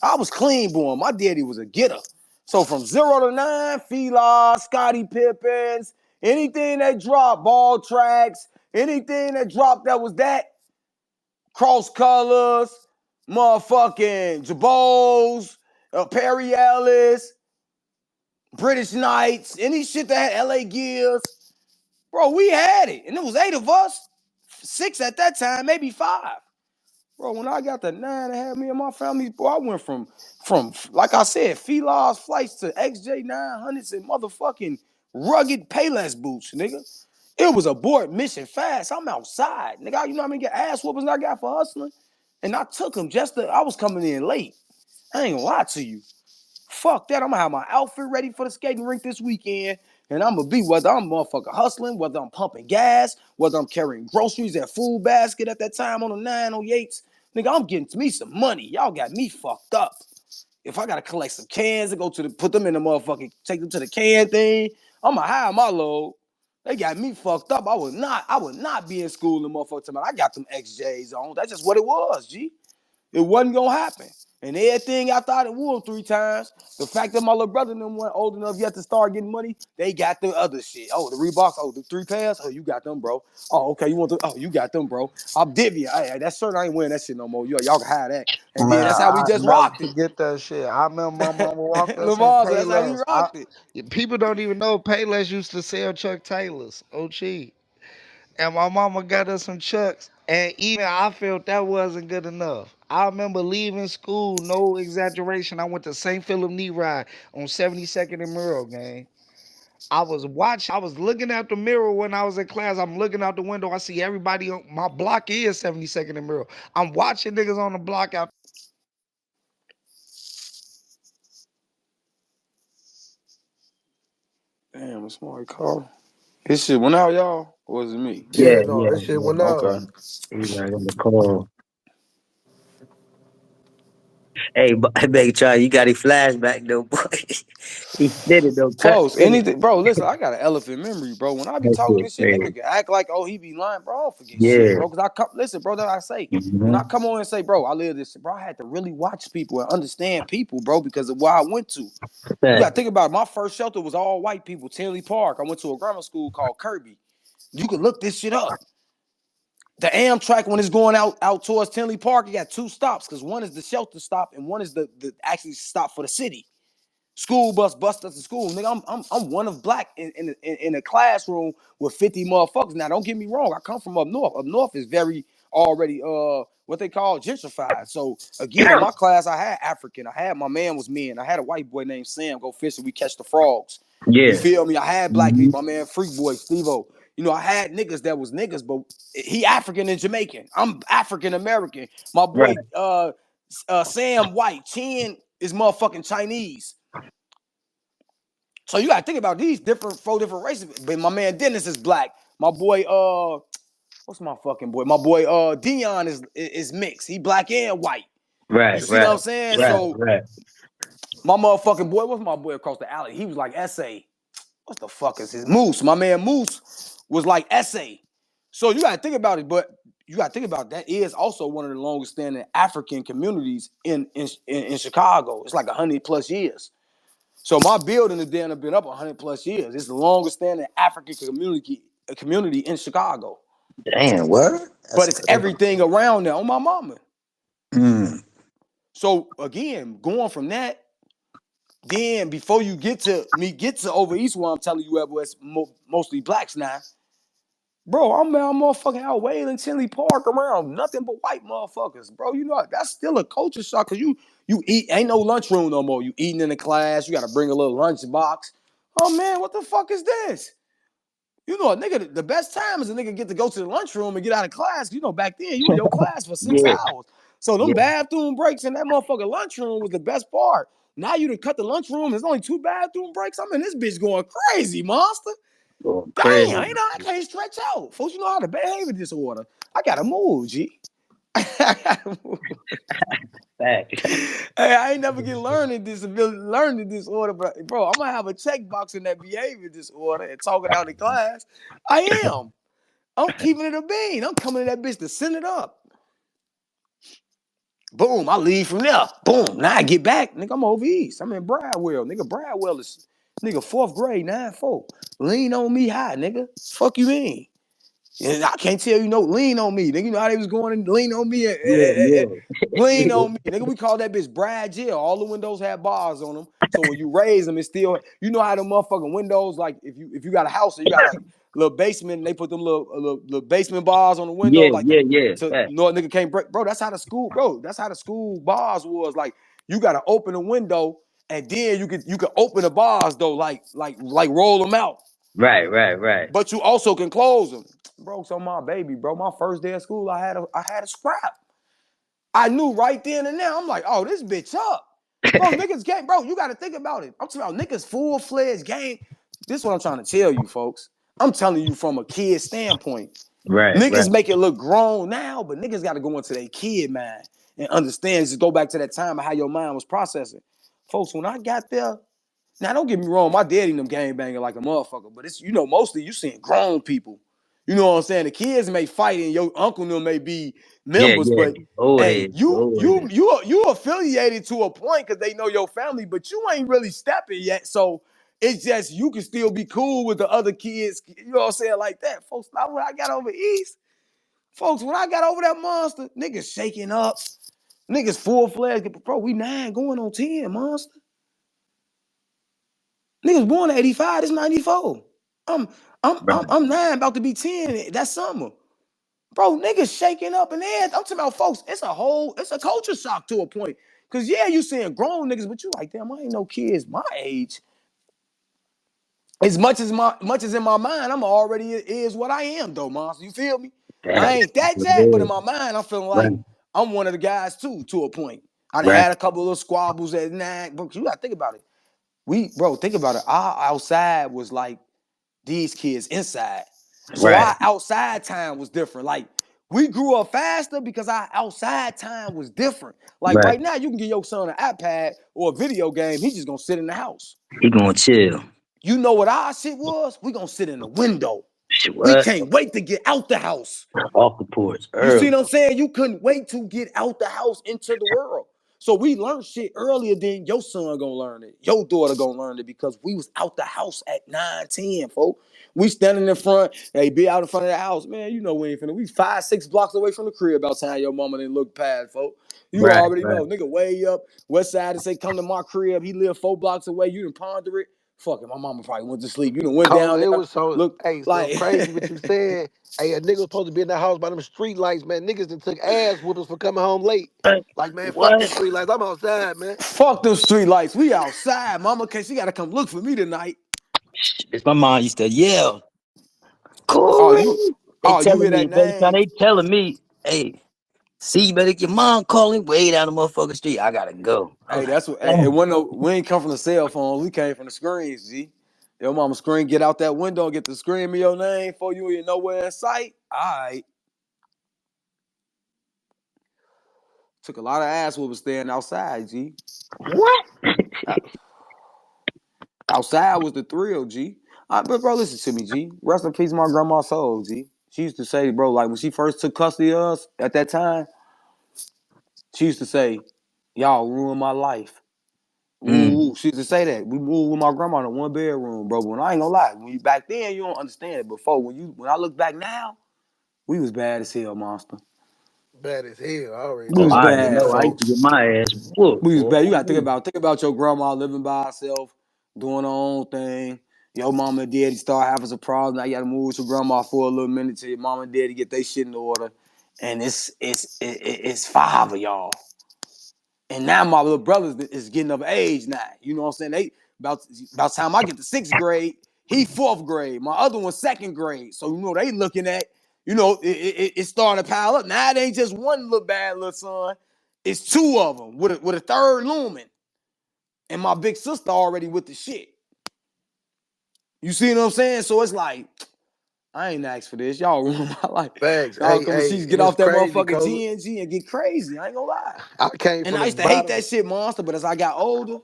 Speaker 1: I was clean born. My daddy was a getter. So from 0 to 9, Fila, Scottie Pippins, anything that dropped, ball tracks, anything that dropped that was that, cross colors, motherfucking Jabos, Perry Ellis, British Knights, any shit that had LA Gears. Bro, we had it. And it was 8 of us. 6 at that time, maybe 5. Bro, when I got the 9 and had me and my family, bro, I went from like I said, Filas flights to XJ900s and motherfucking rugged Payless boots, nigga. It was abort mission fast. I'm outside. Nigga, you know how many ass whoopings I got for hustling? And I took them I was coming in late. I ain't gonna lie to you. Fuck that. I'm gonna have my outfit ready for the skating rink this weekend. And I'm gonna be whether I'm motherfucking hustling, whether I'm pumping gas, whether I'm carrying groceries at Food Basket at that time on the 908s. Nigga, I'm getting to me some money. Y'all got me fucked up. If I gotta collect some cans and go to put them in the motherfucking, take them to the can thing, I'm gonna hire my load. They got me fucked up. I would not be in school in motherfucking time. I got them XJs on. That's just what it was, G. It wasn't gonna happen. And everything I thought it would 3 times. The fact that my little brother and them weren't old enough yet to start getting money, they got the other shit. Oh, the Reeboks, oh, the 3 pairs, oh, you got them, bro. Oh, okay, you want the, oh, you got them, bro. I'm divvy. Hey, that shirt, I ain't wearing that shit no more. Y'all can hide that. And then
Speaker 3: Man,
Speaker 1: that's how we
Speaker 3: I
Speaker 1: just
Speaker 3: never
Speaker 1: rocked it.
Speaker 3: forget that shit. I remember my mama walked us in
Speaker 1: Lamar, so that's how we
Speaker 3: Payless.
Speaker 1: rocked it.
Speaker 3: People don't even know Payless used to sell Chuck Taylors. Oh, gee. And my mama got us some Chucks. And even I felt that wasn't good enough. I remember leaving school, no exaggeration. I went to St. Philip Knee Ride on 72nd and Murrow, gang. I was looking out the mirror when I was in class. I'm looking out the window. I see everybody on my block is 72nd and Murrow. I'm watching niggas on the block out.
Speaker 1: Damn, a smart car. His shit went out, y'all? Or was it me?
Speaker 3: Yeah,
Speaker 2: Yeah,
Speaker 3: no,
Speaker 2: yeah,
Speaker 3: that shit
Speaker 2: yeah.
Speaker 3: went out.
Speaker 1: Okay.
Speaker 2: He right on the call. Hey, but I beg try. You got a flashback though, boy. He did it though. Cut
Speaker 1: Close.
Speaker 2: did it.
Speaker 1: Anything, bro. Listen, I got an elephant memory, bro. When I be
Speaker 2: That
Speaker 1: talking
Speaker 2: shit
Speaker 1: this shit,
Speaker 2: crazy.
Speaker 1: nigga can act like, oh, he be lying, bro. I don't forget shit,
Speaker 2: Yeah.
Speaker 1: bro. Cause I come, listen, bro. That I say when I
Speaker 2: Mm-hmm.
Speaker 1: come on and say, bro, I live this, bro. I had to really watch people and understand people, bro, because of where I went to. You got to think about it. My first shelter was all white people. Tinley Park. I went to a grammar school called Kirby. You can look this shit up. The Amtrak when it's going out towards Tinley Park, you got 2 stops because one is the shelter stop and one is the actually stop for the city. School bus us to school. Nigga, I'm one of black in a classroom with 50 motherfuckers. Now, don't get me wrong. I come from up north. Up north is very already what they call gentrified. So again, in my class, I had African. I had my man was me, and I had a white boy named Sam go fishing. We catch the frogs. You
Speaker 2: Yeah.
Speaker 1: feel me? I had black
Speaker 2: Mm-hmm.
Speaker 1: people. My man Freak Boy, Steve-O. You know, I had niggas that was niggas, but he African and Jamaican. I'm African American. My
Speaker 2: Right.
Speaker 1: boy Sam White. Chin is motherfucking Chinese. So you gotta think about these 4 different races. But my man Dennis is black. My boy, what's my fucking boy? My boy, Dion is mixed. He black and white. You
Speaker 2: Right.
Speaker 1: see what
Speaker 2: Right.
Speaker 1: I'm saying?
Speaker 2: Right.
Speaker 1: So
Speaker 2: Right.
Speaker 1: my motherfucking boy, what's my boy across the alley? He was like SA. What the fuck is his Moose? My man Moose was like SA. So you gotta think about it, but you gotta think about that is also one of the longest standing African communities in Chicago. It's like 100+ years. So my building has been up 100+ years. It's the longest standing African community in Chicago.
Speaker 2: Damn, what?
Speaker 1: But
Speaker 2: That's
Speaker 1: it's
Speaker 2: crazy.
Speaker 1: everything around there on my mama.
Speaker 2: Mm.
Speaker 1: So again, going from that, then before you get to over east, where I'm telling you, where it's mostly blacks now, bro. I'm motherfucking out Wayland, Tinley Park around nothing but white motherfuckers, bro. You know that's still a culture shock because you eat ain't no lunchroom no more. You eating in the class. You got to bring a little lunch box. Oh man, what the fuck is this? You know, a nigga, the best time is a nigga get to go to the lunchroom and get out of class. You know, back then you in your class for 6
Speaker 2: Yeah.
Speaker 1: hours. So them
Speaker 2: Yeah.
Speaker 1: bathroom breaks in that motherfucking lunchroom was the best part. Now you done cut the lunchroom. There's only 2 bathroom breaks. I'm in this bitch going crazy, monster.
Speaker 2: Going
Speaker 1: Damn,
Speaker 2: crazy.
Speaker 1: I can't stretch out. Folks, you know how to behavior disorder. I gotta move, G. I gotta move.
Speaker 2: Fact.
Speaker 1: Hey, I ain't never get learning disorder, but bro, I'm gonna have a checkbox in that behavior disorder and talking out in class. I am. I'm keeping it a bean. I'm coming to that bitch to send it up. Boom, I leave from there. Boom, now I get back. Nigga, I'm over east. I'm in Bradwell. Nigga, Bradwell is, nigga, 4th grade, 9-4. Lean on me high, nigga. Fuck you mean? And I can't tell you no lean on me. Nigga, you know how they was going and lean on me?
Speaker 2: Yeah,
Speaker 1: Lean
Speaker 2: yeah.
Speaker 1: on me. Nigga, we call that bitch Brad Jill. All the windows had bars on them. So when you raise them, it's still, you know how the motherfucking windows, like if you got a house and you got like little basement and they put them little basement bars on the window,
Speaker 2: Yeah,
Speaker 1: like
Speaker 2: yeah, yeah.
Speaker 1: to
Speaker 2: Fact.
Speaker 1: you know a nigga can't break. Bro, that's how the school, bro. That's how the school bars was. Like you gotta open the window and then you could open the bars though, like roll them out.
Speaker 2: Right, right, right.
Speaker 1: But you also can close them. Bro, so my baby, bro, my first day of school, I had a scrap. I knew right then and there. I'm like, oh, this bitch up. Bro, niggas gang, bro, you gotta think about it. I'm talking about niggas full-fledged gang. This is what I'm trying to tell you, folks. I'm telling you from a kid standpoint.
Speaker 2: Right, right.
Speaker 1: Niggas make it look grown now, but niggas gotta go into their kid mind and understand, just go back to that time of how your mind was processing. Folks, when I got there, now don't get me wrong, my daddy and them gang banging like a motherfucker, but it's mostly you seeing grown people. You know what I'm saying? The kids may fight and your uncle and them may be
Speaker 2: Yeah,
Speaker 1: members,
Speaker 2: yeah.
Speaker 1: but
Speaker 2: Old
Speaker 1: hey,
Speaker 2: head,
Speaker 1: you
Speaker 2: old
Speaker 1: you
Speaker 2: head.
Speaker 1: you you affiliated to a point because they know your family, but you ain't really stepping yet. So it's just you can still be cool with the other kids. You know what I'm saying? Like that, folks. Not when I got over east, folks. When I got over that monster, niggas shaking up, niggas full fledged. Bro, we 9 going on 10, monster. Niggas born in 85, it's 94. I'm
Speaker 2: Right.
Speaker 1: I'm 9 about to be 10 that summer. Bro, niggas shaking up and everything. I'm talking about folks, it's a culture shock to a point. Cause yeah, you seeing grown niggas, but you like, damn, I ain't no kids my age. As much as in my mind, I'm already is what I am though, monster. You feel me? I
Speaker 2: Facts.
Speaker 1: ain't that jack, but in my mind, I'm feeling
Speaker 2: Right,
Speaker 1: like I'm one of the guys too, to a point. I done
Speaker 2: right.
Speaker 1: had a couple of little squabbles at 9, but you gotta think about it. Think about it. Our outside was like these kids inside. So
Speaker 2: Right,
Speaker 1: our outside time was different. Like we grew up faster because our outside time was different. Like
Speaker 2: right.
Speaker 1: right now, you can give your son an iPad or a video game. He's just gonna sit in the house.
Speaker 2: He gonna chill.
Speaker 1: You know what our shit was? We gonna sit in the window.
Speaker 2: Shit,
Speaker 1: We
Speaker 2: what?
Speaker 1: can't wait to get out the house.
Speaker 2: Off the porch
Speaker 1: You see
Speaker 2: early.
Speaker 1: what I'm saying? You couldn't wait to get out the house into the world. So we learned shit earlier than your son gonna learn it. Your daughter gonna learn it because we was out the house at 9, 10, folks. We standing in front, hey, be out in front of the house. Man, you know we ain't finna. We 5, 6 blocks away from the crib by the time your mama didn't look past, folks. You
Speaker 2: Right,
Speaker 1: already
Speaker 2: right.
Speaker 1: know. Nigga way up, west side and say, come to my crib. He lived 4 blocks away. You didn't ponder it. Fuck it, my mama probably went to sleep. You done went
Speaker 3: Cole,
Speaker 1: down
Speaker 3: it
Speaker 1: there,
Speaker 3: was so
Speaker 1: look
Speaker 3: so
Speaker 1: like
Speaker 3: crazy what you said. Hey, a nigga was supposed to be in the house by them street lights, man. Niggas done took ass whoopers for coming home late.
Speaker 2: Right.
Speaker 3: Like, man, fuck them
Speaker 2: What?
Speaker 3: street lights. I'm outside, man.
Speaker 1: fuck them street lights. We outside. Mama, cause she gotta come look for me tonight.
Speaker 2: It's my mom used to yell.
Speaker 1: Oh, you
Speaker 2: Corey. They
Speaker 1: you
Speaker 2: telling
Speaker 1: hear
Speaker 2: me,
Speaker 1: that
Speaker 2: baby,
Speaker 1: name?
Speaker 2: they telling me, hey, see, you better get your mom calling way down the motherfucking street. I gotta go. I
Speaker 1: Hey,
Speaker 2: was like,
Speaker 1: that's what hey, it
Speaker 2: damn.
Speaker 1: wasn't no, we ain't come from the cell phone. We came from the screens, G. Your mama screen, get out that window and get the scream of your name for you ain't nowhere in sight. Alright. Took a lot of ass whoopers staying outside, G.
Speaker 2: What?
Speaker 1: Outside was the thrill, G. But bro, listen to me, G. Rest in peace, my grandma's soul, G. She used to say, bro, like when she first took custody of us at that time, she used to say, y'all ruined my life.
Speaker 2: Mm,
Speaker 1: Ooh, she used to say that. We moved with my grandma in a 1 bedroom, bro. But I ain't gonna lie, when you back then, you don't understand it. Before, when I look back now, we was bad as hell, monster.
Speaker 3: Bad as hell. I already
Speaker 1: We
Speaker 2: oh,
Speaker 1: was
Speaker 3: know.
Speaker 2: I already
Speaker 1: bad,
Speaker 2: know. I used to
Speaker 1: folks.
Speaker 2: get my ass whooped,
Speaker 1: We was
Speaker 2: boy.
Speaker 1: bad. You gotta think about your grandma living by herself, doing her own thing. Your mama and daddy start having some problems. Now you gotta move with your grandma for a little minute till your mama and daddy get their shit in order. And it's 5 of y'all. And now my little brother is getting of age now. You know what I'm saying? About time I get to 6th grade, he 4th grade. My other one 2nd grade. So they looking at, it's starting to pile up. Now it ain't just one little bad little son. It's 2 of them with a third looming. And my big sister already with the shit. You see what I'm saying? So it's like, I ain't asked for this. Y'all ruin my life.
Speaker 3: Facts.
Speaker 1: Y'all
Speaker 3: Hey,
Speaker 1: come to see
Speaker 3: hey,
Speaker 1: get
Speaker 3: and it's
Speaker 1: off that
Speaker 3: crazy,
Speaker 1: motherfucking
Speaker 3: Cole.
Speaker 1: TNG and get crazy. I ain't gonna lie.
Speaker 3: I came
Speaker 1: And
Speaker 3: from
Speaker 1: I
Speaker 3: the
Speaker 1: used to hate
Speaker 3: bottom.
Speaker 1: that shit, monster. But as I got older,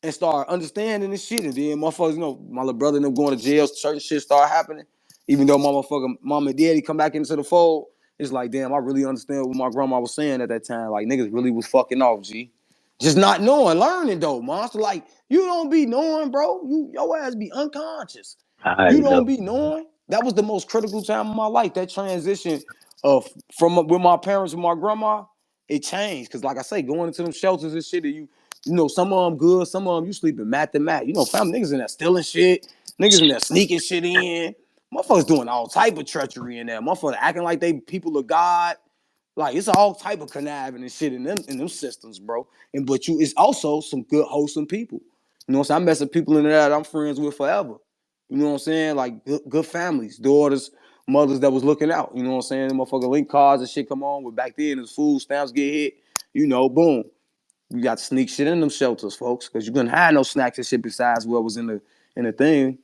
Speaker 1: and start understanding this shit. And then motherfuckers, my little brother and them going to jail, certain shit start happening. Even though my motherfucking mom and daddy come back into the fold, it's like, damn, I really understand what my grandma was saying at that time. Like, niggas really was fucking off, G. Just not knowing, learning though, monster. Like, you don't be knowing, bro. Your ass be unconscious.
Speaker 2: I
Speaker 1: You
Speaker 2: already
Speaker 1: don't
Speaker 2: know.
Speaker 1: be knowing. That was the most critical time of my life. That transition of from with my parents and my grandma, it changed. Cause like I say, going into them shelters and shit, and you know, some of them good, some of them you sleeping mat to mat. You know, fam niggas in there stealing shit, niggas in there sneaking shit in. Motherfuckers doing all type of treachery in there. Motherfuckers acting like they people of God. Like it's all type of conniving and shit in them systems, bro. And but it's also some good wholesome people. You know what I'm saying? I'm messing people in there that I'm friends with forever. You know what I'm saying? Like good families, daughters, mothers that was looking out. You know what I'm saying? The motherfucking link cards and shit come on. But back then, as food stamps get hit, you know, boom. You got to sneak shit in them shelters, folks, because you couldn't have no snacks and shit besides what was in the thing.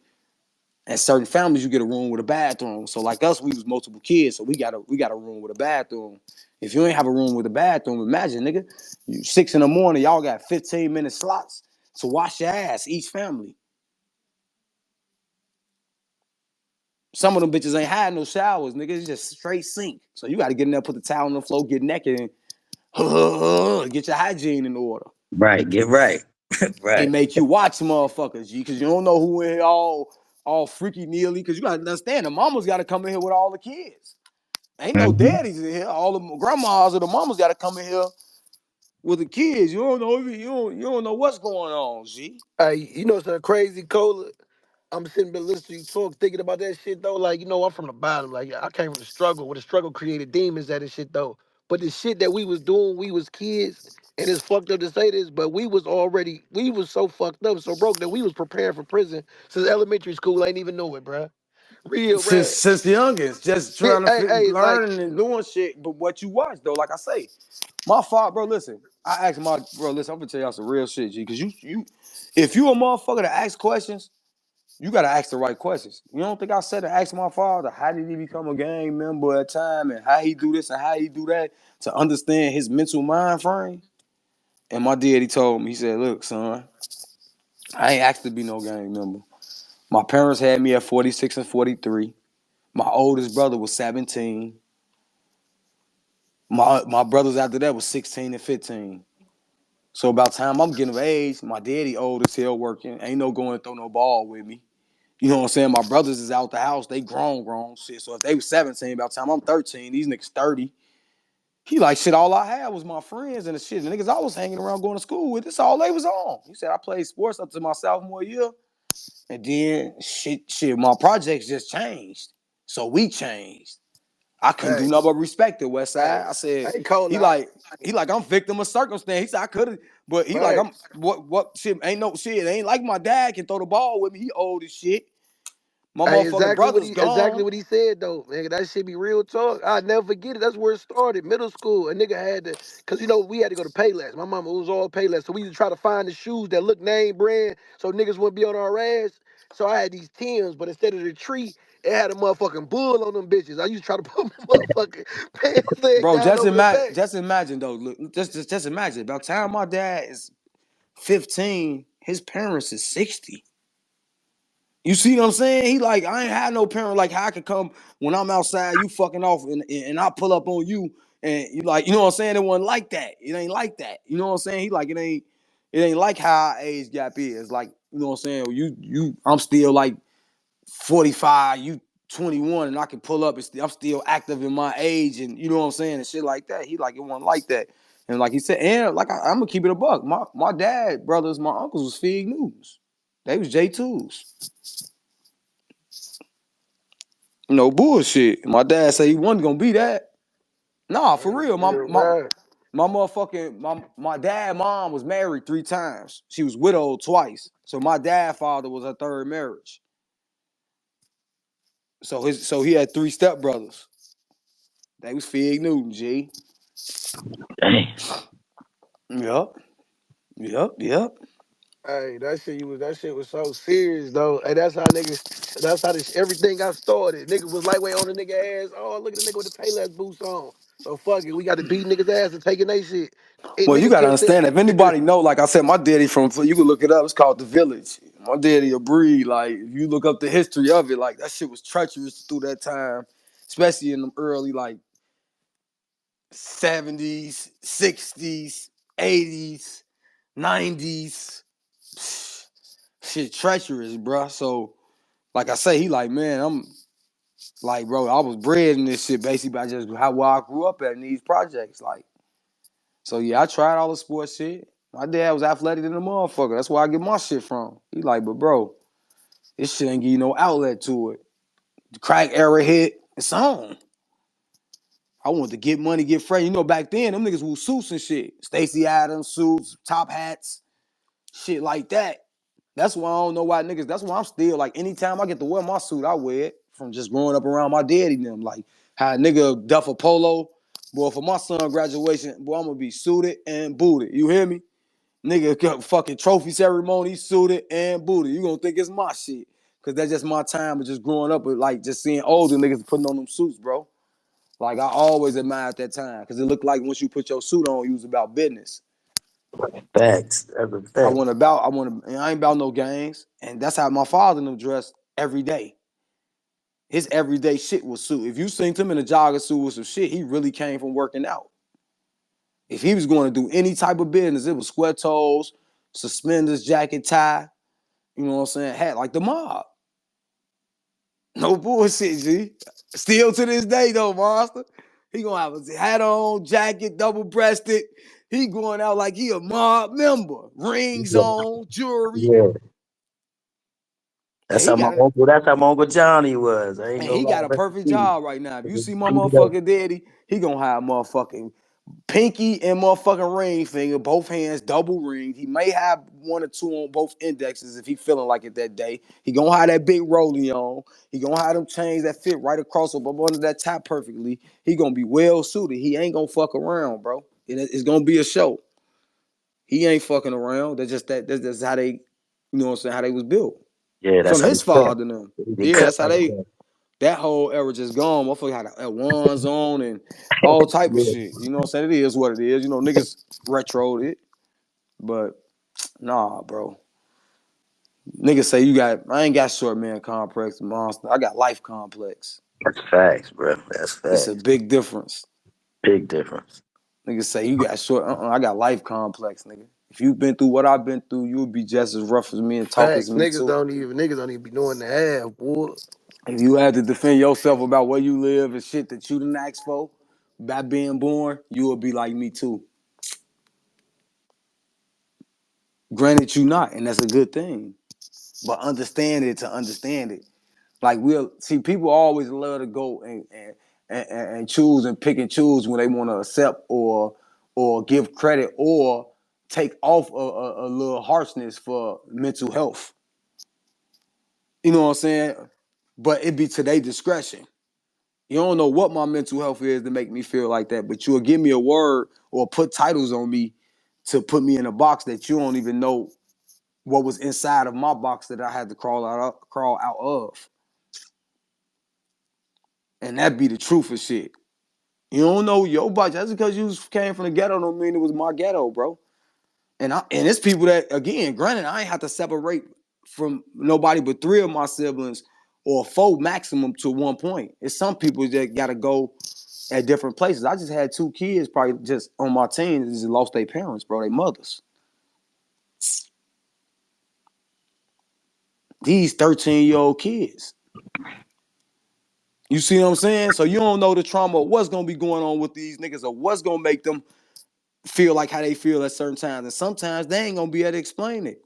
Speaker 1: And certain families, you get a room with a bathroom. So like us, we was multiple kids, so we got a room with a bathroom. If you ain't have a room with a bathroom, imagine, nigga, you 6 in the morning, y'all got 15-minute slots to wash your ass, each family. Some of them bitches ain't had no showers, nigga. It's just straight sink. So you got to get in there, put the towel on the floor, get naked, and get your hygiene in order.
Speaker 2: Right, get right.
Speaker 1: It
Speaker 2: Right.
Speaker 1: make you watch motherfuckers, G, because you don't know who in here all freaky nearly. Because you got to understand, the mamas got to come in here with all the kids. Ain't no
Speaker 2: Mm-hmm.
Speaker 1: daddies in here. All the grandmas or the mamas got to come in here with the kids. You don't know what's going on, G.
Speaker 4: Hey, you know something crazy, Cola? I'm sitting there listening to you talk, thinking about that shit though. Like, I'm from the bottom. Like, I came from the struggle. Where the struggle created demons at this shit though. But the shit that we was doing, we was kids, and it's fucked up to say this, but we was so fucked up, so broke that we was preparing for prison since elementary school. I ain't even know it, bruh. Real,
Speaker 1: Since
Speaker 4: bruh.
Speaker 1: since the youngest, just
Speaker 4: Hey,
Speaker 1: trying to
Speaker 4: hey, like,
Speaker 1: learning and doing shit. But what you watch though, like I say, my father, bro. Listen, I asked my bro. Listen, I'm gonna tell y'all some real shit, G. Because if you a motherfucker to ask questions, you gotta ask the right questions. You don't think I said to ask my father how did he become a gang member at time and how he do this and how he do that to understand his mental mind frame? And my daddy told me, he said, "Look, son, I ain't asked to be no gang member. My parents had me at 46 and 43. My oldest brother was 17. My brothers after that was 16 and 15. So about time I'm getting of age, my daddy old as hell working. Ain't no going to throw no ball with me. You know what I'm saying? My brothers is out the house. They grown shit. So if they was 17, about the time I'm 13, these niggas 30. He like, shit, all I had was my friends and the shit. The niggas I was hanging around going to school with. This all they was on. He said I played sports up to my sophomore year. And then shit, my projects just changed. So we changed. I couldn't do
Speaker 4: hey,
Speaker 1: nothing but respect it, West Side.
Speaker 4: hey,
Speaker 1: I said,
Speaker 4: hey,
Speaker 1: he
Speaker 4: Cola,
Speaker 1: like, he like, I'm victim of circumstance. He said I could have, but he like, I'm
Speaker 4: facts.
Speaker 1: what shit, ain't no shit. It ain't like my dad can throw the ball with me. He old as shit. My
Speaker 4: Hey,
Speaker 1: motherfucking brother's
Speaker 4: exactly
Speaker 1: gone.
Speaker 4: what he said though, nigga. That shit be real talk. I never forget it. That's where it started. Middle school, a nigga had to, cause we had to go to Payless. My mama was all Payless, so we used to try to find the shoes that look name brand, so niggas wouldn't be on our ass. So I had these Tims, but instead of the tree, it had a motherfucking bull on them bitches. I used to try to put my motherfucking pants leg
Speaker 1: Bro,
Speaker 4: down over the back.
Speaker 1: just imagine though. Look, just imagine. By the time my dad is 15, his parents is 60. You see what I'm saying? He like, I ain't had no parent like how I could come when I'm outside, you fucking off, and I pull up on you, and you like, you know what I'm saying? It wasn't like that. It ain't like that. You know what I'm saying? He like, it ain't like how our age gap is. Like, you know what I'm saying? I'm still like 45, you 21, and I can pull up and I'm still active in my age, and you know what I'm saying, and shit like that. He like, it wasn't like that. And like he said, and like I'm gonna keep it a buck. My dad, brothers, my uncles was Fig News. They was J2s. No bullshit. My dad said he wasn't gonna be that. Nah, for
Speaker 4: That's
Speaker 1: real. My
Speaker 4: real
Speaker 1: my
Speaker 4: rap.
Speaker 1: my motherfucking my dad mom was married 3 times. She was widowed twice. So my dad father was her third marriage. So he had 3 stepbrothers. They was Fig Newton, G.
Speaker 2: Dang.
Speaker 1: Yep. Yep.
Speaker 4: That shit was so serious though. And that's how everything got started. Nigga was lightweight on the nigga ass. Oh, look at the nigga with the Payless boots on. So fuck it. We got to beat niggas ass and taking they shit.
Speaker 1: Well, you
Speaker 4: Niggas
Speaker 1: gotta
Speaker 4: couldn't tell.
Speaker 1: understand. If anybody know, like I said, my daddy you can look it up. It's called the Village. My daddy a breed. Like if you look up the history of it, like that shit was treacherous through that time, especially in the early like 70s, 60s, 80s, 90s. Shit treacherous, bruh. So, like I say, he like, man, Like, bro, I was bred in this shit basically by just how I grew up at in these projects. Like, so yeah, I tried all the sports shit. My dad was athletic than a motherfucker. That's where I get my shit from. He like, but bro, this shit ain't give you no outlet to it. The crack era hit, it's on. I wanted to get money, get fresh. You know, back then, them niggas wore suits and shit. Stacey Adams suits, top hats, shit like that. That's why I don't know why niggas. That's why I'm still like, anytime I get to wear my suit, I wear it from just growing up around my daddy and them. Like, how a nigga duff a polo. Boy, for my son graduation, boy, I'm gonna be suited and booted. You hear me? Nigga, fucking trophy ceremony, suited and booted. You gonna think it's my shit. Cause that's just my time of just growing up with like just seeing older niggas putting on them suits, bro. Like I always admired that time. Cause it looked like once you put your suit on, you was about business.
Speaker 2: Facts. That's a
Speaker 1: I
Speaker 2: fact.
Speaker 1: want about, I ain't about no games. And that's how my father and them dressed every day. His everyday shit was suit. If you seen him in a jogger suit with some shit, he really came from working out. If he was going to do any type of business, it was square toes, suspenders, jacket, tie, you know what I'm saying? Hat like the mob. No bullshit, G. Still to this day, though, monster. He gonna have a hat on, jacket, double breasted. He going out like he a mob member. Rings
Speaker 2: Yeah.
Speaker 1: on, jewelry.
Speaker 2: Yeah.
Speaker 1: And he got it.
Speaker 2: That's how my Uncle Johnny was. I ain't
Speaker 1: And
Speaker 2: gonna
Speaker 1: he
Speaker 2: lie.
Speaker 1: got a
Speaker 2: Rest
Speaker 1: perfect
Speaker 2: in peace.
Speaker 1: job right now. If you see my
Speaker 2: Keep it up.
Speaker 1: motherfucking daddy, he gonna have motherfucking pinky and motherfucking ring finger, both hands, double ring. He may have one or two on both indexes if he feeling like it that day. He gonna have that big rollie on. He gonna have them chains that fit right across up under that top perfectly. He gonna be well suited. He ain't gonna fuck around, bro. It's gonna be a show. He ain't fucking around. That's just that's how they, you know what I'm saying, how they was built.
Speaker 2: Yeah, that's
Speaker 1: From
Speaker 2: how they
Speaker 1: his
Speaker 2: cut.
Speaker 1: father and them.
Speaker 2: They
Speaker 1: Yeah,
Speaker 2: cut
Speaker 1: that's how
Speaker 2: like
Speaker 1: they,
Speaker 2: that.
Speaker 1: that whole era just gone. Motherfucker had a ones on and all type of
Speaker 2: Yeah.
Speaker 1: shit. You know what I'm saying? It is what it is. You know, niggas retroed it. But nah, bro. Niggas say you got, I ain't got short man complex, monster. I got life complex.
Speaker 2: That's facts, bro. That's
Speaker 1: It's a
Speaker 2: facts.
Speaker 1: big difference.
Speaker 2: Big difference.
Speaker 1: Niggas say you got short, I got life complex, nigga. If you've been through what I've been through, you'll be just as rough as me and talk as
Speaker 4: Facts.
Speaker 1: me too.
Speaker 4: Niggas don't even be knowing the half, boy.
Speaker 1: If you had to defend yourself about where you live and shit that you didn't ask for by being born, you would be like me too. Granted, you not, and that's a good thing. But understand it to understand it. Like we'll see, people always love to go and choose and pick and choose when they want to accept or give credit or take off a little harshness for mental health. You know what I'm saying? But it be to their discretion. You don't know what my mental health is to make me feel like that, but you'll give me a word or put titles on me to put me in a box that you don't even know what was inside of my box that I had to crawl out of. And that be the truth of shit. You don't know your box. Just because you came from the ghetto don't mean it was my ghetto, bro. And it's people that, again, granted, I ain't have to separate from nobody but three of my siblings or four maximum to one point. It's some people that gotta go at different places. I just had two kids probably just on my team that just lost their parents, bro, their mothers. These 13-year-old kids. You see what I'm saying? So you don't know the trauma of what's gonna be going on with these niggas or what's gonna make them feel like how they feel at certain times. And sometimes they ain't gonna be able to explain it.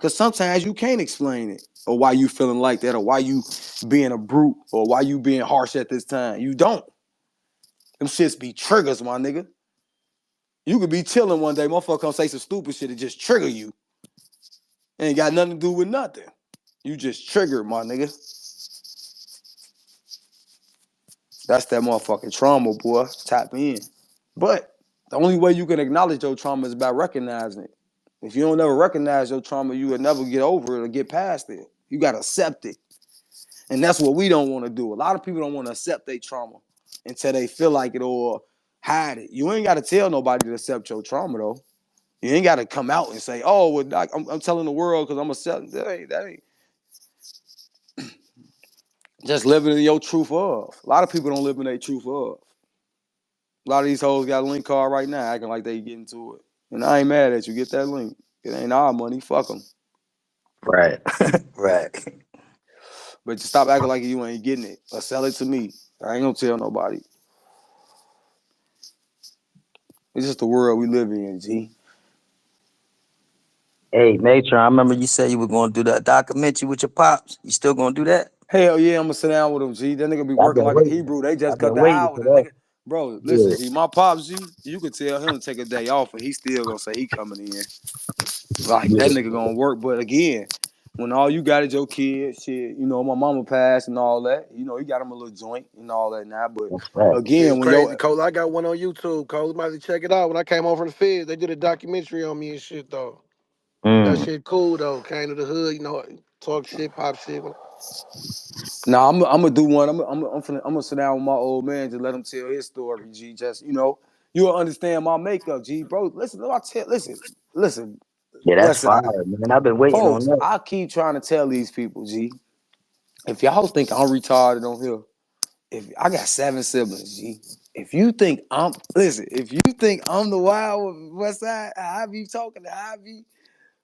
Speaker 1: Cause sometimes you can't explain it. Or why you feeling like that, or why you being a brute, or why you being harsh at this time. You don't. Them shits be triggers, my nigga. You could be chilling one day, motherfucker come say some stupid shit and just trigger you. Ain't got nothing to do with nothing. You just triggered, my nigga. That's that motherfucking trauma, boy. Tap in. But the only way you can acknowledge your trauma is by recognizing it. If you don't ever recognize your trauma, you will never get over it or get past it. You gotta accept it. And that's what we don't want to do. A lot of people don't want to accept their trauma until they feel like it or hide it. You ain't got to tell nobody to accept your trauma, though. You ain't got to come out and say, "Oh, well, Doc, I'm telling the world because I'm accepting." That ain't just living in your truth of. A lot of people don't live in their truth of. A lot of these hoes got a link card right now, acting like they get into it. And I ain't mad at you. Get that link. It ain't our money. Fuck them.
Speaker 2: Right. Right.
Speaker 1: But just stop acting like you ain't getting it or sell it to me. I ain't gonna tell nobody. It's just the world we live in, G.
Speaker 2: Hey, Matron, I remember you said you were going to do that documentary with your pops. You still going to do that?
Speaker 1: Hell yeah, I'm gonna sit down with him, G. That nigga be
Speaker 2: I've
Speaker 1: working
Speaker 2: been
Speaker 1: like a
Speaker 2: waiting.
Speaker 1: Hebrew. They just
Speaker 2: I've
Speaker 1: cut
Speaker 2: been
Speaker 1: the
Speaker 2: waiting
Speaker 1: hour.
Speaker 2: for
Speaker 1: The
Speaker 2: that.
Speaker 1: nigga, bro, listen,
Speaker 2: Yeah,
Speaker 1: G. My pops, G. You could tell him to take a day off, and he still gonna say he coming in. Like that
Speaker 2: yeah.
Speaker 1: nigga gonna work. But again, when all you got is your kids, shit, you know, my mama passed and all that. You know, you got him a little joint and all that now. But
Speaker 2: That's right.
Speaker 1: again,
Speaker 4: Shit's
Speaker 1: when
Speaker 4: crazy,
Speaker 1: yo,
Speaker 4: Cole. I got one on YouTube, Cole. You might have to check it out. When I came home from the feds, they did a documentary on me and shit, though. That
Speaker 2: Mm.
Speaker 4: shit cool, though. Came to the hood, you know, talk shit, pop shit.
Speaker 1: nah, I'm gonna do one. I'm gonna sit down with my old man to let him tell his story. G, just you know, you'll understand my makeup, G, bro. Listen,
Speaker 2: Yeah, that's
Speaker 1: listen,
Speaker 2: fire, man. I've been waiting on
Speaker 1: folks.
Speaker 2: that.
Speaker 1: I keep trying to tell these people, G. If y'all think I'm retarded on here, if I got 7 siblings, G. If you think I'm the wild West Side, I be talking to I be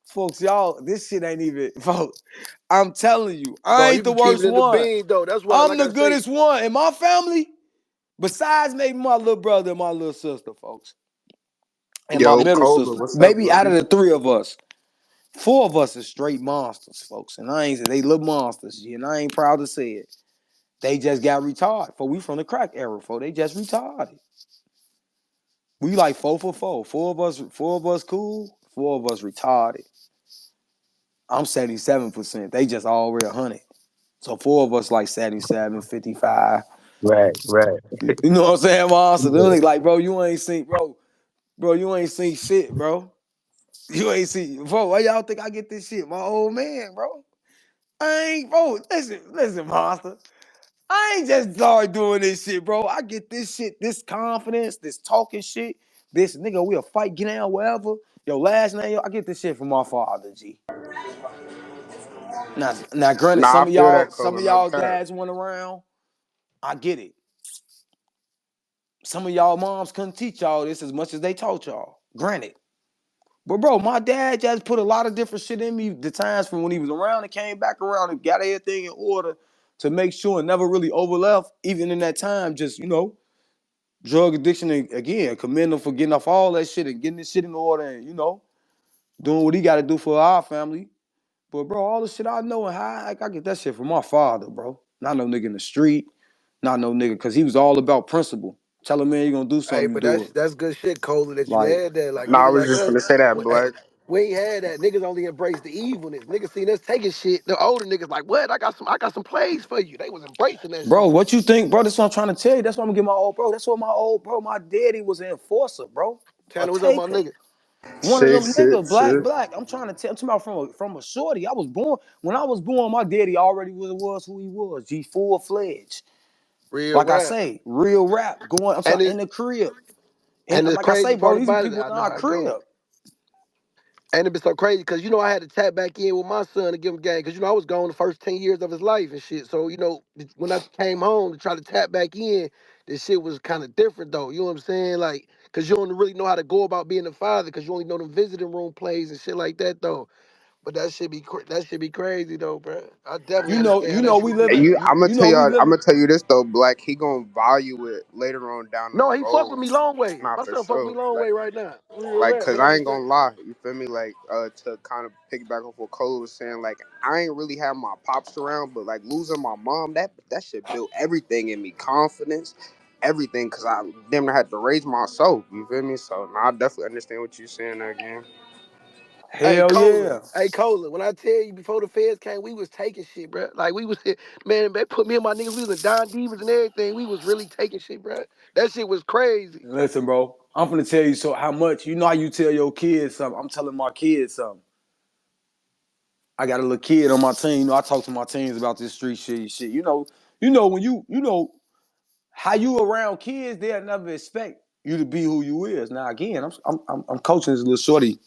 Speaker 1: folks, y'all. This shit ain't even, folks. I'm telling you, I
Speaker 4: No, you
Speaker 1: ain't the
Speaker 4: can keep it
Speaker 1: worst
Speaker 4: in the
Speaker 1: one.
Speaker 4: bean, though. That's why,
Speaker 1: I'm
Speaker 4: like
Speaker 1: the
Speaker 4: I say,
Speaker 1: goodest one in my family. Besides maybe my little brother and my little sister, folks, and my
Speaker 3: Yo,
Speaker 1: middle
Speaker 3: Cola,
Speaker 1: sister.
Speaker 3: what's up,
Speaker 1: Maybe out
Speaker 3: Brody?
Speaker 1: of the 3 of us, 4 of us are straight monsters, folks. And I ain't say they little monsters, and I ain't proud to say it. They just got retarded. For we from the crack era, for they just retarded. We like 4 for 4. 4 of us cool, 4 of us retarded. I'm 77%. They just already 100. So 4 of us like 77, 55.
Speaker 2: Right, right.
Speaker 1: You know what I'm saying, monster? Then
Speaker 2: Yeah.
Speaker 1: they like, bro, you ain't seen, bro, you ain't seen shit, bro. You ain't seen, bro. Why y'all think I get this shit? My old man, bro. I ain't, bro. Listen, monster. I ain't just started doing this shit, bro. I get this shit, this confidence, this talking shit, this nigga, we'll fight, get down, wherever. Yo, last name, yo, I get this shit from my father, G. Now, granted,
Speaker 3: Nah, I feel that,
Speaker 1: some
Speaker 3: Cola.
Speaker 1: of
Speaker 3: No
Speaker 1: y'all
Speaker 3: cap.
Speaker 1: dads went around. I get it. Some of y'all moms couldn't teach y'all this as much as they taught y'all. Granted. But bro, my dad just put a lot of different shit in me the times from when he was around and came back around and got everything in order to make sure it never really overleft, even in that time, just, you know, drug addiction and again, commend him for getting off all that shit and getting this shit in order and, you know, doing what he gotta do for our family. But bro, all the shit I know and how I get that shit from my father, bro. Not no nigga in the street, not no nigga, cause he was all about principle. Tell a man you gonna do
Speaker 4: hey,
Speaker 1: something, you
Speaker 4: but
Speaker 1: do it.
Speaker 4: that's good shit, Cola, that you
Speaker 1: Like,
Speaker 4: had that. Like,
Speaker 3: Nah, I
Speaker 4: niggas
Speaker 3: was
Speaker 4: like
Speaker 3: just
Speaker 4: us,
Speaker 3: gonna say that,
Speaker 4: hey,
Speaker 3: Black.
Speaker 4: we ain't had that. Niggas only embrace the evilness. Niggas seen us taking shit. The older niggas like, what? I got some plays for you. They was embracing that
Speaker 1: bro,
Speaker 4: shit.
Speaker 1: what you think, bro? That's what I'm trying to tell you. That's what I'm gonna get my old bro. That's what my old bro, my daddy was an enforcer, bro. A
Speaker 4: Tanner, what's up, my
Speaker 1: taker.
Speaker 4: nigga?
Speaker 1: One of them
Speaker 3: Shit,
Speaker 1: niggas,
Speaker 3: shit.
Speaker 1: black. I'm trying to tell. I'm talking about from a shorty. I was born when I was born. My daddy already was who he was. G, full fledged.
Speaker 4: Real
Speaker 1: Like I
Speaker 4: rap.
Speaker 1: say, real rap going. I'm
Speaker 4: And
Speaker 1: sorry,
Speaker 4: it
Speaker 1: in the crib. And
Speaker 4: and the
Speaker 1: like I say,
Speaker 4: crazy
Speaker 1: bro,
Speaker 4: part
Speaker 1: these
Speaker 4: about it,
Speaker 1: people
Speaker 4: I
Speaker 1: in
Speaker 4: know
Speaker 1: our
Speaker 4: how it go.
Speaker 1: crib.
Speaker 4: And it been so crazy because you know I had to tap back in with my son to give him game because you know I was gone the first 10 years of his life and shit. So you know when I came home to try to tap back in, this shit was kind of different though. You know what I'm saying? Like because you don't really know how to go about being a father because you only know them visiting room plays and shit like that though. But that should be crazy though, bro. I definitely understand how
Speaker 1: You
Speaker 4: that
Speaker 1: know,
Speaker 4: shit
Speaker 1: we
Speaker 4: feel.
Speaker 3: And
Speaker 1: living.
Speaker 3: you, I'm gonna
Speaker 1: You
Speaker 3: tell
Speaker 1: know, we
Speaker 3: y'all, I'm
Speaker 1: living.
Speaker 3: gonna tell you this though, Black. He gonna value it later on down the
Speaker 4: No, he fuck
Speaker 3: road.
Speaker 4: with me long way.
Speaker 3: Nah,
Speaker 4: My
Speaker 3: for
Speaker 4: son fuck with me
Speaker 3: sure.
Speaker 4: long way right now. Real
Speaker 3: Like,
Speaker 4: rap.
Speaker 3: cause
Speaker 4: But I'm
Speaker 3: I
Speaker 4: just
Speaker 3: ain't
Speaker 4: saying.
Speaker 3: gonna lie, you feel me? Like, to kind of piggyback off what Cole was saying, like, I ain't really have my pops around, but like losing my mom, that shit built everything in me, confidence, everything, cause I damn near had to raise myself. You feel me? So, nah, I definitely understand what you're saying there again.
Speaker 1: Hell yeah.
Speaker 4: Hey Cola, when I tell you before the feds came, we was taking shit, bro. Like we was, man, they put me and my niggas, we was in Don Divas and everything. We was really taking shit, bro. That shit was crazy.
Speaker 1: Listen, bro. I'm gonna tell you so how much. You know how you tell your kids something. I'm telling my kids something. I got a little kid on my team. You know, I talk to my teams about this street shit. When you know how you around kids, they'll never expect you to be who you is. Now again, I'm coaching this little shorty.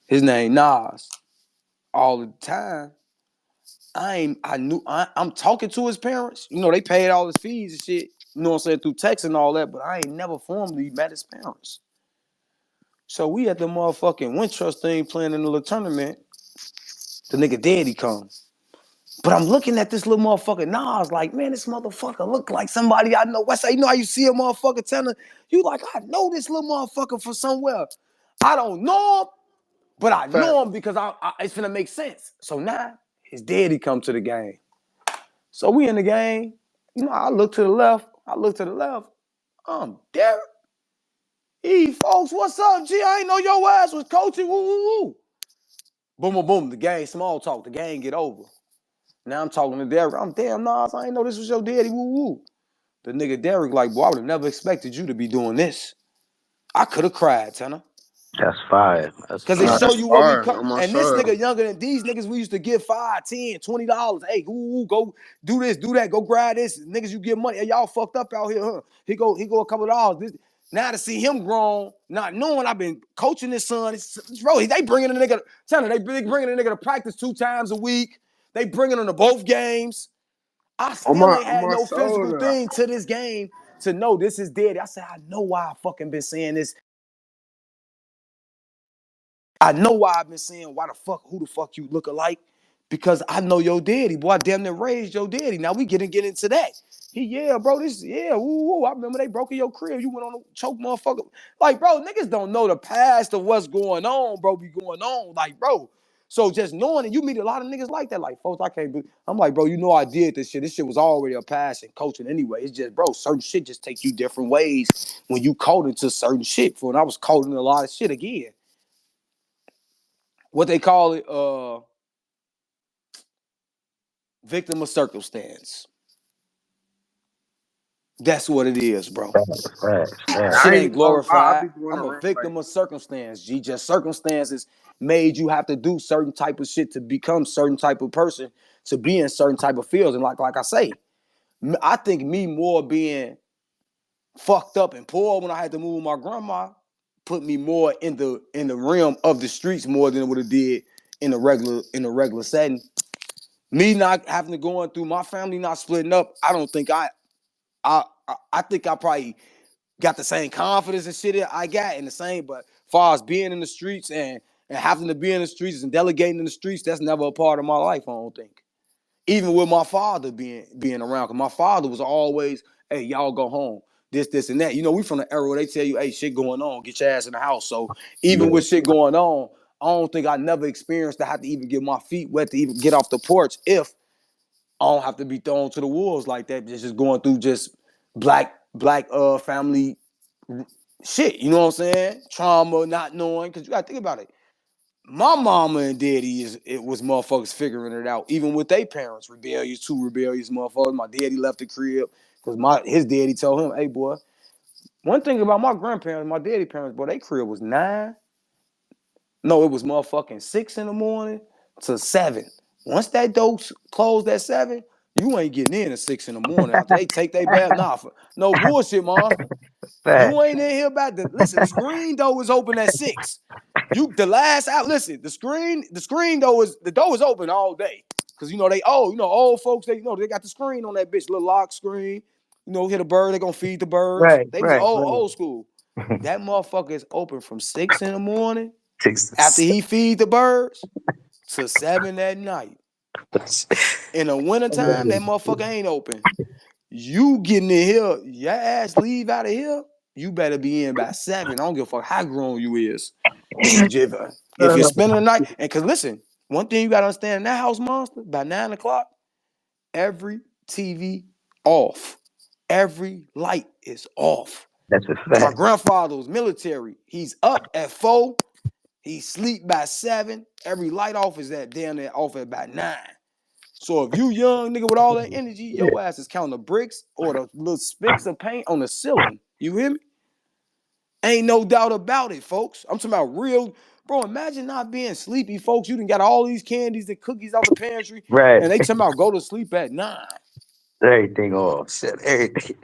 Speaker 1: His name Nas. All the time. I'm talking to his parents. You know, they paid all his fees and shit. You know what I'm saying, through text and all that, but I ain't never formally met his parents. So we at the motherfucking Wintrust thing playing in the little tournament. The nigga daddy come. But I'm looking at this little motherfucker Nas like, man, this motherfucker look like somebody I know. What's that? You know how you see a motherfucker telling you like, I know this little motherfucker from somewhere. I don't know him, but I
Speaker 3: Fact.
Speaker 1: know him because it's gonna make sense. So now his daddy come to the game. So we in the game. You know, I look to the left. Derek. Hey, folks, what's up, G? I ain't know your ass was coaching. Woo, woo, woo. Boom, boom, boom. The game, small talk. The game get over. Now I'm talking to Derek. I'm damn Nas. I ain't know this was your daddy. Woo, woo. The nigga Derek like, boy, I would have never expected you to be doing this. I could have cried, Tanner.
Speaker 2: That's fire. That's
Speaker 1: Cause it
Speaker 3: Nah,
Speaker 2: fire.
Speaker 1: show
Speaker 3: that's
Speaker 1: you where we
Speaker 3: fire.
Speaker 1: come.
Speaker 3: On my
Speaker 1: And this
Speaker 3: soul.
Speaker 1: nigga younger than these niggas, we used to give $5, $10, $20. Hey, ooh, go do this, do that, go grab this. Niggas, you get money. Hey, y'all fucked up out here, huh? He go a couple of dollars. Now to see him grown, not knowing I've been coaching this son, bro, they bringing a nigga, Tanner, they bringing a nigga to practice 2 times a week. They bringing him to both games. I still ain't
Speaker 3: On
Speaker 1: had
Speaker 3: my
Speaker 1: no
Speaker 3: soul.
Speaker 1: physical thing to this game to know this is dead. I said, I know why I fucking been saying this. I know why I've been saying who the fuck you look alike. Because I know your daddy. Boy, I damn near raised your daddy. Now we get into that. Bro, I remember they broke in your crib. You went on a choke motherfucker. Like, bro, niggas don't know the past of what's going on, bro, be going on. Like, bro. So just knowing it, you meet a lot of niggas like that. Like, folks, I can't be. I'm like, bro, you know I did this shit. This shit was already a passion, coaching anyway. It's just, bro, certain shit just takes you different ways when you caught into certain shit. For when I was caught in a lot of shit again. What they call it, victim of circumstance. That's what it is, bro.
Speaker 2: Facts.
Speaker 1: Shit
Speaker 3: I ain't
Speaker 1: ain't
Speaker 3: even gonna lie. I
Speaker 1: glorified.
Speaker 3: be going
Speaker 1: I'm a
Speaker 3: around like,
Speaker 1: victim of circumstance, G. Just circumstances made you have to do certain type of shit to become certain type of person, to be in certain type of fields. And like I say, I think me more being fucked up and poor when I had to move with my grandma put me more in the realm of the streets more than it would have did in a regular setting. Me not having to go through my family not splitting up, I don't think I think I probably got the same confidence and shit I got in the same, but as far as being in the streets and having to be in the streets and delegating in the streets, that's never a part of my life, I don't think. Even with my father being around, because my father was always, hey, y'all go home. This, and that. You know, we from the era where they tell you, hey, shit going on, get your ass in the house. So even
Speaker 2: Yeah.
Speaker 1: with shit going on, I don't think I never experienced to have to even get my feet wet to even get off the porch if I don't have to be thrown to the wolves like that. Just going through just black family shit. You know what I'm saying? Trauma, not knowing. Because you got to think about it. My mama and daddy it was motherfuckers figuring it out, even with their parents, two rebellious motherfuckers. My daddy left the crib because his daddy told him, hey boy, one thing about my grandparents, my daddy parents, boy, their crib was 9. No, it was motherfucking 6 in the morning to 7. Once that door closed at 7, you ain't getting in at 6 in the morning. After they take their bath, no bullshit, monster. You
Speaker 2: Facts.
Speaker 1: ain't in here about to listen. The screen door is open at 6. The last out. Listen, the door is open all day. Cause old folks, they got the screen on that bitch, little lock screen. Hit a bird, they gonna feed the birds.
Speaker 2: Right,
Speaker 1: They was
Speaker 2: right,
Speaker 1: old school. That motherfucker is open from 6 in the morning after
Speaker 2: right.
Speaker 1: he feed the birds to 7 at night. In the wintertime, that motherfucker ain't open. You getting in here, your ass leave out of here, you better be in by 7. I don't give a fuck how grown you is. If you're spending the night, and cause listen, one thing you gotta understand in that house, monster, by 9 o'clock, every TV off. Every light is off.
Speaker 2: That's a
Speaker 1: My
Speaker 2: fact.
Speaker 1: grandfather was military. He's up at 4. He sleep by 7. Every light off is at down there off at about 9. So if you young nigga with all that energy, your ass is counting the bricks or the little spicks of paint on the ceiling. You hear me? Ain't no doubt about it, folks. I'm talking about real, bro. Imagine not being sleepy, folks. You done got all these candies and cookies out the pantry,
Speaker 2: Right.
Speaker 1: and they talking about go to sleep at 9.
Speaker 2: Everything off. Set everything.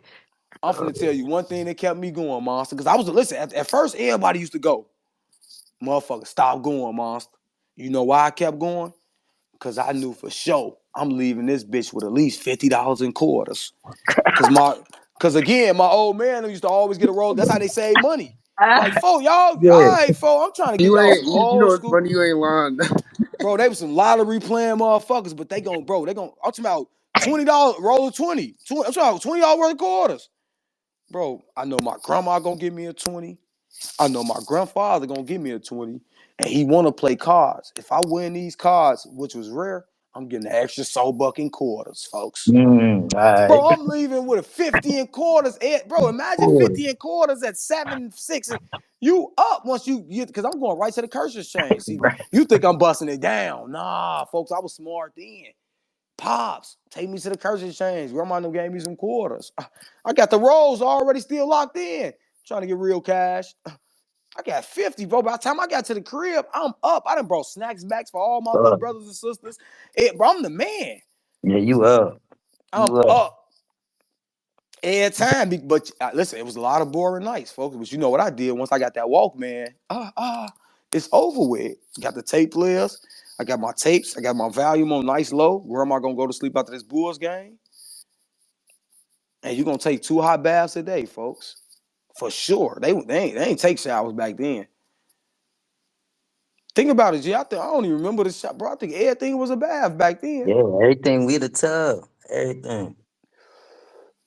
Speaker 1: I'm finna tell you one thing that kept me going, monster. Because I was listen. At first, everybody used to go, motherfucker, stop going, monster. You know why I kept going? Because I knew for sure I'm leaving this bitch with at least $50 in quarters. Cause again, my old man used to always get a roll. That's how they save money. Like, y'all, all
Speaker 2: Yeah.
Speaker 1: right, I'm trying to get
Speaker 3: you
Speaker 1: y'all
Speaker 3: ain't,
Speaker 1: some
Speaker 3: you know
Speaker 1: old
Speaker 3: it's
Speaker 1: school.
Speaker 3: funny, you ain't lying.
Speaker 1: Bro, they was some lottery playing motherfuckers, but they gon' I'm talking about $20, roll of 20. I'm talking about $20 worth of quarters. Bro, I know my grandma gonna give me a 20. I know my grandfather gonna give me a 20. And he wanna play cards. If I win these cards, which was rare, I'm getting an extra soul buck in quarters, folks.
Speaker 2: All right.
Speaker 1: Bro, I'm leaving with a 50 in quarters. Bro, imagine
Speaker 2: Boy.
Speaker 1: 50 in quarters at 7, 6. You up once you get, because I'm going right to the curse exchange. See,
Speaker 2: Right.
Speaker 1: you think I'm busting it down. Nah, folks, I was smart then. Pops, take me to the curse exchange. Grandma gave me some quarters. I got the rolls already still locked in. Trying to get real cash. I got 50, bro. By the time I got to the crib, I'm up. I done brought snacks back for all my little
Speaker 2: Uh,
Speaker 1: brothers and sisters. Bro, I'm the man.
Speaker 2: yeah, you up.
Speaker 1: I'm
Speaker 2: You up.
Speaker 1: up. Every time, but listen, it was a lot of boring nights, folks. But you know what I did once I got that Walkman? It's over with. Got the tape players. I got my tapes. I got my volume on nice low. Where am I gonna go to sleep after this Bulls game? And you're gonna take 2 hot baths a day, folks, for sure. They ain't take showers back then. Think about it, G. I don't even remember the shot, bro. I think everything was a bath back then.
Speaker 2: Yeah, everything we the tub. Everything.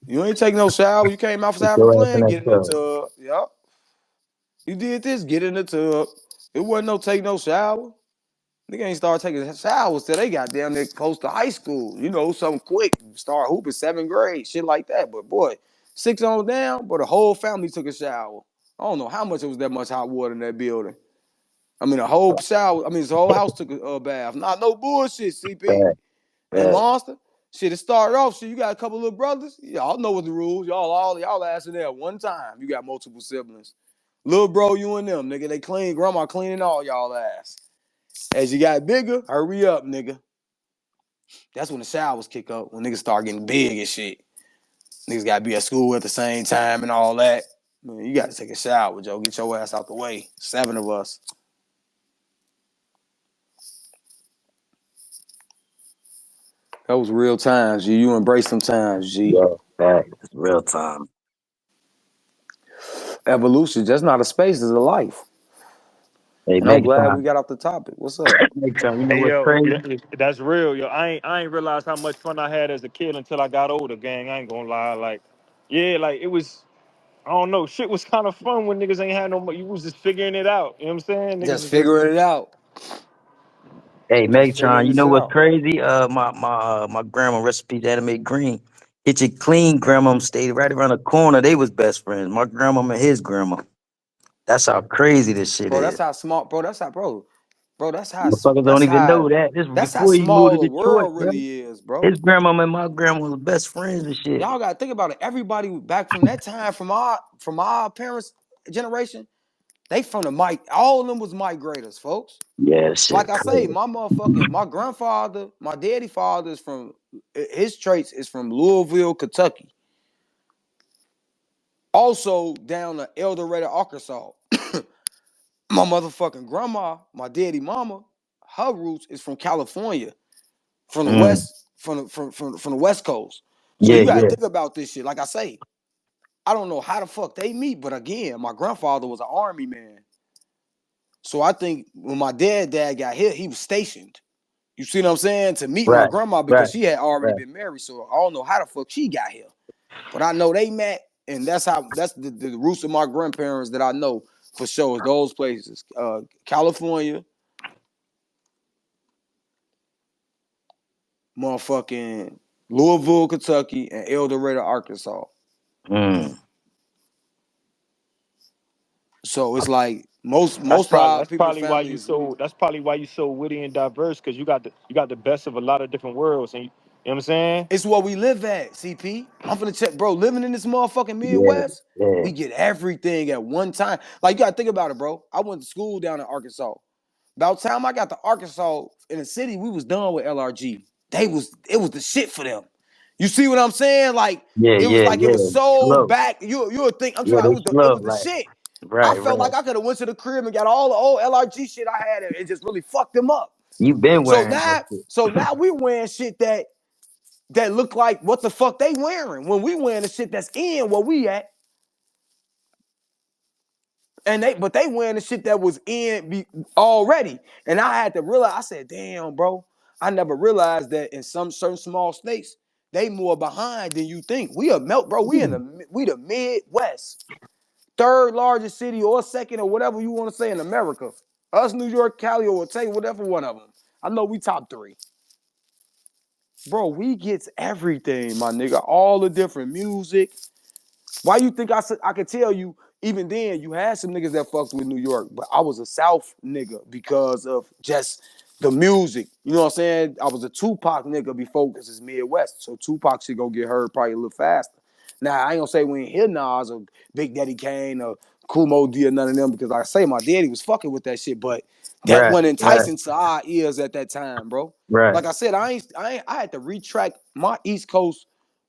Speaker 1: You ain't take no shower. You came out
Speaker 2: Put
Speaker 1: after
Speaker 2: your ass in
Speaker 1: playing,
Speaker 2: that
Speaker 1: get in the
Speaker 2: tub.
Speaker 1: tub. Yep. You did this, get in the tub. It wasn't no take no shower. Nigga ain't start taking showers till they got down there close to high school. You know, something quick. Start hooping 7th grade, shit like that. But boy, 6 on down, but the whole family took a shower. I don't know how much it was that much hot water in that building. I mean, the whole shower, the whole house took a bath. Not no bullshit, CP
Speaker 2: Right,
Speaker 1: and
Speaker 2: right.
Speaker 1: Monster. Shit, it started off. Shit, you got a couple little brothers. Y'all know what the rules. Y'all ass in there at one time. You got multiple siblings. Little bro, you and them, nigga. They clean. Grandma cleaning all y'all ass. As you got bigger, hurry up, nigga. That's when the showers kick up. When niggas start getting big and shit. Niggas gotta be at school at the same time and all that. Man, you gotta take a shower, Joe. Get your ass out the way. 7 of us. That was real times, G. You embrace them times, G.
Speaker 2: Yeah, fact. It's real time.
Speaker 1: Evolution, just not a space, it's a life.
Speaker 2: Hey,
Speaker 1: And I'm
Speaker 2: make
Speaker 1: glad we
Speaker 2: time.
Speaker 1: got off the topic. What's up?
Speaker 2: Make time. You know
Speaker 5: Hey
Speaker 2: what's
Speaker 5: yo,
Speaker 2: crazy?
Speaker 5: yeah, that's real, yo. I ain't realized how much fun I had as a kid until I got older, gang. I ain't gonna lie, like, yeah, like it was. I don't know, shit was kind of fun when niggas ain't had no. You was just figuring it out. You know what I'm saying? Niggas
Speaker 1: Just
Speaker 5: was just.
Speaker 1: figuring it out.
Speaker 2: Hey,
Speaker 1: Just
Speaker 2: Megatron,
Speaker 1: figuring
Speaker 2: you
Speaker 1: this
Speaker 2: know what's
Speaker 1: out.
Speaker 2: crazy? My grandma recipe that made green. Kitchen clean grandma stayed right around the corner. They was best friends. My grandma and his grandma. That's how crazy this shit
Speaker 1: Bro, that's
Speaker 2: is.
Speaker 1: how smart, bro. Bro,
Speaker 2: Motherfuckers don't even know that. This was
Speaker 1: that's how
Speaker 2: before he moved to
Speaker 1: small the
Speaker 2: Detroit,
Speaker 1: world
Speaker 2: bro.
Speaker 1: really is, bro.
Speaker 2: His grandma and my grandma was best friends and shit.
Speaker 1: Y'all gotta think about it. Everybody back from that time, from our parents' generation, they from the mic. All of them was migrators, folks.
Speaker 2: Yeah,
Speaker 1: Like
Speaker 2: shit,
Speaker 1: I say,
Speaker 2: crazy.
Speaker 1: my grandfather, my daddy father is from his traits is from Louisville, Kentucky. Also down to El Dorado, Arkansas. My motherfucking grandma, my daddy mama, her roots is from California, from the
Speaker 2: Mm.
Speaker 1: west, from the west coast. So
Speaker 2: Yeah,
Speaker 1: you gotta
Speaker 2: yeah,
Speaker 1: think about this shit. Like I say, I don't know how the fuck they meet, but again, my grandfather was an army man. So I think when my dad got hit, he was stationed. You see what I'm saying? To meet my
Speaker 2: right,
Speaker 1: grandma because
Speaker 2: right,
Speaker 1: she had already
Speaker 2: right.
Speaker 1: been married. So I don't know how the fuck she got here. But I know they met, and that's the roots of my grandparents that I know for sure is those places. California, motherfucking Louisville, Kentucky, and El Dorado, Arkansas.
Speaker 2: Mm.
Speaker 1: So it's like most
Speaker 5: That's
Speaker 1: most of
Speaker 5: probably
Speaker 1: our
Speaker 5: that's
Speaker 1: people
Speaker 5: probably why
Speaker 1: family
Speaker 5: you
Speaker 1: is
Speaker 5: so that's probably why you so witty and diverse because you got the best of a lot of different worlds and you know what I'm saying?
Speaker 1: it's what we live at, CP. I'm finna check, bro. Living in this motherfucking
Speaker 2: Yeah,
Speaker 1: Midwest,
Speaker 2: yeah,
Speaker 1: we get everything at one time. Like you gotta think about it, bro. I went to school down in Arkansas. About the time I got to Arkansas in the city, we was done with LRG. It was the shit for them. You see what I'm saying? Like
Speaker 2: yeah,
Speaker 1: it was
Speaker 2: yeah,
Speaker 1: like it was
Speaker 2: yeah.
Speaker 1: so
Speaker 2: Slow.
Speaker 1: back. You would think I'm
Speaker 2: Yeah,
Speaker 1: talking.
Speaker 2: they
Speaker 1: It
Speaker 2: slow.
Speaker 1: was the
Speaker 2: Like,
Speaker 1: shit. I
Speaker 2: right,
Speaker 1: felt
Speaker 2: right.
Speaker 1: like I could have went to the crib and got all the old LRG shit I had and just really fucked them up.
Speaker 2: You been
Speaker 1: So
Speaker 2: wearing that
Speaker 1: now,
Speaker 2: shit.
Speaker 1: so now we wearing shit that look like what the fuck they wearing when we wearing the shit that's in where we at. And they wearing the shit that was already. And I had to realize, I said, damn, bro, I never realized that in some certain small states, they more behind than you think. We a melt, bro. We the Midwest. Third largest city or second or whatever you want to say in America. Us, New York, Cali, or take whatever one of them. I know we top three. Bro, we gets everything, my nigga. All the different music, why you think I could tell you, even then, you had some niggas that fucked with New York, but I was a South nigga because of just the music. You know what I'm saying? I was a Tupac nigga before because it's Midwest. So Tupac should go get heard probably a little faster. Now, I ain't gonna say we ain't hear Nas or Big Daddy Kane or Kool Moe D or none of them because like I say my daddy was fucking with that shit, but that
Speaker 2: Right,
Speaker 1: wasn't
Speaker 2: right,
Speaker 1: enticing to our ears at that time, bro.
Speaker 2: right,
Speaker 1: Like I said, I had to retract my East Coast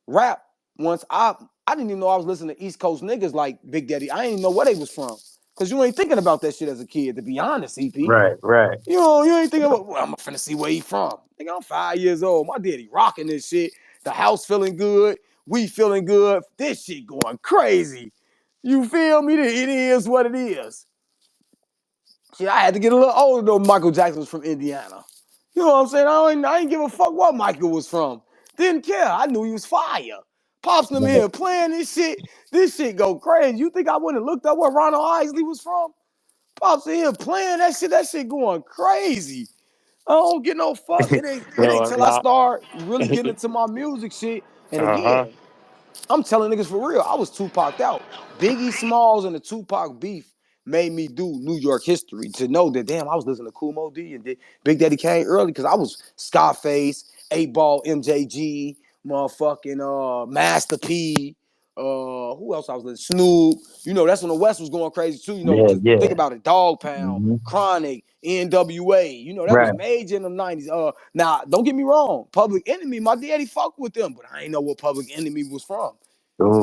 Speaker 1: rap once I didn't even know I was listening to East Coast niggas like Big Daddy. I didn't even know where they was from. Cause you ain't thinking about that shit as a kid, to be honest, EP.
Speaker 2: right, right.
Speaker 1: You ain't thinking about, well, I'm finna see where he from. Nigga, I'm 5 years old. My daddy rocking this shit. The house feeling good. We feeling good. This shit going crazy. You feel me? It is what it is. See, I had to get a little older though. Michael Jackson was from Indiana. You know what I'm saying? I ain't give a fuck what Michael was from. Didn't care. I knew he was fire. Pops them
Speaker 2: Right.
Speaker 1: here playing this shit. This shit go crazy. You think I wouldn't have looked up where Ronald Isley was from? Pops in here playing that shit. That shit going crazy. I don't get no fuck. It ain't
Speaker 5: No,
Speaker 1: till I
Speaker 5: nah.
Speaker 1: start really getting into my music shit. And
Speaker 5: Uh-huh.
Speaker 1: again, I'm telling niggas for real. I was Tupac'd out. Biggie Smalls and the Tupac beef made me do New York history to know that damn, I was listening to Kool Moe D and Big Daddy Kane early because I was Scarface, 8 Ball, MJG, motherfucking Master P. Who else I was listening? Snoop. You know, that's when the West was going crazy too. You know,
Speaker 2: Yeah,
Speaker 1: because think
Speaker 2: yeah.
Speaker 1: about it, Dog Pound,
Speaker 2: Hmm.
Speaker 1: Chronic, NWA. You know, that was
Speaker 2: Right.
Speaker 1: major in the '90s. Now don't get me wrong, Public Enemy, my daddy fucked with them, but I ain't know what Public Enemy was from.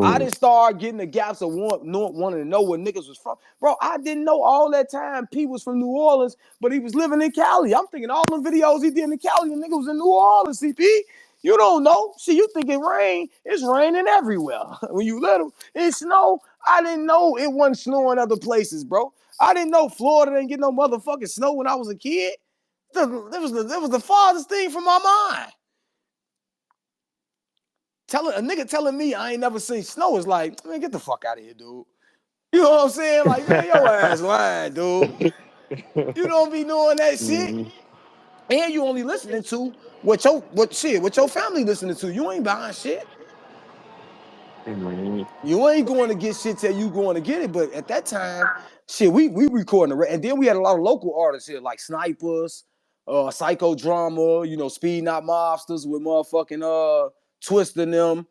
Speaker 1: I
Speaker 2: Oh,
Speaker 1: didn't start getting the gaps of wanting to know where niggas was from. Bro, I didn't know all that time P was from New Orleans, but he was living in Cali. I'm thinking all the videos he did in Cali, the nigga was in New Orleans, CP. You don't know. See, you think it rain. It's raining everywhere. When you little, it snow. I didn't know it wasn't snowing other places, bro. I didn't know Florida didn't get no motherfucking snow when I was a kid. That was the farthest thing from my mind. A nigga telling me I ain't never seen snow is like, man, get the fuck out of here, dude. You know what I'm saying? Like, man, your ass lying, dude. You don't be doing that shit.
Speaker 5: Mhm.
Speaker 1: And you only listening to what your family listening to. You ain't buying shit.
Speaker 5: Mhm.
Speaker 1: You ain't going to get shit till you going to get it. But at that time, shit, we recording the and then we had a lot of local artists here, like Snipers, Psychodrama, you know, Speed Not Mobsters with motherfucking twisting them.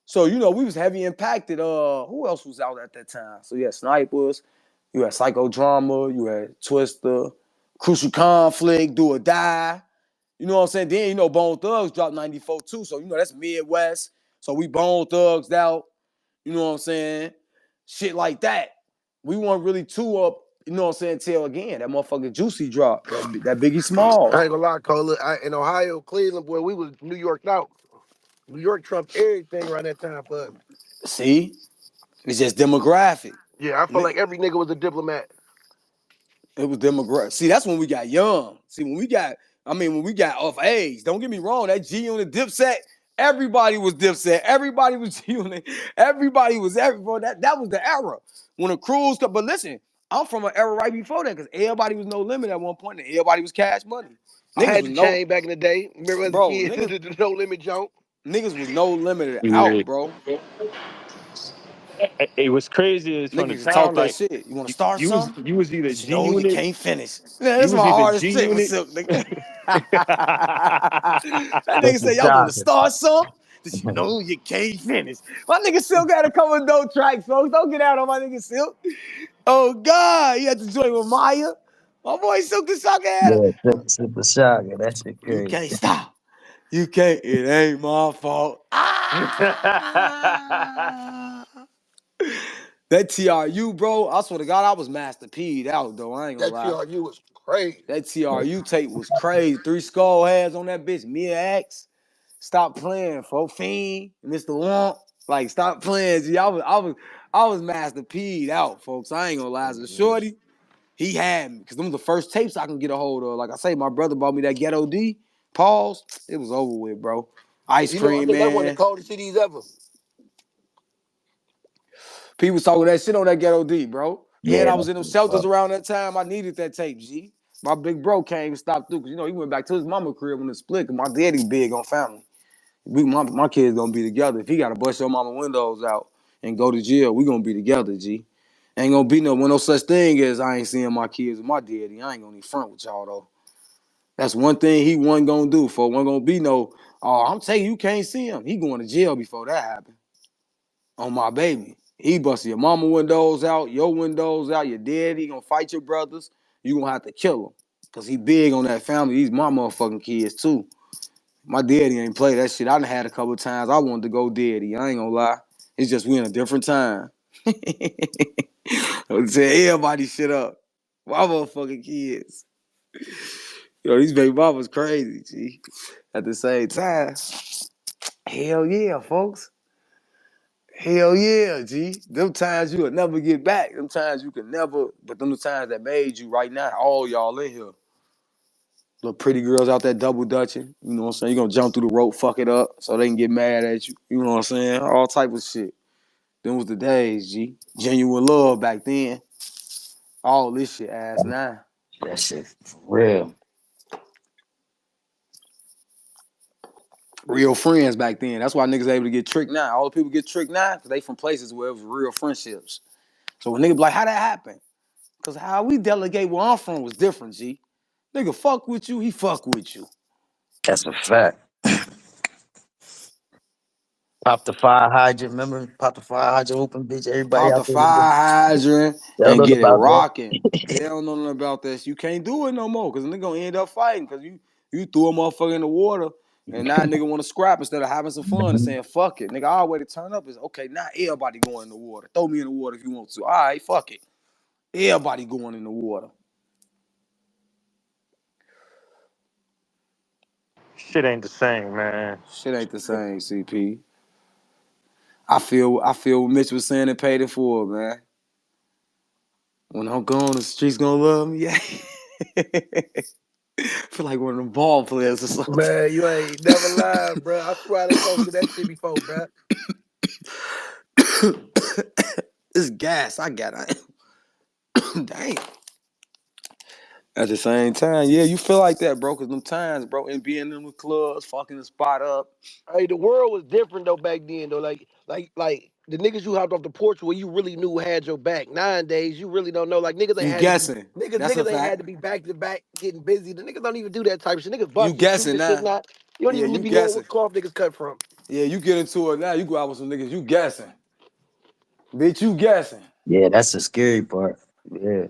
Speaker 1: So, you know, we was heavy impacted. Who else was out at that time? So yeah, Snipers, you had Psychodrama, you had Twister, Crucial Conflict, Do or Die. You know what I'm saying? Then, you know, Bone Thugs dropped 94 too. So, you know, that's Midwest. So we Bone Thugs out. You know what I'm saying? Shit like that. We weren't really too up, you know what I'm saying, till again, that motherfucking Juicy drop, that Biggie
Speaker 4: I
Speaker 1: Smalls.
Speaker 4: ain't gonna lie, Cola. In Ohio, Cleveland, boy, we was New York out. New York trumped everything around that time for us.
Speaker 1: See? It's just demographic.
Speaker 4: Yeah, I felt like every nigga was a diplomat.
Speaker 1: It was demographic. See, that's when we got young. See, when we got off age, don't get me wrong, that G Unit Dipset, everybody was Dipset. Everybody was G Unit. Everybody was everybody. That was the era. When the crews come, but listen, I'm from an era right before that, because everybody was no limit at one point, and everybody was cash money.
Speaker 4: I
Speaker 1: Niggas
Speaker 4: had
Speaker 1: was
Speaker 4: the
Speaker 1: no,
Speaker 4: chain back in the day. Remember as a
Speaker 1: bro,
Speaker 4: kid,
Speaker 1: niggas,
Speaker 4: the no limit jump.
Speaker 1: niggas was no limited
Speaker 5: Yeah.
Speaker 1: out, bro.
Speaker 5: It was crazy is from
Speaker 1: Niggas
Speaker 5: the
Speaker 1: used to talk
Speaker 5: town,
Speaker 1: that
Speaker 5: like
Speaker 1: shit. You want to start something?
Speaker 5: you was either
Speaker 1: That you
Speaker 5: G
Speaker 1: know you
Speaker 5: Unit,
Speaker 1: can't finish. Man,
Speaker 5: you
Speaker 1: that's my
Speaker 5: was either
Speaker 1: hardest
Speaker 5: G
Speaker 1: shit for
Speaker 5: Unit.
Speaker 1: Silk, nigga. That nigga
Speaker 2: that's a
Speaker 1: said, y'all want to
Speaker 2: shocker.
Speaker 1: start something that you know you can't finish. My nigga Silk had a couple of dope tracks, folks. Don't get out on my nigga Silk. Oh, God. He had to join with Maya. My boy Silk the Sucker had a,
Speaker 2: Yeah, super shocker. That shit
Speaker 1: you
Speaker 2: crazy.
Speaker 1: can't stop. You can't. It ain't my fault. Ah! That TRU, bro. I swear to God, I was Master P'd out, though. I ain't gonna
Speaker 4: That
Speaker 1: lie.
Speaker 4: TRU was crazy.
Speaker 1: That TRU tape was crazy. 3 skull heads on that bitch. Mia X. Stop playing, folks. Fiend, Mr. Womp. Like, stop playing. G. I was Master P'd out, folks. I ain't gonna lie. As a shorty, he had me because them was the first tapes I can get a hold of. Like I say, my brother bought me that Ghetto D. Pause. It was over with, bro. Ice
Speaker 4: You know, I
Speaker 1: Cream
Speaker 4: think that's one of the
Speaker 1: Man.
Speaker 4: coldest cities ever.
Speaker 1: People was talking that shit on that Ghetto D, bro. And
Speaker 2: Yeah,
Speaker 1: I was
Speaker 2: that's
Speaker 1: in them
Speaker 2: what's
Speaker 1: shelters
Speaker 2: up.
Speaker 1: around that time. I needed that tape, G. My big bro came and stopped through because he went back to his mama crib when it split. Cause my daddy big on family. My kids gonna be together. If he gotta bust your mama windows out and go to jail, we gonna be together, G. Ain't gonna be no such thing as I ain't seeing my kids with my daddy. I ain't gonna even front with y'all though. That's one thing he wasn't gonna do. For wasn't gonna be no. Oh, I'm telling you, you can't see him. He going to jail before that happened. On my baby, he busted your mama windows out, your windows out. Your daddy gonna fight your brothers. You gonna have to kill him because he big on that family. He's my motherfucking kids too. My daddy ain't play that shit. I done had a couple of times I wanted to go daddy. I ain't gonna lie. It's just we in a different time. I'm saying everybody shit up. My motherfucking kids. These baby mamas crazy, G. At the same time, hell yeah, folks. Hell yeah, G. Them times you will never get back. Them times you can never, but them the times that made you right now, all y'all in here. Little pretty girls out there double dutching. You know what I'm saying? You gonna jump through the rope, fuck it up, so they can get mad at you. You know what I'm saying? All type of shit. Them was the days, G. Genuine love back then. All this shit ass now.
Speaker 2: That shit for real.
Speaker 1: Real friends back then. That's why niggas able to get tricked now. All the people get tricked now because they from places where it was real friendships. So when niggas be like, how that happen? Because how we delegate where I'm from was different, G. Nigga fuck with you, he fuck with you.
Speaker 2: That's a fact. Pop the fire hydrant. Remember? Pop the fire hydrant open, bitch. Everybody
Speaker 1: Pop
Speaker 2: out
Speaker 1: the
Speaker 2: there. They
Speaker 1: fire hydrant
Speaker 2: don't
Speaker 1: and
Speaker 2: know
Speaker 1: get it
Speaker 2: about that.
Speaker 1: rocking. They don't know nothing about this. You can't do it no more because nigga gonna end up fighting because you threw a motherfucker in the water and now nigga want to scrap instead of having some fun and
Speaker 2: Mhm.
Speaker 1: saying fuck it. Nigga, our way to turn up is okay, now everybody going in the water. Throw me in the water if you want to. All right, fuck it. Everybody going in the water.
Speaker 5: Shit ain't the same, man.
Speaker 1: Shit ain't the same, CP. I feel what Mitch was saying and paid it forward, man. When I'm gone, the streets gonna love me. Yeah. Feel like one of them ball players or something.
Speaker 4: Man, you ain't never lied, bro. I swear they posted that shit before, bro.
Speaker 1: It's gas. I got it. Damn. At the same time, yeah, you feel like that, bro. Cause them times, bro, and being in the clubs, fucking the spot up.
Speaker 4: Hey, the world was different though back then though. Like the niggas you hopped off the porch where you really knew had your back. Nowadays, you really don't know. Like niggas ain't
Speaker 1: You
Speaker 4: had to be
Speaker 1: guessing.
Speaker 4: niggas
Speaker 1: That's a
Speaker 4: niggas ain't had
Speaker 1: fact.
Speaker 4: to be back to back getting busy. The niggas don't even do that type of shit. Niggas
Speaker 1: You
Speaker 4: bust and shoot
Speaker 1: guessing
Speaker 4: the shit
Speaker 1: now.
Speaker 4: now. You don't
Speaker 1: Yeah,
Speaker 4: even
Speaker 1: you
Speaker 4: be knowing
Speaker 1: guessing.
Speaker 4: what cloth niggas cut from.
Speaker 1: Yeah, you get into it now. You go out with some niggas. You guessing. Bitch, you guessing.
Speaker 2: Yeah, that's the scary part. Yeah.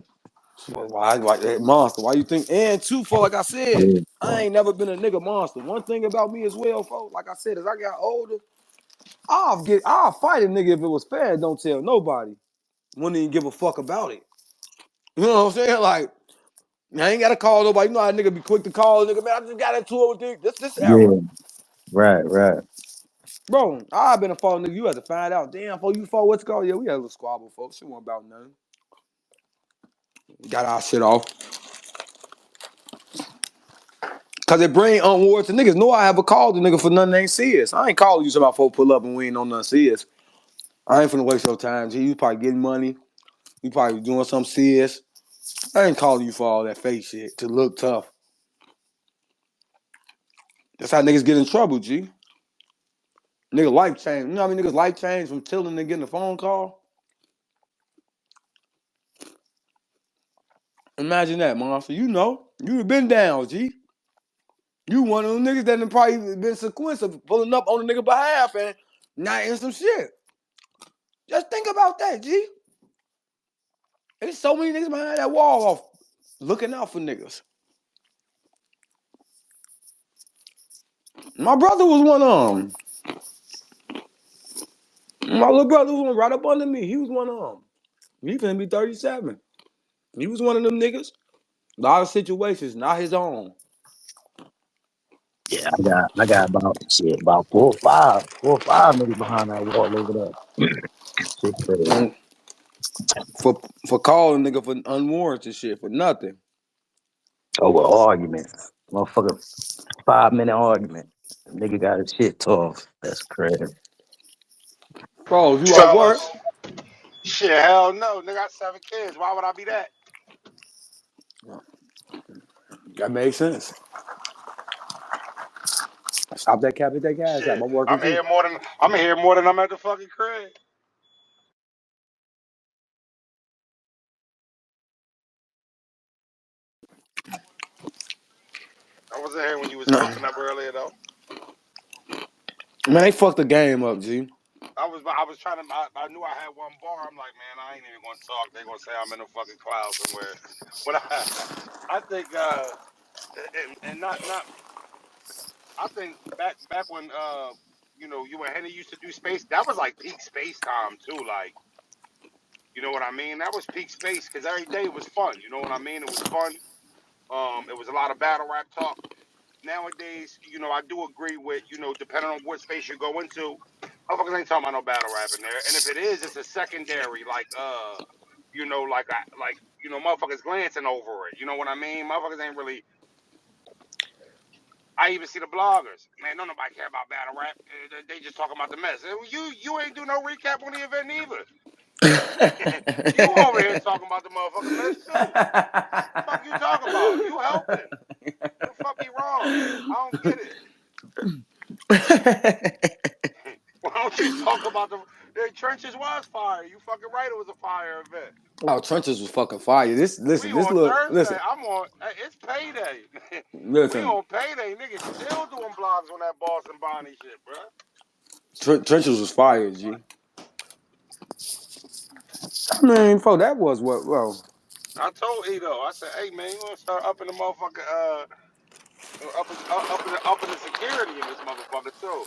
Speaker 1: Why, monster? Why you think? And two, for like I said,
Speaker 2: Yeah.
Speaker 1: I ain't never been a nigga monster. One thing about me as well, folks, like I said, as I got older, I'll fight a nigga if it was fair. Don't tell nobody. Wouldn't even give a fuck about it. You know what I'm saying? Like, I ain't gotta call nobody. You know how a nigga be quick to call a nigga, man. I just got into it with this era.
Speaker 2: Yeah. Right, right.
Speaker 1: Bro, I've been a fall nigga. You have to find out. Damn, for you fall, what's called? Yeah, we had a little squabble, folks. Shit wasn't about nothing. Got our shit off. Cause it bring unwards to niggas. Know I have a call the nigga for nothing ain't serious. I ain't calling you about folk pull up and we ain't on nothing serious. I ain't finna waste your time, G. You probably getting money. You probably doing something serious. I ain't calling you for all that fake shit to look tough. That's how niggas get in trouble, G. Nigga life change. You know how many niggas life change from chilling and getting a phone call? Imagine that, monster. You know. You have been down, G. You one of them niggas that done probably been sequential pulling up on the nigga behalf and not in some shit. Just think about that, G. There's so many niggas behind that wall off looking out for niggas. My brother was one of them. My little brother was right up under me. He was one of them. He finna be 37. He was one of them niggas. A lot of situations, not his own.
Speaker 2: Yeah, I got about shit, about four or five niggas behind that wall over there. Shit crazy.
Speaker 1: Um, for calling nigga for unwarranted shit for nothing.
Speaker 2: Over argument. Motherfucker, 5 minute argument. Nigga got his shit tossed. That's crazy.
Speaker 1: Bro, you at work?
Speaker 3: Fellas, shit, hell no. Nigga got 7 kids. Why would I be that?
Speaker 1: That makes sense. Stop that cap at that cash app.
Speaker 3: Shit,
Speaker 1: I'm working too.
Speaker 3: I'm here more than I'm at the fucking crib. I wasn't here when you was
Speaker 1: Man,
Speaker 3: cooking up earlier though.
Speaker 1: they fucked the game up, G.
Speaker 3: I was trying to. I knew I had one bar. I'm like, man, I ain't even gonna talk. They gonna say I'm in a fucking cloud somewhere. But I think, and not. I think back when you and Henny used to do space. That was like peak space time too. Like, you know what I mean? That was peak space because every day was fun. You know what I mean? It was fun. It was a lot of battle rap talk. Nowadays, I do agree with, depending on what space you go into, motherfuckers ain't talking about no battle rap in there. And if it is, it's a secondary, like, motherfuckers glancing over it. You know what I mean? Motherfuckers ain't really. I even see the bloggers. Man, don't nobody care about battle rap. They just talking about the mess. You ain't do no recap on the event either. You over here talking about the motherfucking mess too. Fuck you talking about? You helping? What the fuck be wrong? I don't get it. Why don't you talk about the trenches was fire? You fucking right, it was a fire event.
Speaker 1: Oh, Trenches was fucking fire. This
Speaker 3: We
Speaker 1: listen, this
Speaker 3: on
Speaker 1: look
Speaker 3: Thursday.
Speaker 1: listen,
Speaker 3: I'm on. It's payday. We
Speaker 1: listen.
Speaker 3: on payday. Niggas still doing blogs on that Boston Bonnie shit, bro.
Speaker 1: Trenches was fire, G. I mean, fuck, that was what, well.
Speaker 3: I told Edo. I said, hey man, you want to start upping the motherfucker, upping the security in this motherfucker too.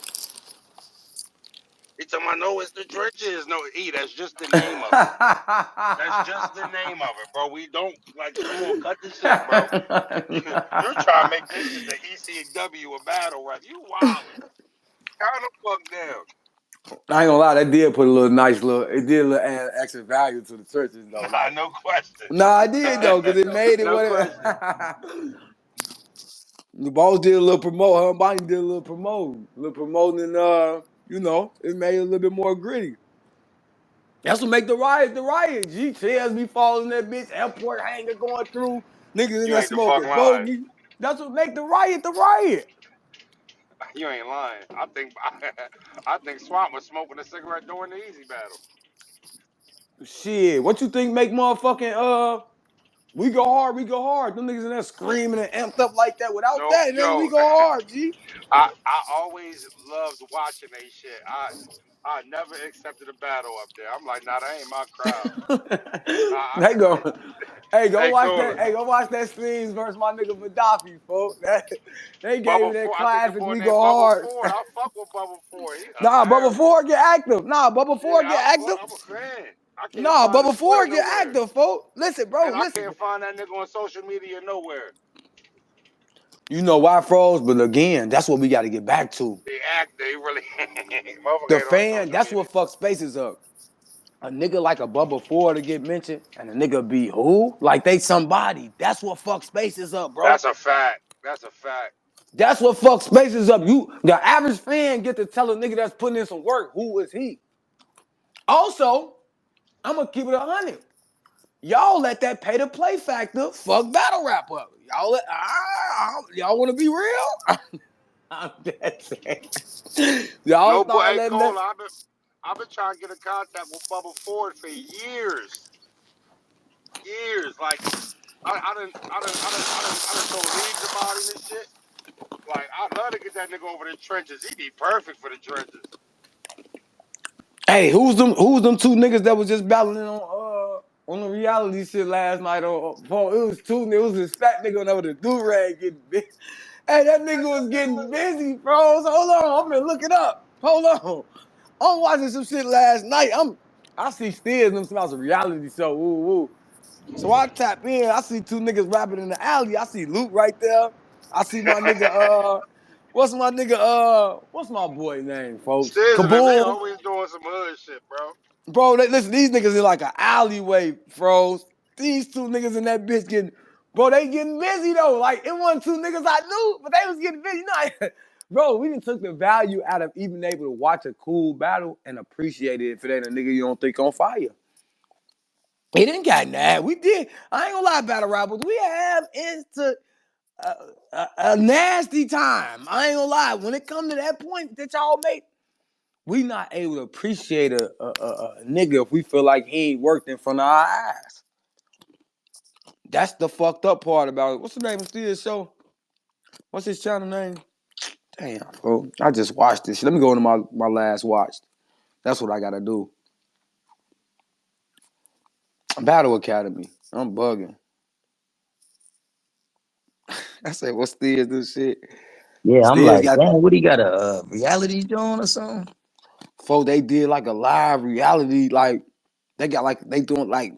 Speaker 3: He told me, no, it's the trenches. No, that's just the name of it. That's just the name of it, bro. We don't like. Come on, cut the shit, bro. You're trying to make this shit the ECW a battle rap. You wildin'. Calm the fuck down.
Speaker 1: I ain't gonna lie, that did put a little nice little. It did add extra value to the churches though.
Speaker 3: Nah,
Speaker 1: Like,
Speaker 3: no question.
Speaker 1: nah, I did though, cause it made it
Speaker 3: No
Speaker 1: what it.
Speaker 3: question.
Speaker 1: The boss did a little promote. Her and Bonnie did a little promoting. It made it a little bit more gritty. That's what make the riot the riot. G chairs be falling that bitch. Airport hanger going through. Niggas in
Speaker 3: You
Speaker 1: there
Speaker 3: ain't the fuck
Speaker 1: smoking
Speaker 3: lying.
Speaker 1: bogey. That's what make the riot the riot.
Speaker 3: You ain't lying. I think I think Swamp was smoking a cigarette during the Easy battle.
Speaker 1: Shit, what you think make motherfucking we go hard, we go hard. Them niggas in there screaming and amped up like that. Without
Speaker 3: No,
Speaker 1: that, it ain't we
Speaker 3: yo,
Speaker 1: go hard, G.
Speaker 3: I always loved watching they shit. I never accepted a battle up there. I'm like, nah, that ain't my crowd. I,
Speaker 1: They go, hey, go
Speaker 3: hey,
Speaker 1: watch that.
Speaker 3: Cola.
Speaker 1: Hey, go watch that streams versus my nigga Gaddafi, folks. They gave
Speaker 3: Bubble
Speaker 1: me that
Speaker 3: Ford. I think the
Speaker 1: classic.
Speaker 3: boy
Speaker 1: We
Speaker 3: named
Speaker 1: go
Speaker 3: Bubble
Speaker 1: hard.
Speaker 3: Ford. I fuck with Bubble Ford. He
Speaker 1: Nah, Bubba
Speaker 3: hilarious.
Speaker 1: Ford get active. Nah, Bubba
Speaker 3: Yeah,
Speaker 1: Ford get active.
Speaker 3: I'm a fan. I can't
Speaker 1: Nah,
Speaker 3: find his
Speaker 1: Bubba
Speaker 3: Twitter
Speaker 1: Ford get
Speaker 3: nowhere,
Speaker 1: active, folks. Listen, bro,
Speaker 3: and I
Speaker 1: listen.
Speaker 3: can't find that nigga on social media nowhere.
Speaker 1: You know why, froze? But again, that's what we got to get back to.
Speaker 3: They act. They really. Motherfucker
Speaker 1: The
Speaker 3: ain't on
Speaker 1: fan,
Speaker 3: social
Speaker 1: that's
Speaker 3: media.
Speaker 1: what fucks spaces up. A nigga like a Bubba Ford to get mentioned, and a nigga be who? Like they somebody. That's what fucks spaces up, bro.
Speaker 3: That's a fact. That's a fact.
Speaker 1: That's what fucks spaces up. The average fan, get to tell a nigga that's putting in some work, who is he? Also, I'm gonna keep it 100. Y'all let that pay to play factor fuck battle rap up. Y'all want to be real? I'm dead serious. Y'all
Speaker 3: No boy,
Speaker 1: start
Speaker 3: hey
Speaker 1: letting that.
Speaker 3: Cole, I've been trying to get in contact with Bubba Ford for years, years. Like I done told Reeves about him and shit. Like I'd love to get that nigga over the trenches. He'd be perfect for the trenches.
Speaker 1: Hey, who's them two niggas that was just battling on the reality shit last night on phone? It was two. It was this fat nigga over the do rag getting busy. Hey, that nigga was getting busy, bro. So hold on, I'm gonna look it up. Hold on. I'm watching some shit last night. I see Steers them about some reality show. Woo woo. So I tap in. I see two niggas rapping in the alley. I see Luke right there. I see my nigga. What's my nigga? What's my boy name, folks?
Speaker 3: Stiz and them, they
Speaker 1: Kaboom.
Speaker 3: always doing some hood shit, bro.
Speaker 1: Bro, listen, these niggas in like an alleyway, froze. These two niggas in that bitch getting, bro, they getting busy though. Like, it wasn't two niggas I knew, but they was getting busy. Bro, we done took the value out of even able to watch a cool battle and appreciate it if it ain't a nigga you don't think on fire. It didn't got mad. We did. I ain't gonna lie, battle rappers. We have into a nasty time. I ain't gonna lie. When it come to that point that y'all make, we not able to appreciate a nigga if we feel like he ain't worked in front of our eyes. That's the fucked up part about it. What's the name of Steve's show? What's his channel name? Damn, bro. I just watched this shit. Let me go into my last watch. That's what I gotta do. Battle Academy. I'm bugging. I said, what's Steve's new shit?
Speaker 2: Yeah, I'm
Speaker 1: Steve's
Speaker 2: like,
Speaker 1: got,
Speaker 2: damn, what he got a reality joint or something?
Speaker 1: folks, they did like a live reality, like, they got like, they doing like,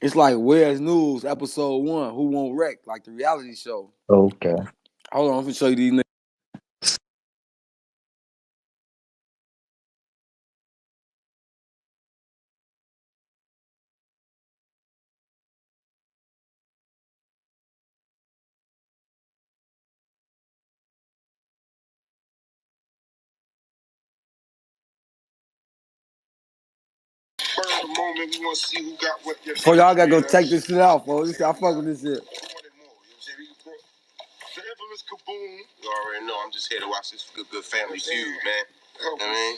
Speaker 1: it's like Where's News, episode 1, Who Won't Wreck, like the reality show.
Speaker 2: Okay.
Speaker 1: Hold on, I'm gonna show you these niggas. The moment we want to see who got what. For y'all gotta go check this shit out, folks. I fuck with this shit. The infamous Kaboom. You already know. I'm just here to watch this good family feud, man. You know what I mean?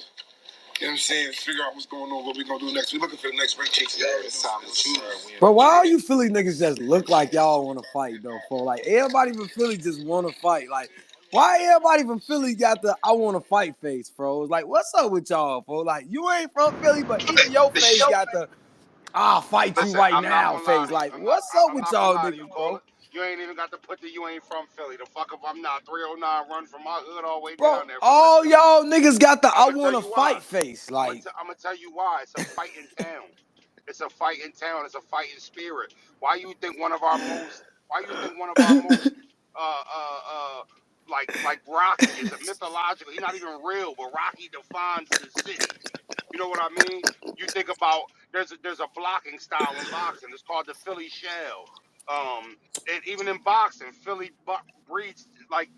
Speaker 1: You know what I'm saying? Figure out what's going on, what we gonna do next. We looking for the next race case. Yeah, it's time to choose. Bro, why all you Philly niggas just look like y'all want to fight though? For like everybody from Philly just want to fight. Like, why everybody from Philly got the I want to fight face, bro? Like, what's up with y'all, bro? Like, you ain't from Philly, but even your face got the I'll fight you
Speaker 3: Listen,
Speaker 1: right
Speaker 3: I'm not
Speaker 1: now
Speaker 3: gonna lie
Speaker 1: face.
Speaker 3: to you.
Speaker 1: Like, what's up
Speaker 3: I'm
Speaker 1: with
Speaker 3: not gonna
Speaker 1: y'all
Speaker 3: lie to you,
Speaker 1: niggas, bro?
Speaker 3: Cola. You ain't even got to put the you ain't from Philly. The fuck if I'm not 309 run from my hood all the way
Speaker 1: Bro,
Speaker 3: down there. But
Speaker 1: all
Speaker 3: listen,
Speaker 1: y'all niggas got the
Speaker 3: I'm
Speaker 1: I
Speaker 3: gonna tell
Speaker 1: want to
Speaker 3: you why.
Speaker 1: fight face. Like,
Speaker 3: I'm gonna tell you why. It's a fighting town. It's a fighting town. It's a fighting spirit. Why you think one of our most? Why you think one of our most? Uh, uh, uh, like Rocky is a mythological. He's not even real, but Rocky defines the city. You know what I mean? You think about there's a blocking style in boxing. It's called the Philly shell. And even in boxing, Philly breeds like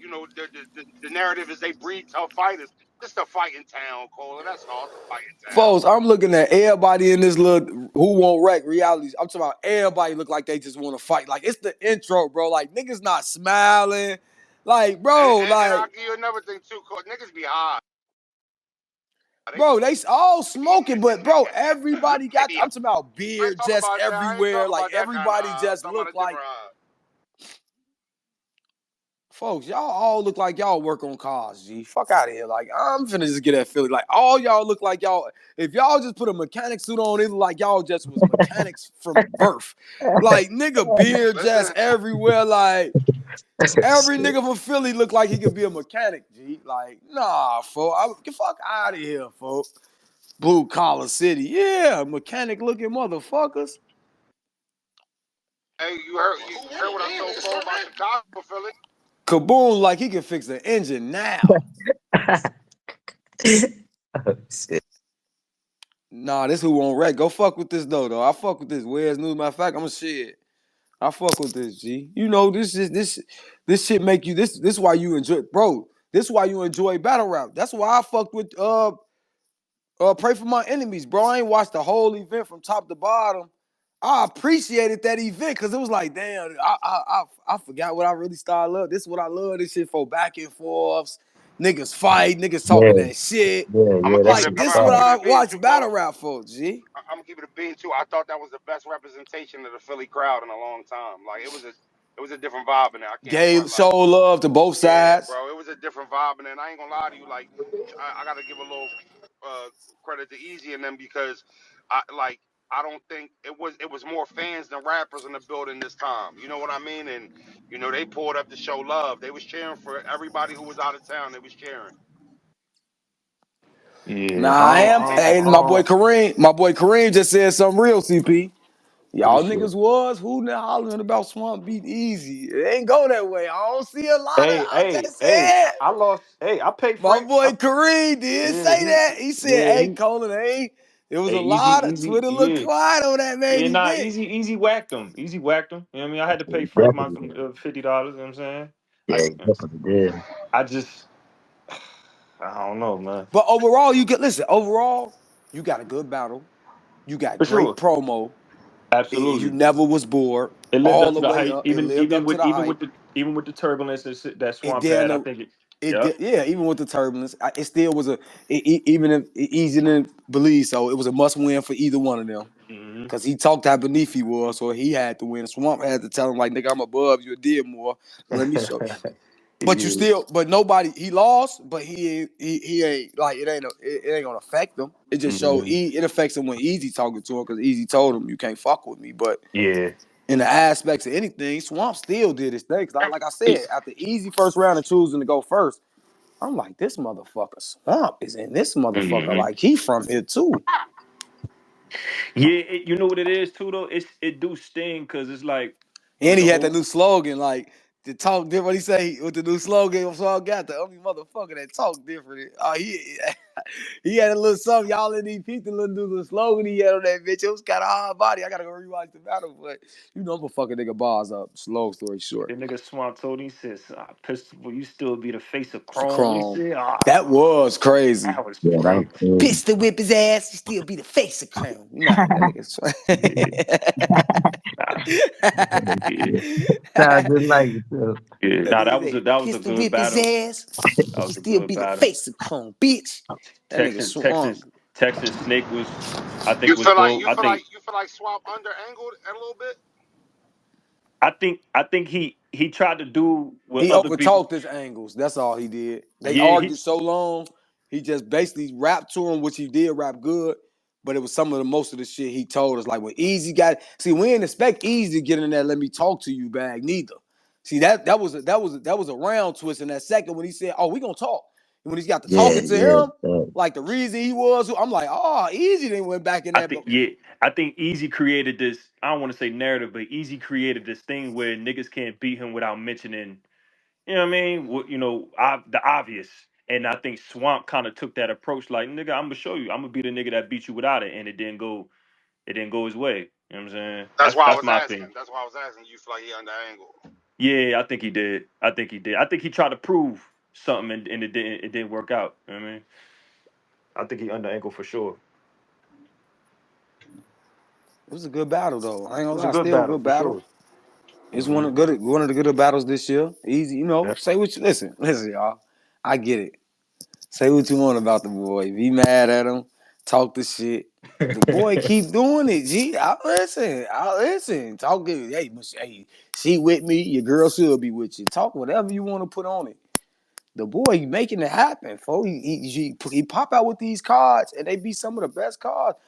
Speaker 3: the narrative is they breed tough fighters. It's a fighting town, Cola. That's all. It's a fighting town.
Speaker 1: folks, I'm looking at everybody in this little Who Won't Wreck realities. I'm talking about everybody look like they just want to fight. Like, it's the intro, bro. Like, niggas not smiling. Like, bro,
Speaker 3: And
Speaker 1: like,
Speaker 3: I'll give you another thing too, Cola. Niggas be high. They,
Speaker 1: bro, they all smoking, but bro, everybody got.
Speaker 3: maybe
Speaker 1: I'm talking about
Speaker 3: I
Speaker 1: beer
Speaker 3: ain't talking
Speaker 1: just
Speaker 3: about that. I ain't
Speaker 1: everywhere.
Speaker 3: talking
Speaker 1: Like,
Speaker 3: about that kind of
Speaker 1: everybody
Speaker 3: high. I'm
Speaker 1: just
Speaker 3: talking about
Speaker 1: look
Speaker 3: a
Speaker 1: like.
Speaker 3: different high.
Speaker 1: Folks, y'all all look like y'all work on cars, G. Fuck out of here. Like, I'm finna just get that feeling. Like, all y'all look like y'all, if y'all just put a mechanic suit on, it look like y'all just was mechanics from birth. Like, nigga, beard just
Speaker 3: Listen,
Speaker 1: everywhere. Like, every
Speaker 2: Shit.
Speaker 1: nigga from Philly look like he could be a mechanic, G. Like, nah, folks. Get fuck out of here, folks. Blue collar city. Yeah, mechanic looking motherfuckers.
Speaker 3: hey, you heard what I told Cole about Chicago, Philly?
Speaker 1: Kaboom, like he can fix the engine now.
Speaker 2: Oh, shit.
Speaker 1: Nah, this who won't wreck. Go fuck with this though. I fuck with this. Where's news? Matter of fact, I'm a shit. I fuck with this, G. You know, this shit make you this why you enjoy, bro. This why you enjoy battle rap. That's why I fucked with Pray for My Enemies, bro. I ain't watched the whole event from top to bottom. I appreciated that event because it was like, damn, I forgot what I really started love. This is what I love this shit for, back and forths, niggas fight, niggas
Speaker 2: Yeah,
Speaker 1: talking that shit.
Speaker 3: I'm
Speaker 2: yeah,
Speaker 3: gonna
Speaker 2: that
Speaker 3: keep it.
Speaker 1: Like,
Speaker 2: shit
Speaker 3: I'm
Speaker 1: this
Speaker 3: gonna, I'm
Speaker 1: what
Speaker 3: gonna
Speaker 2: fire.
Speaker 3: keep
Speaker 1: I
Speaker 3: it a bean
Speaker 1: watch
Speaker 3: too,
Speaker 1: battle
Speaker 3: Cole.
Speaker 1: rap for, G.
Speaker 3: I'm gonna keep it a bean too. I thought that was the best representation of the Philly crowd in a long time. Like it was a different vibe in there. I can't
Speaker 1: Gay
Speaker 3: front. Like
Speaker 1: show love to both
Speaker 3: yeah,
Speaker 1: sides.
Speaker 3: bro, it was a different vibe in there. And I ain't gonna lie to you. Like I gotta give a little credit to Easy and them because I don't think it was more fans than rappers in the building this time. You know what I mean? And they pulled up to show love. They was cheering for everybody who was out of town. They was cheering.
Speaker 1: Nah,
Speaker 5: Yeah,
Speaker 1: I am. Hey, my boy Kareem just said something real, CP.
Speaker 5: what he
Speaker 1: Y'all
Speaker 5: said.
Speaker 1: niggas was hooting and hollering about Swamp Beat Easy. It ain't go that way. I don't see a lot of.
Speaker 5: Hey,
Speaker 1: I'm
Speaker 5: hey,
Speaker 1: just
Speaker 5: hey!
Speaker 1: saying.
Speaker 5: I lost. Hey, I paid
Speaker 1: My
Speaker 5: Frank.
Speaker 1: boy Kareem did
Speaker 5: Yeah,
Speaker 1: say that. He said,
Speaker 5: yeah,
Speaker 1: "Hey, Colin, hey." It was
Speaker 5: Hey,
Speaker 1: a
Speaker 5: easy,
Speaker 1: lot of
Speaker 5: easy,
Speaker 1: Twitter look
Speaker 5: yeah.
Speaker 1: quiet on that main
Speaker 5: Yeah, nah,
Speaker 1: event.
Speaker 5: easy whacked them. Easy whacked them. You know what I mean? I had to pay Frank my
Speaker 2: Definitely.
Speaker 5: $50, you know what I'm saying?
Speaker 2: Yeah,
Speaker 5: I
Speaker 2: definitely did.
Speaker 5: I just I don't know, man.
Speaker 1: But overall, you get listen. Overall, you got a good battle. You got
Speaker 5: For
Speaker 1: great
Speaker 5: sure.
Speaker 1: promo. You
Speaker 5: Absolutely.
Speaker 1: never was bored
Speaker 5: It lived
Speaker 1: all
Speaker 5: up
Speaker 1: the
Speaker 5: to the
Speaker 1: way
Speaker 5: hype.
Speaker 1: up. It lived up to the hype.
Speaker 5: Even with the turbulence that
Speaker 1: And
Speaker 5: Swamp
Speaker 1: then
Speaker 5: had, I think it
Speaker 1: it
Speaker 5: yep.
Speaker 1: did, yeah. Even with the turbulence, it still was even if it easy to believe. So it was a must win for either one of them.
Speaker 5: Hmm.
Speaker 1: Cause he talked how beneath he was, so he had to win. Swamp had to tell him like, "Nigga, I'm above you. Did more. Let me show." But you
Speaker 5: Yeah.
Speaker 1: still, but nobody. He lost, but he ain't like it ain't gonna affect him. It just show
Speaker 5: Hmm.
Speaker 1: it affects him when Easy talking to him because Easy told him you can't fuck with me. But
Speaker 5: Yeah.
Speaker 1: in the aspects of anything, Swamp still did his thing. 'Cause like I said, after Easy first round and choosing to go first, I'm like, this motherfucker Swamp is in this motherfucker.
Speaker 5: Hmm.
Speaker 1: Like he from here too.
Speaker 5: Yeah, you know what it is too though. It do sting because it's like with
Speaker 1: And
Speaker 5: the
Speaker 1: he had the
Speaker 5: whole
Speaker 1: new slogan, like the talk different. What he say with the new slogan? So I got the only motherfucker that talk different. He had a little something. Y'all in these people little slogan he had on that bitch. It was kind of hard body. I gotta go rewatch the battle, but you know I'm a fucking nigga bars up. Long story short,
Speaker 5: the nigga Swamp told him, he says, Pistol, you still be the face of
Speaker 1: it's
Speaker 5: Chrome. What he
Speaker 1: Chrome.
Speaker 5: said?
Speaker 1: That was crazy.
Speaker 5: That was
Speaker 2: Yeah, that was
Speaker 5: crazy.
Speaker 2: cool.
Speaker 1: Pistol whip his ass. You still be the face of Chrome. Nah, that nigga's.
Speaker 5: Yeah. Nah, yeah.
Speaker 2: Sounds just like it too.
Speaker 5: Yeah.
Speaker 1: That
Speaker 5: Nah,
Speaker 1: nigga say
Speaker 5: that was a
Speaker 1: pistol
Speaker 5: good
Speaker 1: whip his
Speaker 5: battle.
Speaker 1: ass.
Speaker 5: That
Speaker 1: He
Speaker 5: was a
Speaker 1: still
Speaker 5: good
Speaker 1: be the
Speaker 5: battle.
Speaker 1: face of Chrome, bitch. That nigga
Speaker 5: Texas,
Speaker 1: swung.
Speaker 5: Texas Snake was, I think
Speaker 3: You
Speaker 5: was
Speaker 3: feel like
Speaker 5: dope.
Speaker 3: you feel like you feel like Swamp under angled a little bit.
Speaker 5: I think he tried to do what
Speaker 1: He
Speaker 5: other people.
Speaker 1: overtalked his angles. That's all he did. They
Speaker 5: Yeah, he
Speaker 1: argued so long. He just basically rapped to him, which he did rap good. But it was some of the most of the shit he told us. Like when Easy got see, we didn't expect Easy to get in that let me talk to you bag neither. See that was a round twist in that second when he said, "Oh, we gonna talk." And when he got to
Speaker 2: Yeah,
Speaker 1: talking to
Speaker 2: yeah.
Speaker 1: him, like the reason he was, I'm like, "Oh, Easy then went back in
Speaker 5: I
Speaker 1: that."
Speaker 5: think yeah, I think Easy created this. I don't want to say narrative, but Easy created this thing where niggas can't beat him without mentioning, you know what I mean? What the obvious. And I think Swamp kind of took that approach, like nigga, I'm gonna show you. I'm gonna be the nigga that beat you without it, and it didn't go. It didn't go his way. You know what I'm saying?
Speaker 3: That's why I
Speaker 5: That's
Speaker 3: was
Speaker 5: my
Speaker 3: asking.
Speaker 5: opinion.
Speaker 3: That's why I was asking. You feel like he under angled.
Speaker 5: Yeah, I think he did. I think he did. I think he tried to prove something, and it didn't work out. You know what I mean? I think he under ankle for sure.
Speaker 1: It was a good battle though. I ain't
Speaker 5: It
Speaker 1: gonna
Speaker 5: was a
Speaker 1: lie,
Speaker 5: good
Speaker 1: still a
Speaker 5: battle
Speaker 1: good
Speaker 5: for
Speaker 1: battle.
Speaker 5: sure.
Speaker 1: It's
Speaker 5: Hmm.
Speaker 1: one of the good battles this year. Easy,
Speaker 5: Yeah.
Speaker 1: say what you listen, y'all. I get it. Say what you want about the boy. Be mad at him. Talk the shit. The boy keep doing it. G, I listen. I listen. Talk it. Hey, she with me. Your girl should be with you. Talk whatever you want to put on it. The boy he making it happen, folks. He pop out with these cards, and they be some of the best cards.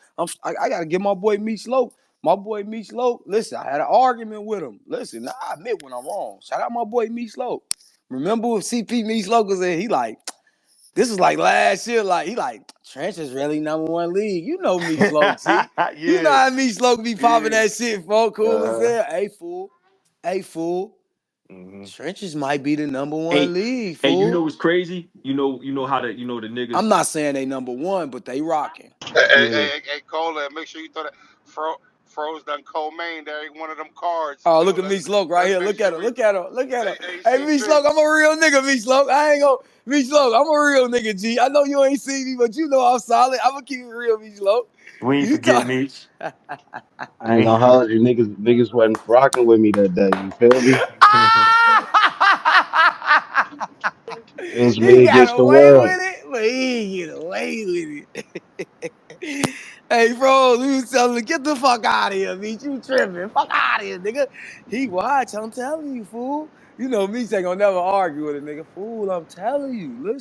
Speaker 1: I gotta give my boy Meech Low. My boy Meech Low. Listen, I had an argument with him. Listen, now I admit when I'm wrong. Shout out my boy Meech Low. Remember when CP Meech Low was there? He like, this is like last year. Like he like Trench is really number one league. You know Meech Low, G. You know
Speaker 5: Yeah,
Speaker 1: how Meech Low be popping
Speaker 5: yeah.
Speaker 1: that shit, folks. Cool as
Speaker 5: Uh,
Speaker 1: hell. Hey fool. Hey fool.
Speaker 5: hmm.
Speaker 1: Trenches might be the number one
Speaker 5: Hey,
Speaker 1: league,
Speaker 5: hey, you
Speaker 1: fool.
Speaker 5: know what's crazy? You know how the niggas.
Speaker 1: I'm not saying they number one, but they rocking.
Speaker 5: Yeah.
Speaker 3: Hey, Cola, make sure you throw that froze done cold main there. Ain't one of them cards.
Speaker 1: Oh,
Speaker 3: You know,
Speaker 1: look at Meech Loke right
Speaker 3: let's
Speaker 1: here.
Speaker 3: make
Speaker 1: Look at
Speaker 3: sure
Speaker 1: him.
Speaker 3: we.
Speaker 1: Look at him. Look at him.
Speaker 3: Hey,
Speaker 1: Hey,
Speaker 3: see
Speaker 1: Meech Loke,
Speaker 3: Fitz.
Speaker 1: I'm a real nigga, Meech Loke. I ain't gonna Meech Loke. I'm a real nigga, G. I know you ain't seen me, but you know I'm solid. I'm gonna keep it real, Meech Loke.
Speaker 5: We ain't
Speaker 1: You
Speaker 5: forget
Speaker 1: talk.
Speaker 5: Meech.
Speaker 6: I ain't gonna hold you, niggas wasn't rocking with me that day. You feel me? It was
Speaker 1: He
Speaker 6: me
Speaker 1: got
Speaker 6: against the
Speaker 1: away
Speaker 6: world.
Speaker 1: with it, but he ain't get away with it. Hey, bro, we was telling him, get the fuck out of here, Meech. You tripping. Fuck out of here, nigga. He watch, I'm telling you, fool. You know, Meech ain't gonna never argue with a nigga. Fool, I'm telling you.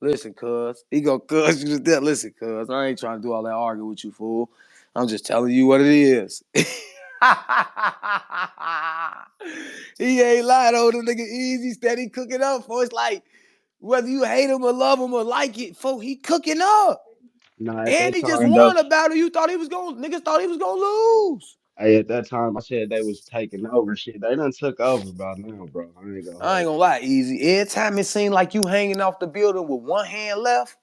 Speaker 1: Listen, cuz. He go, cuz, you just listen, cuz. I ain't trying to do all that arguing with you, fool. I'm just telling you what it is. He ain't lied on the nigga easy, steady cooking up, fool. It's like, whether you hate him or love him or like it, fool, he cooking up.
Speaker 6: Nah, at
Speaker 1: And
Speaker 6: that
Speaker 1: he just
Speaker 6: time though,
Speaker 1: won a battle you thought he was going niggas thought he was gonna lose.
Speaker 6: at that time I said they was taking over shit. They done took over by now, bro. I ain't gonna
Speaker 1: I ain't
Speaker 6: hold
Speaker 1: gonna lie, easy. Every time it seemed like you hanging off the building with one hand left,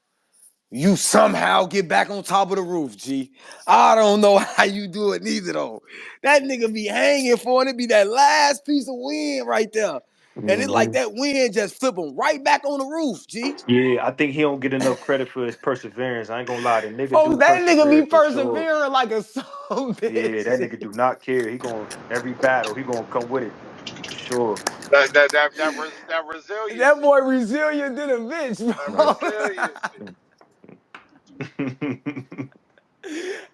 Speaker 1: You somehow get back on top of the roof, G. I don't know how you do it neither though. That nigga be hanging for it. It be that last piece of wind right there. And it like
Speaker 5: Hmm.
Speaker 1: that wind just flip him right back on the roof, G.
Speaker 5: Yeah, I think he don't get enough credit for his perseverance. I ain't gonna lie, the nigga
Speaker 1: Folks,
Speaker 5: do
Speaker 1: that nigga
Speaker 5: persevere
Speaker 1: be
Speaker 5: for sure.
Speaker 1: persevering like a son
Speaker 5: Yeah, that
Speaker 1: bitch.
Speaker 5: nigga do not care. He going every battle. He gonna come with it for sure.
Speaker 3: That
Speaker 1: That
Speaker 3: resiliency.
Speaker 1: boy resilient than a bitch,
Speaker 3: That
Speaker 1: bro.
Speaker 3: resiliency.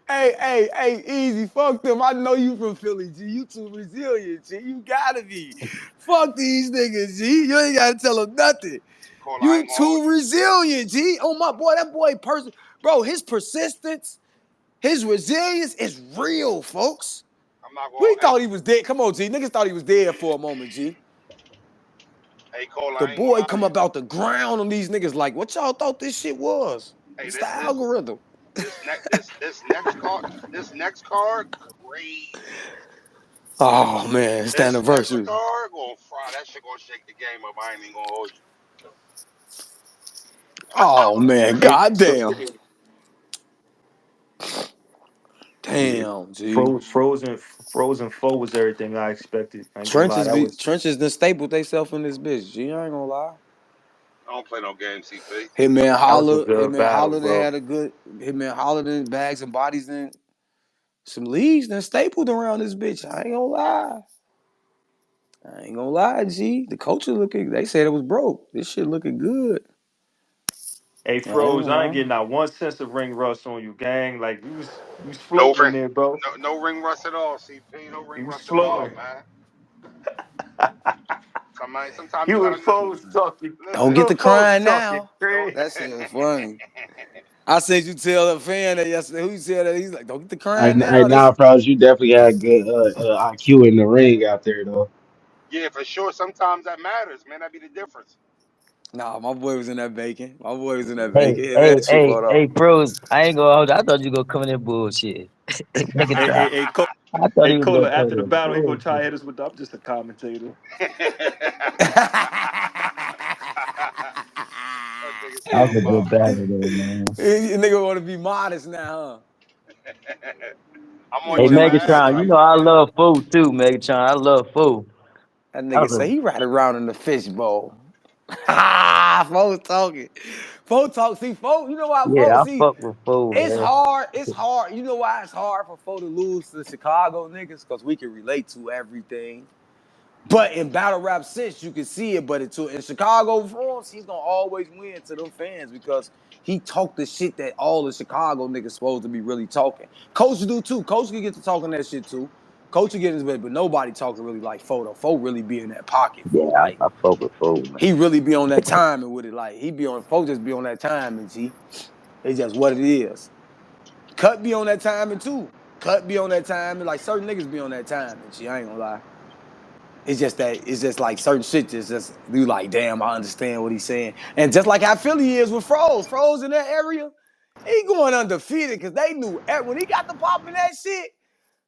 Speaker 1: Hey, easy. Fuck them. I know you from Philly, G. You too resilient, G. You gotta be. Fuck these niggas, G. You ain't gotta tell them nothing.
Speaker 3: Cole, I
Speaker 1: You
Speaker 3: ain't gonna hold
Speaker 1: too
Speaker 3: you.
Speaker 1: resilient, G. Oh my boy, that boy bro, his persistence, his resilience is real, folks.
Speaker 3: I'm not gonna.
Speaker 1: We thought he was dead. Come on, G. Niggas thought he was dead for a moment, G.
Speaker 3: Hey Cole,
Speaker 1: The
Speaker 3: I ain't gonna
Speaker 1: boy
Speaker 3: lie to
Speaker 1: come
Speaker 3: you.
Speaker 1: up out the ground on these niggas like, what y'all thought this shit was?
Speaker 3: Hey,
Speaker 1: It's the algorithm.
Speaker 3: this next card, crazy.
Speaker 1: Oh man, it's the
Speaker 3: This next
Speaker 1: anniversary.
Speaker 3: card gonna fry. That shit gonna shake the game up. I ain't even gonna hold you.
Speaker 1: Oh man,
Speaker 5: Hey, so
Speaker 1: goddamn.
Speaker 5: yeah,
Speaker 1: Damn, G.
Speaker 5: Frozen Four was everything I expected. I ain't gonna lie, that was
Speaker 1: Trenches done stapled theyself in this bitch, G. I ain't gonna lie.
Speaker 3: I don't play no game, CP.
Speaker 5: a good
Speaker 1: Hitman
Speaker 5: battle,
Speaker 1: Holler done
Speaker 5: bro.
Speaker 1: had a good Hitman Holler done bags and bodies in some leaves done stapled around this bitch. I ain't gonna lie. I ain't gonna lie, G. The culture looking, they said it was broke. This shit looking good.
Speaker 5: Hey,
Speaker 1: I ain't
Speaker 5: Froze,
Speaker 1: gonna
Speaker 5: I ain't
Speaker 1: lie.
Speaker 5: getting not one sense of ring rust on you, gang. Like you was
Speaker 3: No
Speaker 5: floating in
Speaker 3: ring,
Speaker 5: there, bro.
Speaker 3: no ring rust at all, CP. No ring
Speaker 5: You was
Speaker 3: rust at all,
Speaker 5: floating.
Speaker 3: man. Sometimes
Speaker 5: You
Speaker 3: you
Speaker 5: and
Speaker 3: gotta
Speaker 5: Foes talking.
Speaker 1: Don't
Speaker 3: listen.
Speaker 5: You
Speaker 1: get the
Speaker 5: and Foes
Speaker 1: crying
Speaker 5: talking
Speaker 1: now.
Speaker 5: crazy.
Speaker 1: That shit funny. I said you tell a fan that yesterday. Who you said that? He's like, don't get the crying
Speaker 6: Hey,
Speaker 1: now.
Speaker 6: nah,
Speaker 1: That's
Speaker 6: pros, you definitely had good IQ in the ring out there, though.
Speaker 3: Yeah, for sure. Sometimes that matters, man. That be the difference.
Speaker 1: nah. My boy was in that bacon. My boy was in that
Speaker 2: Hey,
Speaker 1: bacon. Him
Speaker 2: hey,
Speaker 1: and True
Speaker 2: hey,
Speaker 1: photo.
Speaker 2: hey, pros. I ain't gonna hold you. I thought you gonna come in there bullshit.
Speaker 5: Hey,
Speaker 2: Megatron.
Speaker 5: hey, hey, Cole,
Speaker 2: I thought
Speaker 5: hey,
Speaker 2: he was
Speaker 5: Cola,
Speaker 2: gonna come
Speaker 5: after
Speaker 2: in
Speaker 5: the
Speaker 2: there
Speaker 5: battle, he gonna try to
Speaker 2: bullshit.
Speaker 5: hit us with I'm just a commentator.
Speaker 3: That nigga said
Speaker 2: That was
Speaker 3: I'm
Speaker 2: a good
Speaker 3: bombing.
Speaker 2: battle though, man.
Speaker 1: Nigga want to be modest now,
Speaker 3: I'm
Speaker 1: huh? He
Speaker 3: on
Speaker 2: Hey,
Speaker 1: want to
Speaker 3: Jimmy
Speaker 1: be.
Speaker 3: Jazz
Speaker 2: Megatron, you
Speaker 3: type,
Speaker 2: know I
Speaker 3: man.
Speaker 2: love food too, Megatron. I love food.
Speaker 1: That
Speaker 2: That
Speaker 1: nigga
Speaker 2: was
Speaker 1: say
Speaker 2: a
Speaker 1: he ride around in the fishbowl. Ha! Folks talking. Folks talk. See, folks. You know why,
Speaker 2: yeah,
Speaker 1: folks?
Speaker 2: I
Speaker 1: See,
Speaker 2: fuck with food,
Speaker 1: it's
Speaker 2: man.
Speaker 1: hard. It's hard. You know why it's hard for folks to lose to the Chicago niggas? Because we can relate to everything. But in battle rap sense, you can see it. But in Chicago forms, he's gonna always win to them fans because he talked the shit that all the Chicago niggas supposed to be really talking. Coach do too. Coach can get to talking that shit too. Coach can get his way, but nobody talking really like Photo. Fo really be in that pocket
Speaker 2: Yeah,
Speaker 1: for like
Speaker 2: I fuck with food, man.
Speaker 1: he really be on that timing with it. Like he be on Fo just be on that timing, G. It's just what it is. Cut be on that timing too. Cut be on that timing. Like certain niggas be on that timing, G. I ain't gonna lie. It's just like certain shit just you like, damn, I understand what he's saying. And just like how Philly is with Froze. Froze in that area, he going undefeated because they knew when he got the pop in that shit,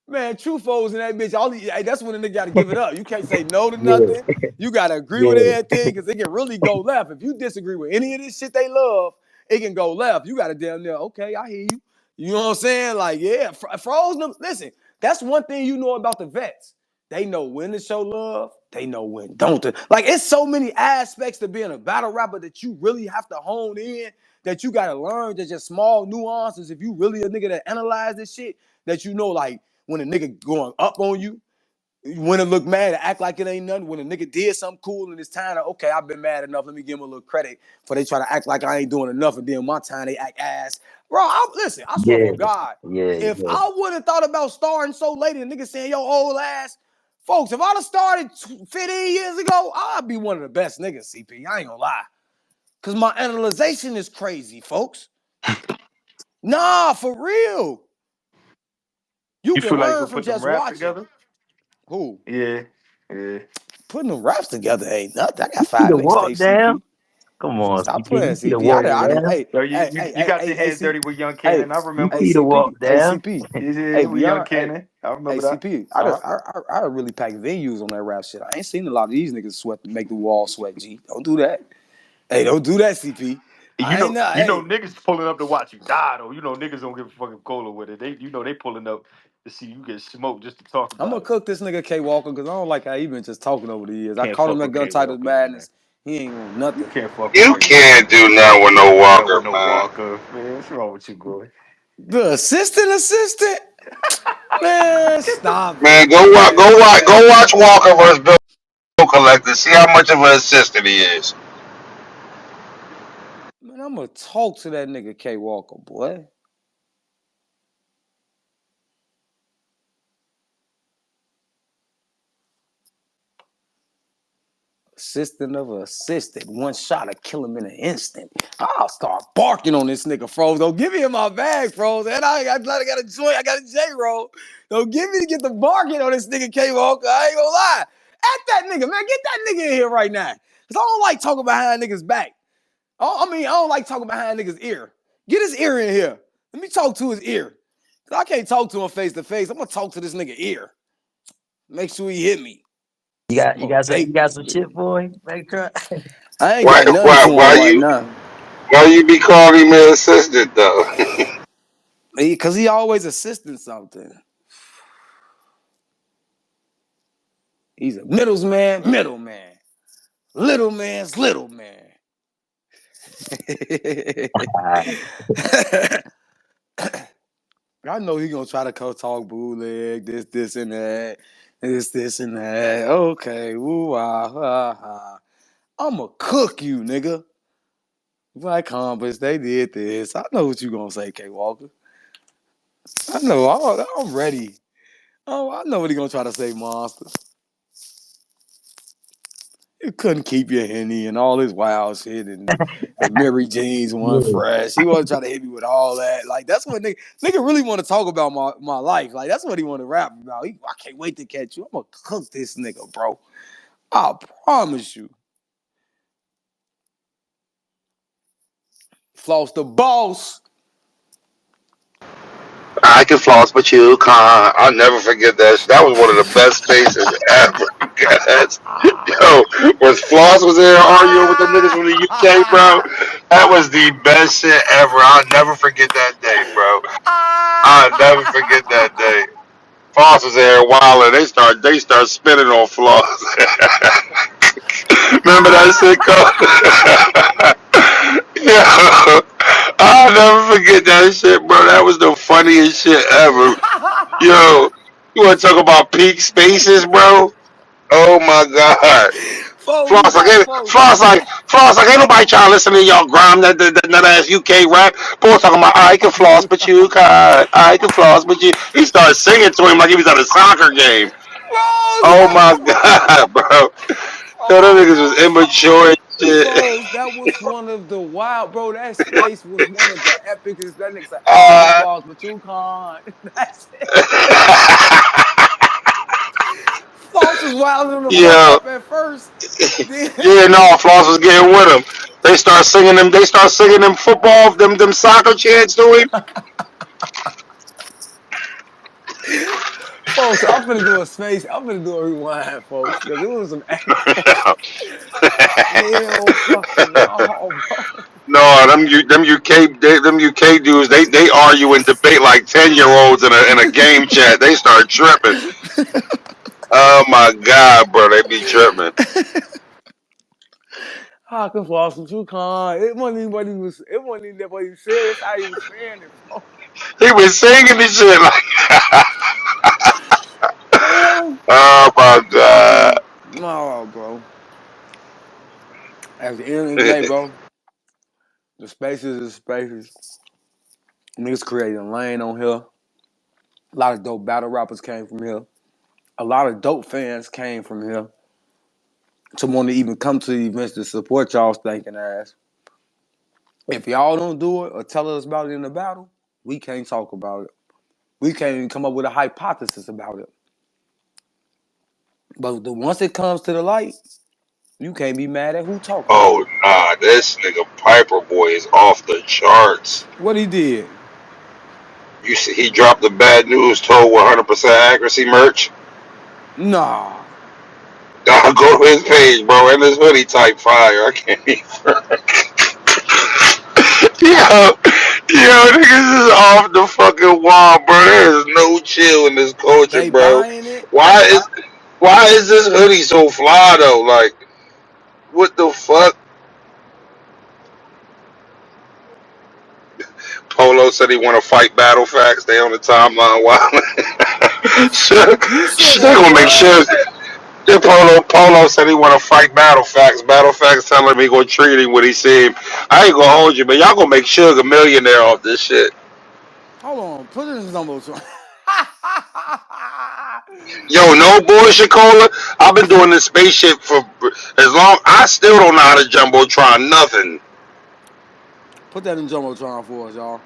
Speaker 1: man, true foes in that bitch. Hey, that's when the nigga gotta give it up. You can't say no to
Speaker 2: Yeah,
Speaker 1: nothing. You gotta agree with
Speaker 2: yeah,
Speaker 1: everything because it can really go left. If you disagree with any of this shit they love, it can go left. You gotta damn near, okay, I hear you. You know what I'm saying? Like, yeah, froze them. Listen, that's one thing you know about the vets. They know when to show love. They know when don't. Like, it's so many aspects to being a battle rapper that you really have to hone in. That you gotta learn. There's just small nuances. If you really a nigga that analyze this shit, that you know, like when a nigga going up on you, when it look mad, act like it ain't nothing. When a nigga did something cool and it's time to, okay, I've been mad enough. Let me give him a little credit for they try to act like I ain't doing enough. And then my time they act ass. Bro, listen, I swear
Speaker 2: yeah,
Speaker 1: for God,
Speaker 2: yeah,
Speaker 1: if
Speaker 2: yeah.
Speaker 1: I would have thought about starting so late and niggas saying, yo, old ass, folks, if I'd have started 15 years ago, I'd be one of the best niggas, CP. I ain't gonna lie. Cause my analyzation is crazy, folks. Nah, for real. You
Speaker 5: You
Speaker 1: can
Speaker 5: feel like you
Speaker 1: learn
Speaker 5: gonna
Speaker 1: from
Speaker 5: put them
Speaker 1: just
Speaker 5: raps
Speaker 1: watching.
Speaker 5: together?
Speaker 1: Who?
Speaker 5: Yeah, yeah.
Speaker 1: Putting them raps together ain't nothing. I got
Speaker 2: You see
Speaker 1: five
Speaker 2: the walk
Speaker 1: mixtapes,
Speaker 2: down?
Speaker 1: CP.
Speaker 2: Come on,
Speaker 1: Stop
Speaker 2: CP.
Speaker 1: playing,
Speaker 2: You see the
Speaker 1: CP.
Speaker 2: walk down?
Speaker 1: Hey,
Speaker 5: Yo, you,
Speaker 1: hey,
Speaker 5: you
Speaker 1: hey,
Speaker 5: you
Speaker 1: hey,
Speaker 5: got
Speaker 1: hey,
Speaker 5: your
Speaker 1: hey,
Speaker 5: hands
Speaker 1: C,
Speaker 5: dirty with Young
Speaker 1: hey,
Speaker 5: Cannon. I
Speaker 2: You
Speaker 1: hey,
Speaker 5: remember.
Speaker 2: see the walk
Speaker 1: CP, hey,
Speaker 2: down?
Speaker 1: CP,
Speaker 5: Yeah,
Speaker 1: hey,
Speaker 5: with Young
Speaker 1: beyond, hey,
Speaker 5: Cannon. I
Speaker 1: hey,
Speaker 5: remember that.
Speaker 1: CP.
Speaker 5: Uh-huh.
Speaker 1: I really pack venues on that rap shit. I ain't seen a lot of these niggas sweat to make the wall sweat. G, don't do that. Hey, don't do that, CP.
Speaker 5: And
Speaker 1: I ain't know.
Speaker 5: you know,
Speaker 1: Hey,
Speaker 5: niggas pulling up to watch you die though. You know, niggas don't give a fucking cola with it. They pulling up to see you get smoked just to talk
Speaker 1: I'm gonna
Speaker 5: about it.
Speaker 1: cook this nigga K Walker because I don't like how he been just talking over the years. I
Speaker 5: Can't
Speaker 1: caught him
Speaker 5: fuck
Speaker 1: at
Speaker 5: with
Speaker 1: gun
Speaker 5: K
Speaker 1: title
Speaker 5: Walker, man.
Speaker 1: madness. He ain't want
Speaker 5: You
Speaker 1: nothing.
Speaker 5: can't fuck with
Speaker 7: You
Speaker 5: K Walker,
Speaker 7: can't do
Speaker 5: man.
Speaker 7: nothing with no
Speaker 5: That
Speaker 7: Walker,
Speaker 5: with no
Speaker 7: man.
Speaker 5: Walker, man. What's wrong with you, boy?
Speaker 1: The assistant, man,
Speaker 5: Get the
Speaker 1: stop
Speaker 7: Man,
Speaker 1: it, man.
Speaker 7: go watch Walker versus Bill Collector. See how much of an assistant he is.
Speaker 1: Man, I'm gonna talk to that nigga K Walker, boy. Assistant of an assistant. One shot to kill him in an instant. I'll start barking on this nigga, Froze. Don't give me in my bag, Froze. And I got a joint, I got a J roll. Don't give me to get the barking on this nigga K Walker. I ain't gonna lie. At that nigga, man. Get that nigga in here right now. Cause I don't like talking behind niggas' back. I don't like talking behind niggas' ear. Get his ear in here. Let me talk to his ear. Cause I can't talk to him face to face. I'm gonna talk to this nigga ear. Make sure he hit me. I'm
Speaker 2: You
Speaker 1: gonna
Speaker 2: you
Speaker 1: bake
Speaker 2: got
Speaker 1: this
Speaker 2: some
Speaker 1: nigga.
Speaker 2: shit for him? Make sure.
Speaker 1: I ain't
Speaker 7: Why
Speaker 1: got nothing
Speaker 7: why
Speaker 1: to
Speaker 7: why
Speaker 1: him right
Speaker 7: you
Speaker 1: now.
Speaker 7: why you be calling him an assistant though?
Speaker 1: Because he always assisting something. He's a middleman. Little man's little man. I know he gonna try to talk bootleg, this, and that. This, and that. Okay, woo, ah, ha, ha. I'ma cook you, nigga. Like Compass, they did this. I know what you gonna say, K Walker. I know. I'm ready. Oh, I know what he gonna try to say, monster. You couldn't keep your henny and all this wild shit and the Mary Jeans one
Speaker 2: Yeah.
Speaker 1: fresh. He wasn't trying to hit me with all that. Like that's what nigga really want to talk about my life. Like that's what he want to rap about. I can't wait to catch you. I'm gonna cook this nigga, bro. I promise you. Floss the boss.
Speaker 7: I can floss, but you can't. I'll never forget that. That was one of the best spaces ever. Guys. Yo, when Floss was there arguing with the niggas from the UK, bro, that was the best shit ever. I'll never forget that day, bro. I'll never forget that day. Floss was there wilding. They start spinning on Floss. Remember that shit, Yeah, I'll never forget that shit, bro. That was the funniest shit ever. Yo, you want to talk about peak spaces, bro? Oh my god.
Speaker 1: Folks, you got folks.
Speaker 7: Floss like, ain't nobody trying to listen to y'all grime that nut ass UK rap. Boy talking about I can floss, but you can't. I can floss, but you. He started singing to him like he was at a soccer game. Oh
Speaker 1: Folks,
Speaker 7: my god, bro. Yo, them
Speaker 1: oh,
Speaker 7: niggas was immature and shit.
Speaker 1: folks, that was one of the wild, bro. That space was one of the epicest. That nigga said, I can
Speaker 7: Uh,
Speaker 1: floss, but you can't. That's it. Floss was wilding the fuck
Speaker 7: yo,
Speaker 1: up at first. Then,
Speaker 7: yeah, no, Floss was getting with him. They start singing them. They start singing them football, them soccer chants to him.
Speaker 1: folks, I'm finna do a space. I'm finna do a rewind, folks, because it was some hell fucking no, bro.
Speaker 7: No, them UK dudes, they argue and debate like 10-year-olds in a game chat. They start tripping. Oh my god, bro, they be tripping.
Speaker 1: I can floss, but you can't. It wasn't even what he was. It wasn't even what he said. It's how he was saying it, folks.
Speaker 7: He was singing this shit like,
Speaker 1: Hell
Speaker 7: oh my god.
Speaker 1: fucking no, bro. At the end of the day, bro, the spaces is spaces. Niggas creating a lane on here. A lot of dope battle rappers came from here. A lot of dope fans came from here to want to even come to the events to support y'all stinking ass. If y'all don't do it or tell us about it in the battle, we can't talk about it. We can't even come up with a hypothesis about it. But once it comes to the light, you can't be mad at who talk about
Speaker 7: Oh
Speaker 1: it.
Speaker 7: nah, this nigga Piper boy is off the charts.
Speaker 1: What he did?
Speaker 7: You see, he dropped the bad news told 100% accuracy merch.
Speaker 1: Nah.
Speaker 7: I'll go to his page, bro, and this hoodie type fire. I can't even. Niggas is off the fucking wall, bro. There is no chill in this culture,
Speaker 1: They
Speaker 7: bro.
Speaker 1: buying it.
Speaker 7: Why is why is this hoodie so fly though? Like, what the fuck? Polo said he want to fight battle facts. They on the timeline. Wow.
Speaker 1: You said
Speaker 7: They
Speaker 1: that
Speaker 7: gonna make
Speaker 1: what?
Speaker 7: sure. Yeah, Polo said he want to fight battle facts. Battle facts telling him he gonna treat him what he said. I ain't gonna hold you, but y'all gonna make Suge a millionaire off this shit.
Speaker 1: Hold on, put it in Jumbotron.
Speaker 7: Yo, no bullshit, Cola. I've been doing this spaceship for as long. I still don't know how to jumbotron nothing.
Speaker 1: Put that in Jumbotron for us, y'all.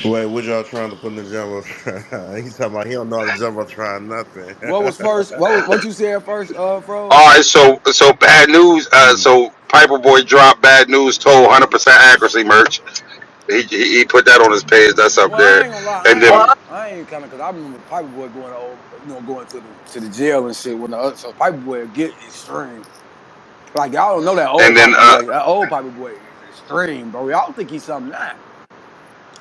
Speaker 8: Wait, what y'all trying to put in the jumbotron? He's talking about he don't know how to jumbotron nothing.
Speaker 1: What was first? What you said first, Fro?
Speaker 7: All right, so bad news. So Piper Boy dropped bad news. Told 100% accuracy merch. He put that on his page. That's up
Speaker 1: Well, I
Speaker 7: there.
Speaker 1: ain't gonna lie,
Speaker 7: And then
Speaker 1: I ain't kind of because I remember Piper Boy going to the jail and shit when the other, so Piper Boy get extreme. Like y'all don't know that old
Speaker 7: and then
Speaker 1: Piper Boy. That old Piper Boy is extreme, bro. Y'all think he's something now.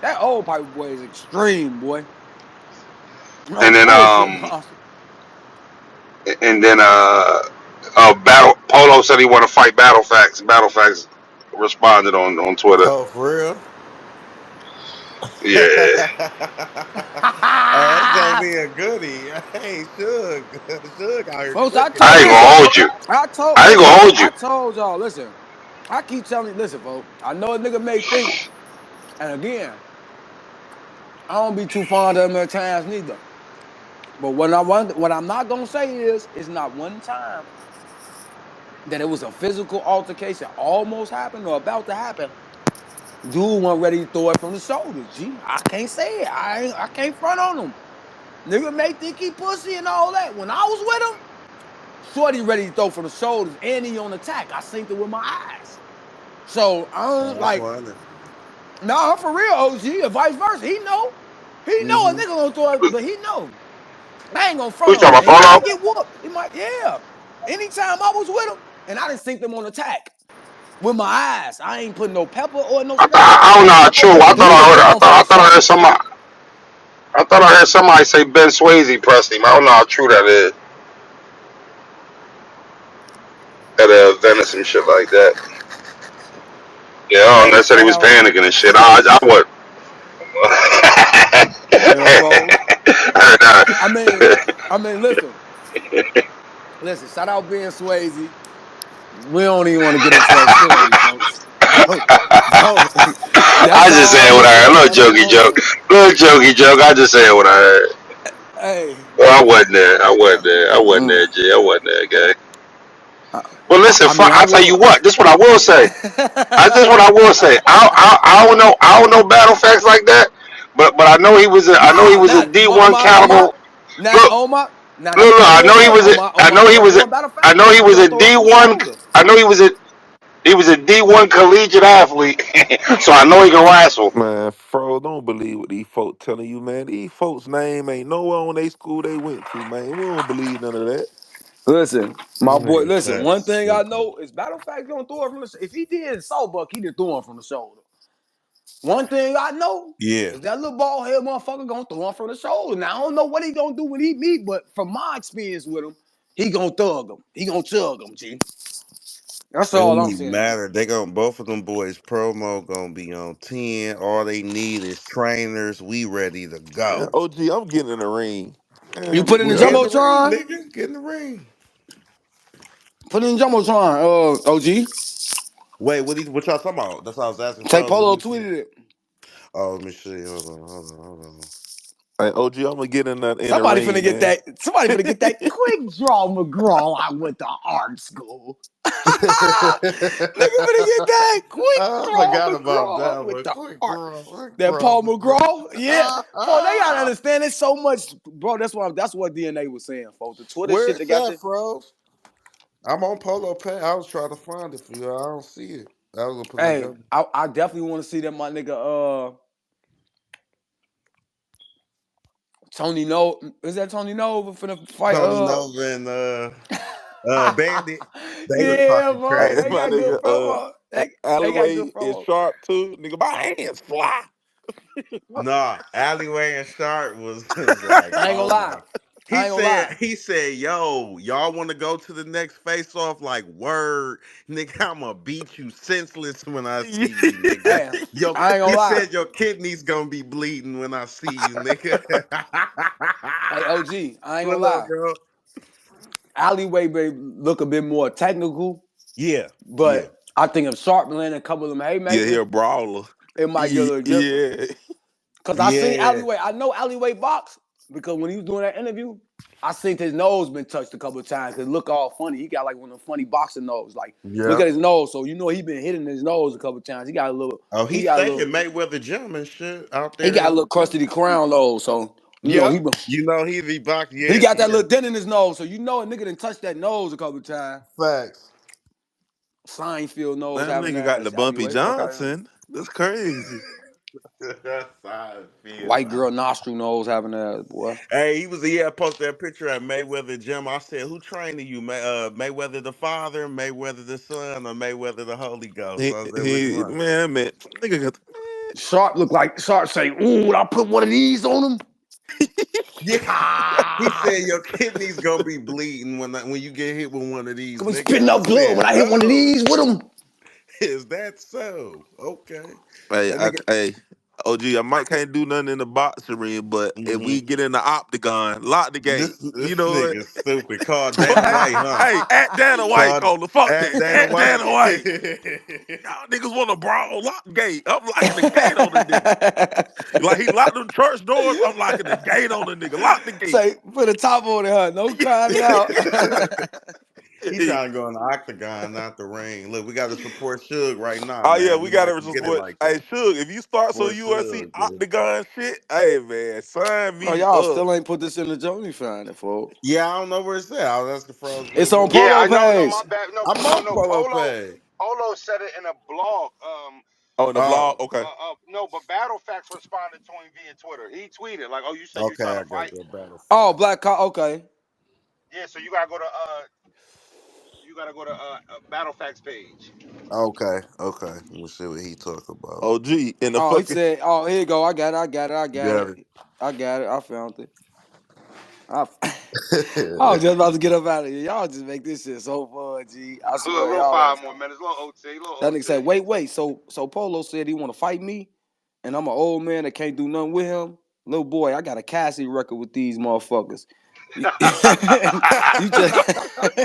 Speaker 1: That old Piper Boy is extreme, boy. No
Speaker 7: and then
Speaker 1: bullshit, monster.
Speaker 7: and then battle Polo said he want to fight battle facts. Battle facts responded on Twitter.
Speaker 8: Oh, for real?
Speaker 7: Yeah,
Speaker 8: Oh, that's gonna be a goodie. Hey, Suge. Suge out here
Speaker 1: Folks, I
Speaker 8: cooking
Speaker 1: told
Speaker 7: I ain't
Speaker 8: now.
Speaker 1: listen.
Speaker 7: gonna hold you. I ain't
Speaker 1: Listen,
Speaker 7: gonna
Speaker 1: folks,
Speaker 7: hold you.
Speaker 1: I told y'all, listen. I keep telling you, listen, folks. I know a nigga may think, and again, I don't be too fond of them at times neither. But what I'm not gonna say is, it's not one time that it was a physical altercation almost happened or about to happen. Dude wasn't ready to throw it from the shoulders. G, I can't say it. I can't front on him. Nigga may think he pussy and all that. When I was with him, Shorty ready to throw from the shoulders and he on attack. I synced it with my eyes. So I don't
Speaker 8: Oh, that's
Speaker 1: like,
Speaker 8: wonderful.
Speaker 1: nah, for real, OG, or vice versa. He know a
Speaker 8: Mm-hmm.
Speaker 1: nigga gonna throw it, but he know. I ain't gonna
Speaker 7: Who
Speaker 1: front
Speaker 7: you
Speaker 1: on
Speaker 7: talking
Speaker 1: him.
Speaker 7: about,
Speaker 1: And he
Speaker 7: Polo?
Speaker 1: might get whooped. He might, yeah. Anytime I was with him, and I didn't sync them on attack with my eyes. I ain't putting no pepper or no spray.
Speaker 7: I don't know how true.
Speaker 1: Dude was throwing from the shoulders.
Speaker 7: I thought I heard somebody say Ben Swayze pressed him. I don't know how true that is. At an event or some shit like that. Yeah, I don't know.
Speaker 1: Hey,
Speaker 7: They said he
Speaker 1: shout
Speaker 7: was
Speaker 1: out.
Speaker 7: panicking and shit. I would.
Speaker 1: Folks. I mean, listen, shout out Ben Swayze. We don't even want to get into that story, folks. Folks, that's
Speaker 7: I just
Speaker 1: all
Speaker 7: said what I
Speaker 1: Mr.
Speaker 7: heard. A little
Speaker 1: Damn
Speaker 7: jokey joke.
Speaker 1: Emotion.
Speaker 7: Little jokey joke. I just said what I heard.
Speaker 1: Hey,
Speaker 7: Well, I wasn't there. I wasn't there. I wasn't
Speaker 1: mm,
Speaker 7: there, G. I wasn't there, guy.
Speaker 1: I,
Speaker 7: Well, listen.
Speaker 1: I mean, I
Speaker 7: I tell you
Speaker 1: was.
Speaker 7: what. This is what I will say. This is what I will say. I don't know. I don't know battle facts like that. But I know he was a. I know he
Speaker 1: Nah,
Speaker 7: was a
Speaker 1: not
Speaker 7: D1 caliber. Look,
Speaker 1: Now that's
Speaker 7: look.
Speaker 1: what I'm
Speaker 7: I
Speaker 1: gonna
Speaker 7: know he
Speaker 1: say.
Speaker 7: was. I know he
Speaker 1: Never
Speaker 7: was.
Speaker 1: throw a battle
Speaker 7: I
Speaker 1: fact
Speaker 7: know
Speaker 1: because
Speaker 7: he
Speaker 1: he
Speaker 7: was
Speaker 1: gonna
Speaker 7: a
Speaker 1: throw it from the
Speaker 7: D1.
Speaker 1: shoulder.
Speaker 7: I know he was a. He was a D1 collegiate athlete, so I know he can wrestle.
Speaker 8: Man, Fro, don't believe what these folks telling you, man. These folks' name ain't nowhere on they school they went to, man. We don't believe none of that.
Speaker 1: Listen, my
Speaker 8: Them
Speaker 1: boy.
Speaker 8: niggas
Speaker 1: Listen,
Speaker 8: fat as
Speaker 1: one thing I
Speaker 8: stupid.
Speaker 1: know is battle fact gonna throw it from the. If he did Sawbuck, he did throw him from the shoulder. One thing I know
Speaker 8: Yeah.
Speaker 1: is that little bald head motherfucker gonna throw him from the shoulder. Now I don't know what he gonna do when he meet, but from my experience with him, he gonna thug him. He gonna chug him, G. That's
Speaker 8: It
Speaker 1: all
Speaker 8: don't
Speaker 1: I'm
Speaker 8: even
Speaker 1: saying.
Speaker 8: matter. They gonna both of them boys promo gonna be on 10. All they need is trainers. We ready to Man, go. OG, I'm getting in the ring.
Speaker 1: You
Speaker 8: Man,
Speaker 1: put it in the
Speaker 8: we get in the ring,
Speaker 1: jumbotron.
Speaker 8: nigga. Get in the ring.
Speaker 1: Put it in the jumbotron. OG.
Speaker 8: Wait, what y'all talking about? That's what I was asking
Speaker 1: Take
Speaker 8: Frozen. Let
Speaker 1: Polo
Speaker 8: me see.
Speaker 1: tweeted it.
Speaker 8: Oh, let me see. Hold Hey, OG, I'm gonna get in the
Speaker 1: Somebody
Speaker 8: ring,
Speaker 1: finna get
Speaker 8: man.
Speaker 1: that. Somebody finna get that quick draw McGraw. I went to art school. Nigga finna get that quick
Speaker 8: I
Speaker 1: draw
Speaker 8: forgot about
Speaker 1: McGraw
Speaker 8: that
Speaker 1: with
Speaker 8: one.
Speaker 1: the
Speaker 8: Quick
Speaker 1: art.
Speaker 8: girl, quick
Speaker 1: That
Speaker 8: girl,
Speaker 1: Paul
Speaker 8: McGraw.
Speaker 1: McGraw, yeah. Folks, they gotta understand. It's so much, bro. That's what DNA was saying, folks. The Twitter
Speaker 8: Where
Speaker 1: shit they
Speaker 8: it's
Speaker 1: got
Speaker 8: at,
Speaker 1: this.
Speaker 8: Froze? I'm on Polo Pay. I was trying to find it for you. I don't see it. I was gonna put it in
Speaker 1: Hey,
Speaker 8: jump.
Speaker 1: I definitely want to see that my nigga Tony No. Is that Tony Nova finna fight?
Speaker 8: Tony Nova and Bandit. They was
Speaker 1: Yeah,
Speaker 8: talking
Speaker 1: bro.
Speaker 8: trash.
Speaker 1: They
Speaker 8: They
Speaker 1: got
Speaker 8: was
Speaker 1: good
Speaker 8: talking
Speaker 1: promo. They got good
Speaker 8: Alleyway is
Speaker 1: promo.
Speaker 8: sharp too. Nigga, my hands fly.
Speaker 6: Nah, Alleyway and Sharp was like,
Speaker 1: I ain't gonna
Speaker 6: oh
Speaker 1: lie.
Speaker 6: my.
Speaker 1: I ain't gonna lie.
Speaker 6: He said, yo, y'all want to go to the next face off? Like, word, nigga, I'ma beat you senseless when I see you, nigga.
Speaker 1: Hey,
Speaker 6: Yo,
Speaker 1: I ain't gonna
Speaker 6: he
Speaker 1: lie.
Speaker 6: said your kidneys gonna be bleeding when I see you, nigga.
Speaker 1: Hey, OG, I ain't gonna
Speaker 6: What up,
Speaker 1: lie.
Speaker 6: bro?
Speaker 1: Alleyway may look a bit more technical,
Speaker 6: Yeah, yeah.
Speaker 1: but I think if Sharp landed a couple of them
Speaker 8: Yeah, he
Speaker 1: haymakers,
Speaker 8: a brawler.
Speaker 1: it might get a little different.
Speaker 8: Yeah.
Speaker 1: Cause I seen
Speaker 6: Yeah.
Speaker 1: Alleyway. I know Alleyway box because when he was doing that interview, I seen his nose been touched a couple of times. Cause look all funny. He got like one of the funny boxing nose. Like look
Speaker 6: Yeah.
Speaker 1: at his nose. So you know he been hitting his nose a couple of times. He got a little.
Speaker 6: Oh,
Speaker 1: He
Speaker 6: he's
Speaker 1: got a
Speaker 6: staying
Speaker 1: little.
Speaker 6: Mayweather Gym and shit out
Speaker 1: He
Speaker 6: there
Speaker 1: got a
Speaker 6: in
Speaker 1: little crusty
Speaker 6: Virginia.
Speaker 1: the crown nose. So you know
Speaker 6: Yep.
Speaker 1: he been.
Speaker 6: You know he's the box.
Speaker 1: He
Speaker 6: Yeah,
Speaker 1: got that
Speaker 6: yeah.
Speaker 1: little dent in his nose. So you know a nigga done touched that nose a couple of times.
Speaker 6: Facts.
Speaker 1: Seinfeld nose
Speaker 8: That
Speaker 1: having
Speaker 8: nigga got the
Speaker 1: ass
Speaker 8: Bumpy
Speaker 1: Alleyway. Fuck out of him.
Speaker 8: Johnson. That's crazy.
Speaker 6: Side
Speaker 1: White
Speaker 6: field.
Speaker 1: girl nostril nose having ass, boy.
Speaker 6: Hey, he had posted that picture at Mayweather Gym. I said, "Who training you, Mayweather the Father, Mayweather the Son, or Mayweather the Holy Ghost?" I said, "Which
Speaker 8: He
Speaker 6: one?"
Speaker 8: man, nigga got
Speaker 1: Sharp look like Sharp say, ooh, I put one of these on him.
Speaker 6: Yeah, he
Speaker 1: Ha!
Speaker 6: said your kidneys gonna be bleeding when you get hit with one of these,
Speaker 1: Gonna be
Speaker 6: nigga.
Speaker 1: spitting
Speaker 6: I
Speaker 1: out blood
Speaker 6: said,
Speaker 1: when I hit one of
Speaker 6: "Oh,
Speaker 1: these with him.
Speaker 6: is that so? Okay."
Speaker 8: hey,
Speaker 6: That nigga.
Speaker 8: hey, OG, I might can't do nothing in the boxing ring, but if we
Speaker 6: Mhm.
Speaker 8: get in the octagon, lock the gate.
Speaker 6: This
Speaker 8: You know what?
Speaker 6: nigga stupid. Call Dana White, huh?
Speaker 8: Hey, at Dana White,
Speaker 6: Called
Speaker 8: Cola, fuck
Speaker 6: at
Speaker 8: that.
Speaker 6: Dana
Speaker 8: At
Speaker 6: White.
Speaker 8: Dana White. Y'all niggas want to brawl, lock the gate. I'm locking the gate on the nigga. Like he locked them church doors, I'm locking the gate on the nigga. Lock the gate.
Speaker 1: Say, put a top on it, huh? No climbing out.
Speaker 6: He trying to go in the octagon, not the ring. Look, we got to support Suge right now,
Speaker 8: Oh yeah,
Speaker 6: man.
Speaker 8: we
Speaker 6: We
Speaker 8: got
Speaker 6: might
Speaker 8: to
Speaker 6: forget it
Speaker 8: support.
Speaker 6: like
Speaker 8: Hey,
Speaker 6: that.
Speaker 8: Suge, if you start some
Speaker 6: Support
Speaker 8: UFC
Speaker 6: Suge, man.
Speaker 8: octagon shit, hey man, sign
Speaker 1: Oh,
Speaker 8: me
Speaker 1: y'all
Speaker 8: up.
Speaker 1: still ain't put this in the Joni find it, folks.
Speaker 6: Yeah, I don't know where it's at. I was asking Froze where
Speaker 1: It's
Speaker 6: it's
Speaker 1: on
Speaker 6: at.
Speaker 9: Yeah,
Speaker 1: Polo
Speaker 9: I know. No,
Speaker 1: page.
Speaker 9: my bad. No,
Speaker 6: I'm
Speaker 9: no,
Speaker 6: on
Speaker 9: no.
Speaker 6: Polo Pay.
Speaker 9: Polo said it in a blog.
Speaker 8: Oh, in the blog,
Speaker 6: Oh,
Speaker 8: okay.
Speaker 9: No, but Battle Facts responded to him via Twitter. He tweeted like, "Oh, you said you
Speaker 6: okay.
Speaker 9: trying
Speaker 6: I
Speaker 9: to
Speaker 6: got
Speaker 9: fight?
Speaker 6: the battle
Speaker 1: Oh,
Speaker 6: fact.
Speaker 1: Black Car. Okay.
Speaker 9: Yeah, so you gotta go to Battle Facts page."
Speaker 6: Okay, okay. Let me see what he talk about.
Speaker 8: Oh, gee, in the
Speaker 1: Oh, he
Speaker 8: fucking
Speaker 1: said, oh, here you go. I got it. I got it. I got
Speaker 6: Got
Speaker 1: it. I got it. I found it. I, I was just about to get up out of here. Y'all just make this shit so fun, G. I
Speaker 9: A
Speaker 1: swear,
Speaker 9: little
Speaker 1: y'all ass.
Speaker 9: 5 more minutes, little OT, little
Speaker 1: That nigga
Speaker 9: OT.
Speaker 1: said, wait. So Polo said he want to fight me, and I'm an old man that can't do nothing with him. Little boy, I got a Cassie record with these motherfuckers. You, you just,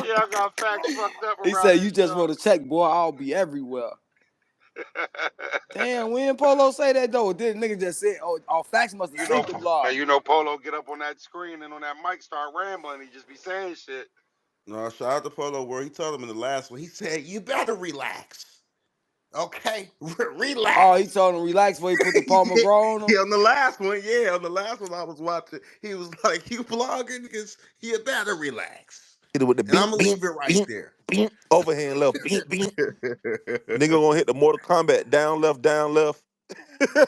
Speaker 9: Yeah, I got facts fucked up
Speaker 1: he
Speaker 9: around
Speaker 1: said, you
Speaker 9: this
Speaker 1: just want to check, boy. I'll be everywhere. Damn, when Polo say that though, this nigga just said, oh, Facts must have
Speaker 9: you know,
Speaker 1: seen the blog.
Speaker 9: man, you know, Polo get up on that screen and on that mic start rambling. He just be saying shit.
Speaker 6: No, shout out to Polo where he told him in the last one. He said, "You better relax, okay?
Speaker 1: Oh, he
Speaker 6: Relax."
Speaker 1: told him relax before he put the Paul
Speaker 6: yeah,
Speaker 1: McGraw on him.
Speaker 6: yeah, on the last one, yeah, on the last one I was watching, he was like, "You blogging? Because you better relax."
Speaker 8: hit it with the
Speaker 6: And I'm
Speaker 8: beat,
Speaker 6: gonna
Speaker 8: beat,
Speaker 6: leave it right
Speaker 8: beat,
Speaker 6: there.
Speaker 8: beat, overhand left, beat, beat. Nigga gonna hit the Mortal Kombat down, left, down, left.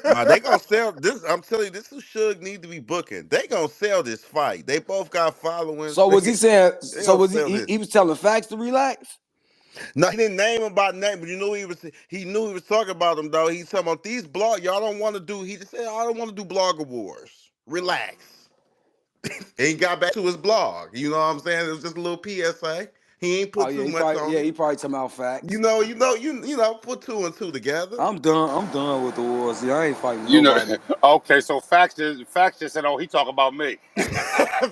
Speaker 6: Nah, they gonna sell this. I'm telling you, this is Suge need to be booking. They gonna sell this fight. They both got followings.
Speaker 1: So was he saying?
Speaker 6: They
Speaker 1: So
Speaker 6: gonna
Speaker 1: was
Speaker 6: sell this.
Speaker 1: he was telling Facts to relax?
Speaker 6: No, he didn't name him by name, but you knew he knew he was talking about him though. He's talking about these blog. Y'all don't want to do. He just said, I don't want to do blogger wars. Relax. And he got back to his blog. You know what I'm saying? It was just a little PSA. He ain't
Speaker 1: Oh
Speaker 6: put
Speaker 1: yeah,
Speaker 6: too much on it.
Speaker 1: he probably talking about
Speaker 6: You
Speaker 1: Facts.
Speaker 6: know, put two and two together.
Speaker 1: I'm done. I'm done with the wars. Yeah, I ain't fighting
Speaker 9: You know,
Speaker 1: nobody.
Speaker 9: okay, so facts just said, "Oh, he talking about me."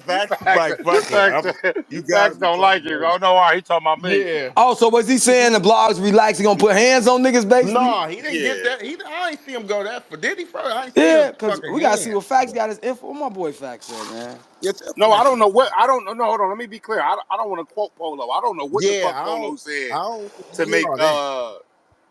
Speaker 6: Facts is
Speaker 9: facts,
Speaker 6: like, fuck it.
Speaker 9: facts,
Speaker 6: You gotta
Speaker 9: facts
Speaker 6: be
Speaker 9: don't
Speaker 6: talking
Speaker 9: like you.
Speaker 6: about me.
Speaker 9: Oh no, all right, he talking about me.
Speaker 6: Yeah.
Speaker 1: Oh, so was he saying the blogs relax? He gonna put hands on niggas basically?
Speaker 6: No, he didn't get
Speaker 9: Yeah.
Speaker 6: that. I ain't see him go that for. Did he? First, I ain't see
Speaker 1: Yeah,
Speaker 6: his
Speaker 1: cause
Speaker 6: fucking
Speaker 1: we gotta see what
Speaker 6: hands.
Speaker 1: Facts
Speaker 6: But
Speaker 1: got his info. What my boy Facts said, man.
Speaker 6: it's a
Speaker 9: No, I
Speaker 6: fact.
Speaker 9: don't know what. I don't know. No, hold on. Let me be clear. I don't want to quote Polo. I don't know what the
Speaker 6: Yeah,
Speaker 9: fuck Polo
Speaker 6: I
Speaker 9: said
Speaker 6: don't
Speaker 9: to
Speaker 6: hear
Speaker 9: make.
Speaker 6: all that.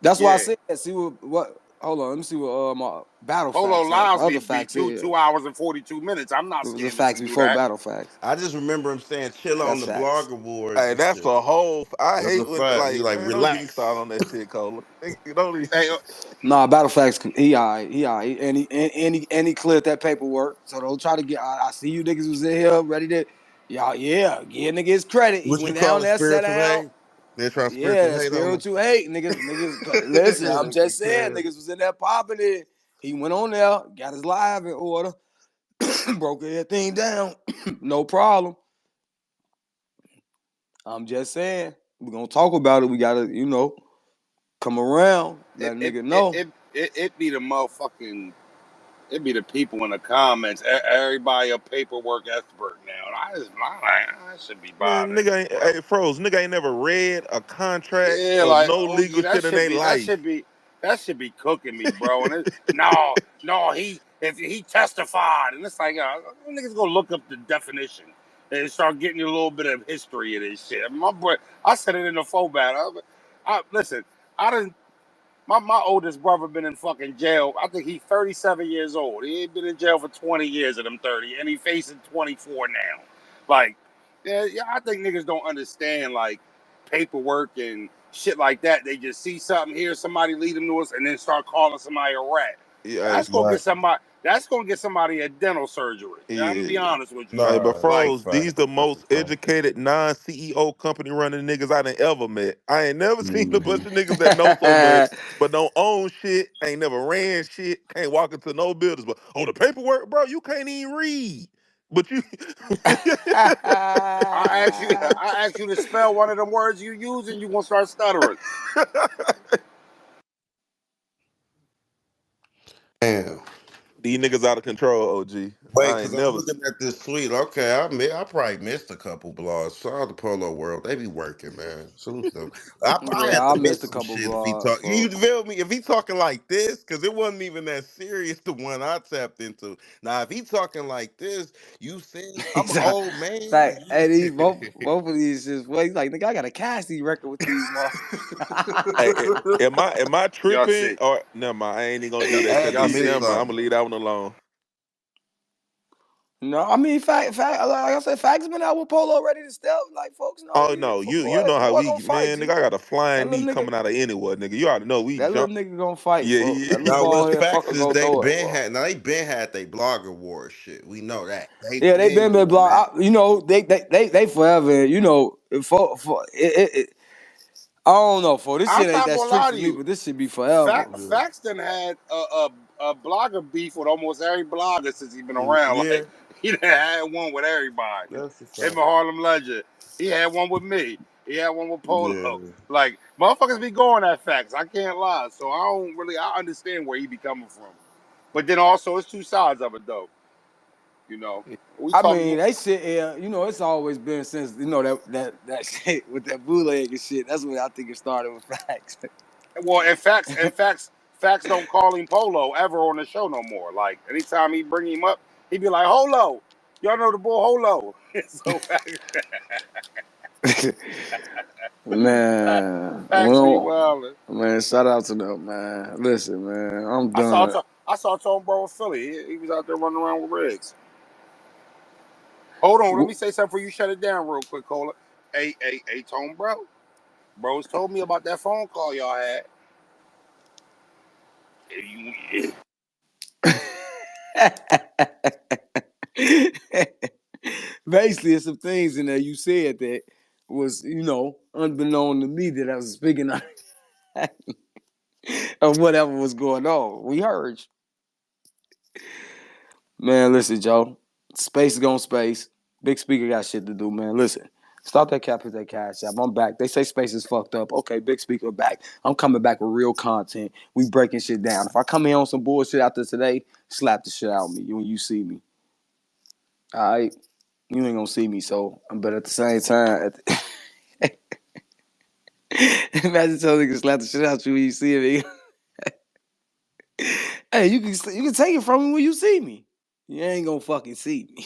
Speaker 1: That's why I
Speaker 9: Yeah.
Speaker 1: said see what. Hold on, let me see what my Battle
Speaker 9: Polo
Speaker 1: Facts at. The
Speaker 9: allows me
Speaker 1: other
Speaker 9: to be
Speaker 1: Facts
Speaker 9: two
Speaker 1: here.
Speaker 9: two hours and 42 minutes. I'm not
Speaker 1: It was the
Speaker 9: scared to
Speaker 1: Facts
Speaker 9: do
Speaker 1: before
Speaker 9: that.
Speaker 1: Battle Facts.
Speaker 6: I just remember him saying, "Chill on
Speaker 1: That's
Speaker 6: the
Speaker 1: Facts.
Speaker 6: blogger wars
Speaker 8: Hey,
Speaker 6: and
Speaker 8: that's
Speaker 6: shit."
Speaker 8: a whole. I
Speaker 6: That's a
Speaker 8: hate when
Speaker 6: fact. He
Speaker 8: like
Speaker 6: like
Speaker 8: man, don't get me started
Speaker 6: relax.
Speaker 8: on that shit, Cola. You don't even.
Speaker 9: Hey,
Speaker 1: Nah, Battle Facts. He alright. He alright. And he cleared that paperwork. So don't try to get. I see you niggas was in here ready to. Y'all, yeah, nigga his credit. He
Speaker 6: What you
Speaker 1: went
Speaker 6: call
Speaker 1: down
Speaker 6: it,
Speaker 1: there, sat
Speaker 6: spiritual
Speaker 1: down.
Speaker 6: aid? They're trying to
Speaker 1: Yeah,
Speaker 6: spiritual
Speaker 1: that
Speaker 6: hate on him.
Speaker 1: spiritual hate, niggas. Listen, I'm just saying, niggas was in there popping it. He went on there, got his live in order, broke everything down, no problem. I'm just saying, we're gonna talk about it. We gotta, come around, let
Speaker 9: It
Speaker 1: a
Speaker 9: it
Speaker 1: nigga
Speaker 9: it
Speaker 1: know.
Speaker 9: it it, it be the motherfucking. It be the people in the comments. Everybody a paperwork expert now. I should be
Speaker 8: Man,
Speaker 9: bothering
Speaker 8: nigga
Speaker 9: you,
Speaker 8: ain't,
Speaker 9: bro.
Speaker 8: hey, froze. Nigga ain't never read a contract
Speaker 9: Yeah,
Speaker 8: or
Speaker 9: like
Speaker 8: no
Speaker 9: OG,
Speaker 8: legal shit in their life.
Speaker 9: that should be cooking me, bro. And no, he if he testified, and it's like niggas gonna look up the definition and start getting you a little bit of history of this shit. My boy, I said it in the phone battle. Listen, I didn't. My oldest brother been in fucking jail. I think he's 37 years old. He ain't been in jail for 20 years of them 30, and he facing 24 now. Like, yeah, I think niggas don't understand like paperwork and shit like that. They just see something, hear somebody lead them to us, and then start calling somebody a rat.
Speaker 8: Yeah,
Speaker 9: That's gonna get somebody. That's gonna get somebody a dental surgery. I'm gonna be
Speaker 8: yeah.
Speaker 9: honest with you.
Speaker 8: Hey, but
Speaker 6: Nah, that's
Speaker 9: Like,
Speaker 6: a
Speaker 8: froze,
Speaker 6: fact.
Speaker 8: these the
Speaker 6: That's a
Speaker 8: most
Speaker 6: fact.
Speaker 8: educated non-CEO company running niggas I done ever met. I ain't never seen a bunch
Speaker 6: Mhm.
Speaker 8: of niggas that know so much, but don't own shit, ain't never ran shit, can't walk into no buildings. But the paperwork, bro, you can't even read. But you
Speaker 9: I ask you to spell one of them words you use, and you gonna start stuttering.
Speaker 6: Damn.
Speaker 8: these niggas out of control, OG.
Speaker 6: Wait,
Speaker 8: I
Speaker 6: cause
Speaker 8: ain't
Speaker 6: I'm
Speaker 8: never
Speaker 6: looking at this suite. Okay, I probably missed a couple blogs. Shout out to Polo World. They be working, man. Salute them. I probably
Speaker 1: Yeah,
Speaker 6: have
Speaker 1: I
Speaker 6: to
Speaker 1: missed
Speaker 6: miss
Speaker 1: a
Speaker 6: some
Speaker 1: couple
Speaker 6: shit if he
Speaker 1: blogs
Speaker 6: talk.
Speaker 1: for.
Speaker 6: You feel me? If he talking like this, cause it wasn't even that serious. The one I tapped into. Now, if he talking like this, you saying I'm an old man.
Speaker 1: Fact, hey, these both of these just well, he's like, nigga, I got a Cassie record with these
Speaker 8: Hey,
Speaker 1: motherfuckers.
Speaker 8: am I
Speaker 9: Y'all
Speaker 8: tripping
Speaker 9: see,
Speaker 8: or never mind? I ain't even gonna do
Speaker 6: I
Speaker 8: that because
Speaker 6: had to
Speaker 9: y'all
Speaker 8: these.
Speaker 6: miss
Speaker 8: Never
Speaker 9: see.
Speaker 8: mind. I'm
Speaker 6: something.
Speaker 8: gonna leave that one alone.
Speaker 1: No, I mean, fact, like I said, facts been out with Polo ready to step. Like, folks know
Speaker 8: Oh
Speaker 1: he
Speaker 8: no,
Speaker 1: for
Speaker 8: you
Speaker 1: boy,
Speaker 8: know how
Speaker 1: boy
Speaker 8: we
Speaker 1: gonna fight,
Speaker 8: man, nigga.
Speaker 1: G.
Speaker 8: I got a
Speaker 1: That
Speaker 8: flying
Speaker 1: little
Speaker 8: knee
Speaker 1: nigga,
Speaker 8: coming out of anywhere, nigga. You already know we
Speaker 1: that
Speaker 8: jump.
Speaker 1: little nigga gonna fight,
Speaker 8: Yeah,
Speaker 1: folks. That little
Speaker 6: Now,
Speaker 1: bald
Speaker 6: what's
Speaker 1: head
Speaker 6: facts
Speaker 1: fucker
Speaker 6: is
Speaker 1: go
Speaker 6: they
Speaker 1: throw it,
Speaker 6: been
Speaker 1: boy.
Speaker 6: had. Now they been had they blogger war shit. We know that they
Speaker 1: Yeah, they
Speaker 6: been
Speaker 1: been
Speaker 6: doing that.
Speaker 1: blocked. They forever. I don't know, for this
Speaker 9: I'm
Speaker 1: shit ain't
Speaker 9: not
Speaker 1: that
Speaker 9: gonna
Speaker 1: strict
Speaker 9: lie
Speaker 1: for
Speaker 9: to
Speaker 1: me,
Speaker 9: you.
Speaker 1: but this should be forever.
Speaker 9: Faxton had a blogger beef with almost every blogger since he's been around.
Speaker 8: yeah.
Speaker 9: Like he done had one with everybody.
Speaker 6: That's a
Speaker 9: Him and
Speaker 6: fact.
Speaker 9: Harlem Legend. He had one with me. He had one with Polo.
Speaker 6: Yeah.
Speaker 9: Like motherfuckers be going at facts. I can't lie. So I understand where he be coming from. But then also it's two sides of it though. You know. We
Speaker 1: I
Speaker 9: talking
Speaker 1: mean, they shit here, it's always been since that shit with that bootleg and shit. That's when I think it started with facts.
Speaker 9: well facts don't call him Polo ever on the show no more. Like anytime he bring him up, he be like, Holo. Y'all know the boy Holo. So
Speaker 1: Man,
Speaker 9: facts be
Speaker 1: well,
Speaker 9: wildin'.
Speaker 1: man, shout out to them, man. Listen, man, I'm
Speaker 9: I saw
Speaker 1: done.
Speaker 9: to, I saw Tone Bro in Philly. He was out there running around with Riggs. Hold on, let me say something before you shut it down real quick, Cola. Hey, Tone Bro. Bros told me about that phone call y'all had.
Speaker 1: Basically, it's some things in there you said that was, unbeknown to me that I was speaking of, of whatever was going on. We heard you. Man, listen, Joe. Space is going space. Big speaker got shit to do, man. Listen. Start that cap with that cash app. I'm back. They say space is fucked up. Okay, big speaker back. I'm coming back with real content. We breaking shit down. If I come here on some bullshit after today, slap the shit out of me when you see me. All right? You ain't gonna see me, so but at the same time, imagine telling niggas slap the shit out you when you see me. Hey, you can take it from me when you see me. You ain't gonna fucking see me.